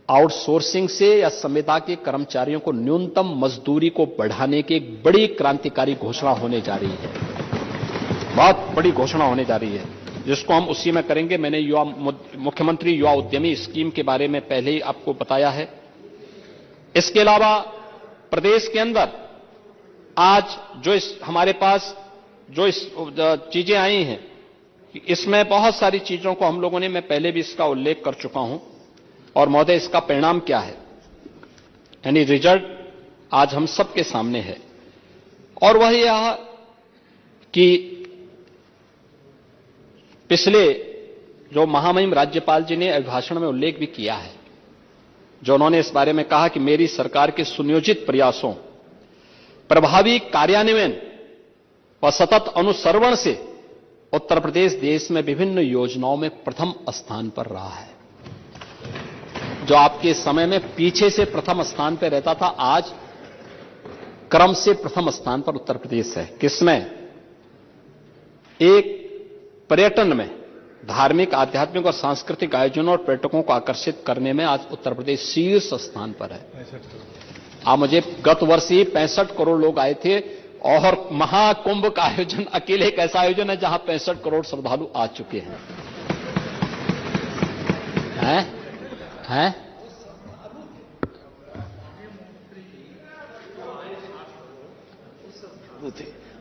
आउटसोर्सिंग से या संविदा के कर्मचारियों को न्यूनतम मजदूरी को बढ़ाने की एक बड़ी क्रांतिकारी घोषणा होने जा रही है। बहुत बड़ी घोषणा होने जा रही है, जिसको हम उसी में करेंगे। मैंने मुख्यमंत्री युवा उद्यमी स्कीम के बारे में पहले ही आपको बताया है। इसके अलावा प्रदेश के अंदर आज जो हमारे पास जो चीजें आई हैं, इसमें बहुत सारी चीजों को हम लोगों ने, मैं पहले भी इसका उल्लेख कर चुका हूं। और महोदय, इसका परिणाम क्या है, यानी रिजल्ट आज हम सबके सामने है। और वह यह कि पिछले जो महामहिम राज्यपाल जी ने अभिभाषण में उल्लेख भी किया है, जो उन्होंने इस बारे में कहा कि मेरी सरकार के सुनियोजित प्रयासों, प्रभावी कार्यान्वयन व सतत अनुसरण से उत्तर प्रदेश देश में विभिन्न योजनाओं में प्रथम स्थान पर रहा है। जो आपके समय में पीछे से प्रथम स्थान पर रहता था, आज क्रम से प्रथम स्थान पर उत्तर प्रदेश है। किसमें? एक पर्यटन में, धार्मिक, आध्यात्मिक और सांस्कृतिक आयोजनों और पर्यटकों को आकर्षित करने में आज उत्तर प्रदेश शीर्ष स्थान पर है। आप मुझे गत वर्ष ही 65 करोड़ लोग आए थे और महाकुंभ का आयोजन अकेले एक ऐसा आयोजन है जहां 65 करोड़ श्रद्धालु आ चुके हैं।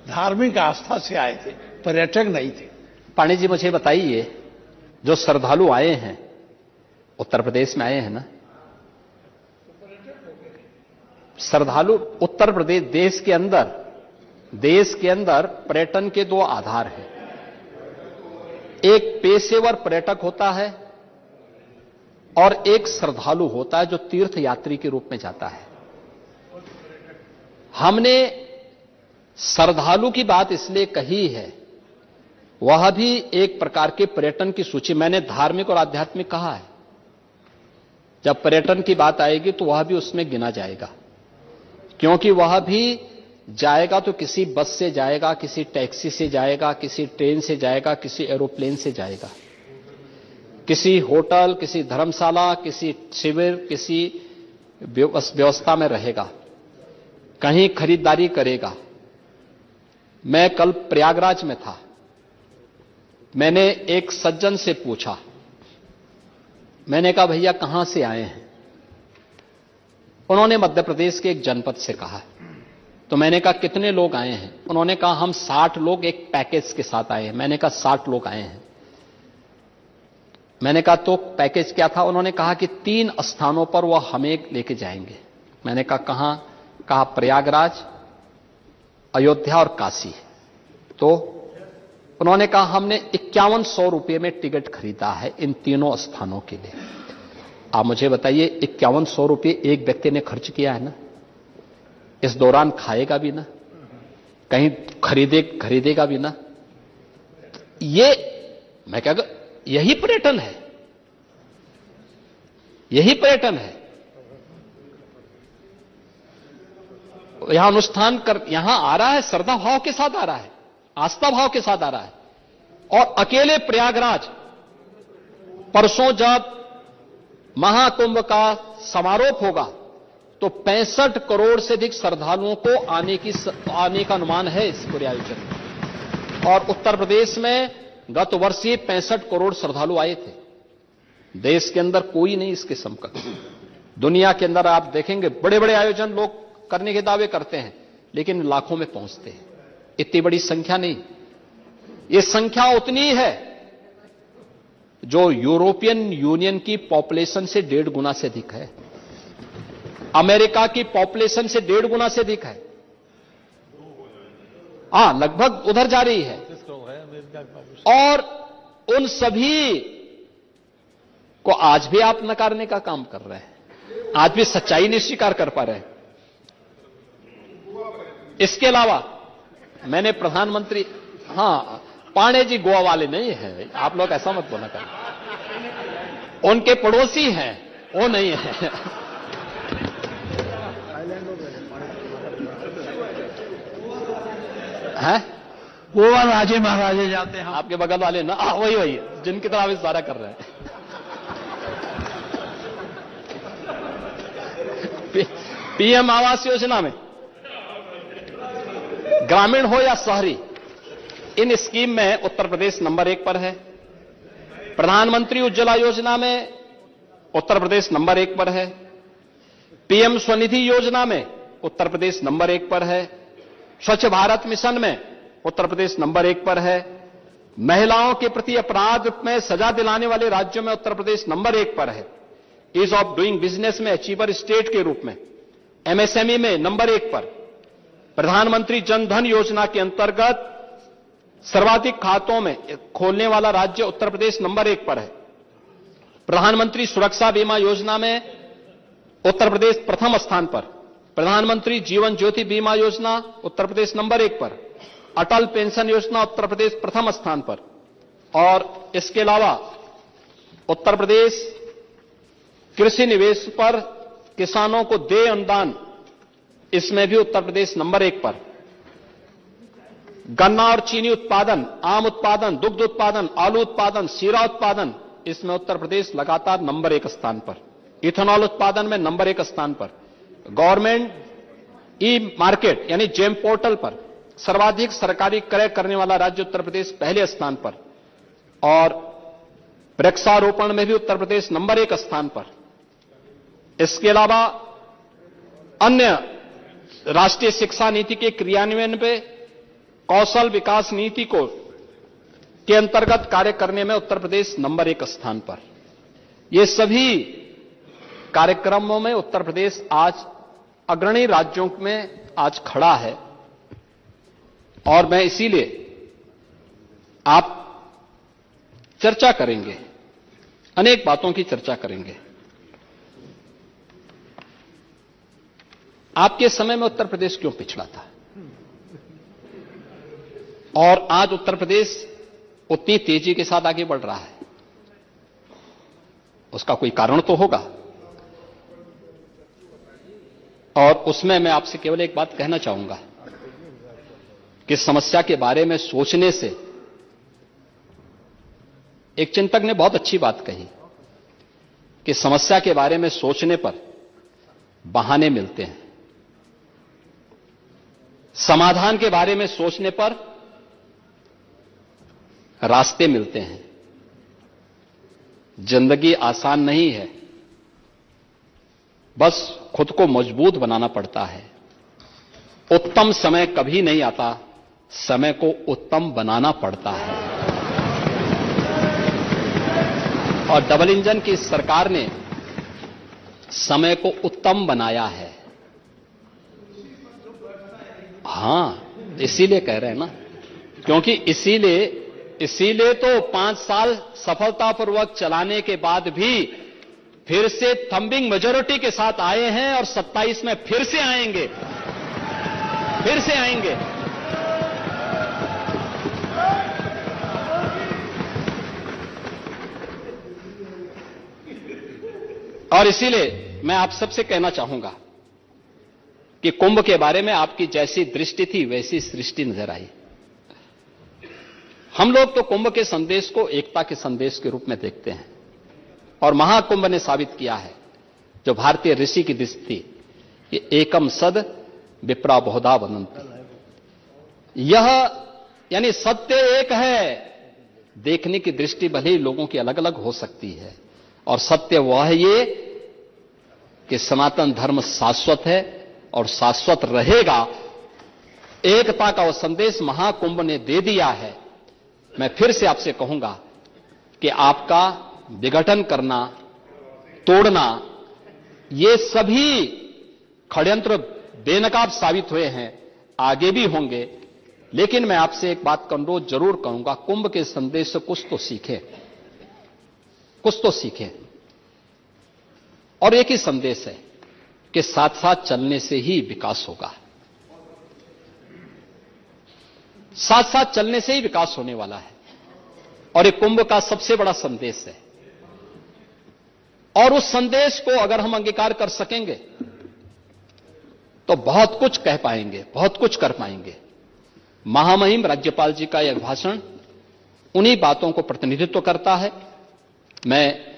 धार्मिक आस्था से आए थे, पर्यटक नहीं थे। पांडे जी, मुझे बताइए, जो श्रद्धालु आए हैं उत्तर प्रदेश में आए हैं ना, श्रद्धालु उत्तर प्रदेश, देश के अंदर पर्यटन के 2 आधार हैं। एक पेशेवर पर्यटक होता है और एक श्रद्धालु होता है जो तीर्थ यात्री के रूप में जाता है। हमने श्रद्धालु की बात इसलिए कही है, वह भी एक प्रकार के पर्यटन की सूची, मैंने धार्मिक और आध्यात्मिक कहा है। जब पर्यटन की बात आएगी तो वह भी उसमें गिना जाएगा, क्योंकि वह भी जाएगा तो किसी बस से जाएगा, किसी टैक्सी से जाएगा, किसी ट्रेन से जाएगा, किसी एरोप्लेन से जाएगा, किसी होटल, किसी धर्मशाला, किसी शिविर, किसी व्यवस्था में रहेगा, कहीं खरीदारी करेगा। मैं कल प्रयागराज में था। मैंने एक सज्जन से पूछा, मैंने कहा भैया कहां से आए हैं? उन्होंने मध्य प्रदेश के एक जनपद से कहा। तो मैंने कहा कितने लोग आए हैं? उन्होंने कहा हम 60 लोग एक पैकेज के साथ आए हैं। मैंने कहा 60 लोग आए हैं। मैंने कहा तो पैकेज क्या था? उन्होंने कहा कि 3 स्थानों पर वह हमें लेके जाएंगे। मैंने कहा कहां? कहा प्रयागराज, अयोध्या और काशी। तो उन्होंने कहा हमने 5100 रुपये में टिकट खरीदा है इन तीनों स्थानों के लिए। आप मुझे बताइए 5100 रुपये एक व्यक्ति ने खर्च किया है ना? इस दौरान खाएगा भी ना, कहीं खरीदेगा भी ना। ये मैं क्या यही पर्यटन है, यही पर्यटन है। यहां अनुष्ठान कर यहां आ रहा है, श्रद्धा भाव के साथ आ रहा है, आस्था भाव के साथ आ रहा है। और अकेले प्रयागराज परसों जब महाकुंभ का समारोह होगा तो 65 करोड़ से अधिक श्रद्धालुओं को आने का अनुमान है इस पूरे आयोजन में। और उत्तर प्रदेश में गत वर्ष ही 65 करोड़ श्रद्धालु आए थे। देश के अंदर कोई नहीं इसके समकक्ष। दुनिया के अंदर आप देखेंगे बड़े बड़े आयोजन लोग करने के दावे करते हैं, लेकिन लाखों में पहुंचते हैं। इतनी बड़ी संख्या नहीं, ये संख्या उतनी है जो यूरोपियन यूनियन की पॉपुलेशन से 1.5 गुना से अधिक है, अमेरिका की पॉपुलेशन से 1.5 गुना से अधिक है। लगभग उधर जा रही है। और उन सभी को आज भी आप नकारने का काम कर रहे हैं, आज भी सच्चाई नहीं स्वीकार कर पा रहे हैं। इसके अलावा मैंने प्रधानमंत्री, पांडे जी गोवा वाले नहीं है, आप लोग ऐसा मत बोला करें, उनके पड़ोसी हैं, वो नहीं है। हैं? गोवा राजे महाराजे जाते हैं। आपके बगल वाले ना, वही जिनकी तरफ आप इशारा कर रहे हैं। पीएम आवास योजना में ग्रामीण हो या शहरी, इन स्कीम में उत्तर प्रदेश नंबर 1 पर है। प्रधानमंत्री उज्ज्वला योजना में उत्तर प्रदेश नंबर 1 पर है। पीएम स्वनिधि योजना में उत्तर प्रदेश नंबर 1 पर है। स्वच्छ भारत मिशन में उत्तर प्रदेश नंबर 1 पर है। महिलाओं के प्रति अपराध में सजा दिलाने वाले राज्यों में उत्तर प्रदेश नंबर 1 पर है। ईज ऑफ डूइंग बिजनेस में अचीवर स्टेट के रूप में, एमएसएमई में नंबर 1 पर। प्रधानमंत्री जन धन योजना के अंतर्गत सर्वाधिक खातों में खोलने वाला राज्य उत्तर प्रदेश नंबर 1 पर है। प्रधानमंत्री सुरक्षा बीमा योजना में उत्तर प्रदेश प्रथम स्थान पर। प्रधानमंत्री जीवन ज्योति बीमा योजना उत्तर प्रदेश नंबर 1 पर। अटल पेंशन योजना उत्तर प्रदेश प्रथम स्थान पर। और इसके अलावा उत्तर प्रदेश कृषि निवेश पर किसानों को दे अनुदान, इसमें भी उत्तर प्रदेश नंबर 1 पर। गन्ना और चीनी उत्पादन, आम उत्पादन, दुग्ध उत्पादन, आलू उत्पादन, शीरा उत्पादन, इसमें उत्तर प्रदेश लगातार नंबर 1 स्थान पर। इथेनॉल उत्पादन में नंबर 1 स्थान पर। गवर्नमेंट ई मार्केट यानी जेम पोर्टल पर सर्वाधिक सरकारी क्रय करने वाला राज्य उत्तर प्रदेश पहले स्थान पर। और वृक्षारोपण में भी उत्तर प्रदेश नंबर 1 स्थान पर। इसके अलावा अन्य राष्ट्रीय शिक्षा नीति के क्रियान्वयन पे कौशल विकास नीति के अंतर्गत कार्य करने में उत्तर प्रदेश नंबर 1 स्थान पर। ये सभी कार्यक्रमों में उत्तर प्रदेश आज अग्रणी राज्यों में आज खड़ा है। और मैं इसीलिए आप चर्चा करेंगे, अनेक बातों की चर्चा करेंगे। आपके समय में उत्तर प्रदेश क्यों पिछड़ा था और आज उत्तर प्रदेश उतनी तेजी के साथ आगे बढ़ रहा है? उसका कोई कारण तो होगा। और उसमें मैं आपसे केवल एक बात कहना चाहूंगा कि समस्या के बारे में सोचने से, एक चिंतक ने बहुत अच्छी बात कही कि समस्या के बारे में सोचने पर बहाने मिलते हैं, समाधान के बारे में सोचने पर रास्ते मिलते हैं। जिंदगी आसान नहीं है, बस खुद को मजबूत बनाना पड़ता है। उत्तम समय कभी नहीं आता, समय को उत्तम बनाना पड़ता है। और डबल इंजन की सरकार ने समय को उत्तम बनाया है। हां, इसीलिए कह रहे हैं ना, क्योंकि इसीलिए तो 5 साल सफलतापूर्वक चलाने के बाद भी फिर से थंबिंग मेजॉरिटी के साथ आए हैं और 27 में फिर से आएंगे। और इसीलिए मैं आप सबसे कहना चाहूंगा कि कुंभ के बारे में आपकी जैसी दृष्टि थी वैसी सृष्टि नजर आई। हम लोग तो कुंभ के संदेश को एकता के संदेश के रूप में देखते हैं, और महाकुंभ ने साबित किया है जो भारतीय ऋषि की दृष्टि थी कि एकम सद विप्रा बहुधा वदन्ति। यह यानी सत्य एक है, देखने की दृष्टि भले ही लोगों की अलग अलग हो सकती है, और सत्य वह है ये कि सनातन धर्म शाश्वत है और शाश्वत रहेगा। एकता का वह संदेश महाकुंभ ने दे दिया है। मैं फिर से आपसे कहूंगा कि आपका विघटन करना, तोड़ना, ये सभी षड्यंत्र बेनकाब साबित हुए हैं, आगे भी होंगे। लेकिन मैं आपसे एक बात का अनुरोध जरूर करूंगा, कुंभ के संदेश से कुछ तो सीखें। और एक ही संदेश है कि साथ साथ चलने से ही विकास होगा, साथ साथ चलने से ही विकास होने वाला है। और ये कुंभ का सबसे बड़ा संदेश है, और उस संदेश को अगर हम अंगीकार कर सकेंगे तो बहुत कुछ कह पाएंगे, बहुत कुछ कर पाएंगे। महामहिम राज्यपाल जी का यह भाषण उन्हीं बातों को प्रतिनिधित्व करता है। मैं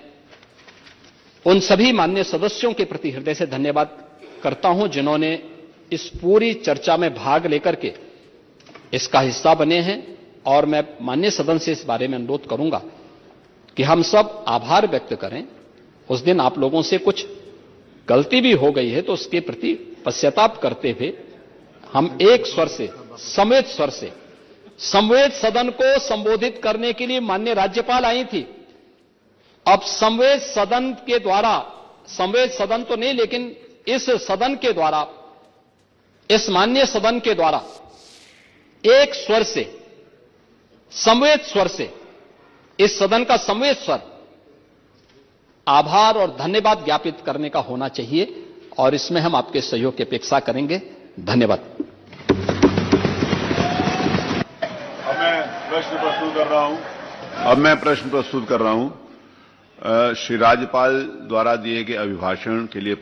उन सभी माननीय सदस्यों के प्रति हृदय से धन्यवाद करता हूं जिन्होंने इस पूरी चर्चा में भाग लेकर के इसका हिस्सा बने हैं, और मैं माननीय सदन से इस बारे में अनुरोध करूंगा कि हम सब आभार व्यक्त करें। उस दिन आप लोगों से कुछ गलती भी हो गई है तो उसके प्रति पश्चाताप करते हुए हम एक स्वर से, समवेत सदन को संबोधित करने के लिए माननीय राज्यपाल आई थी। अब समवेत सदन के द्वारा, समवेत सदन तो नहीं लेकिन इस सदन के द्वारा, इस माननीय सदन के द्वारा एक स्वर से, समवेत स्वर से, इस सदन का समवेत स्वर आभार और धन्यवाद ज्ञापित करने का होना चाहिए, और इसमें हम आपके सहयोग की अपेक्षा करेंगे। धन्यवाद। अब मैं प्रश्न प्रस्तुत कर रहा हूं। श्री राज्यपाल द्वारा दिए गए अभिभाषण के लिए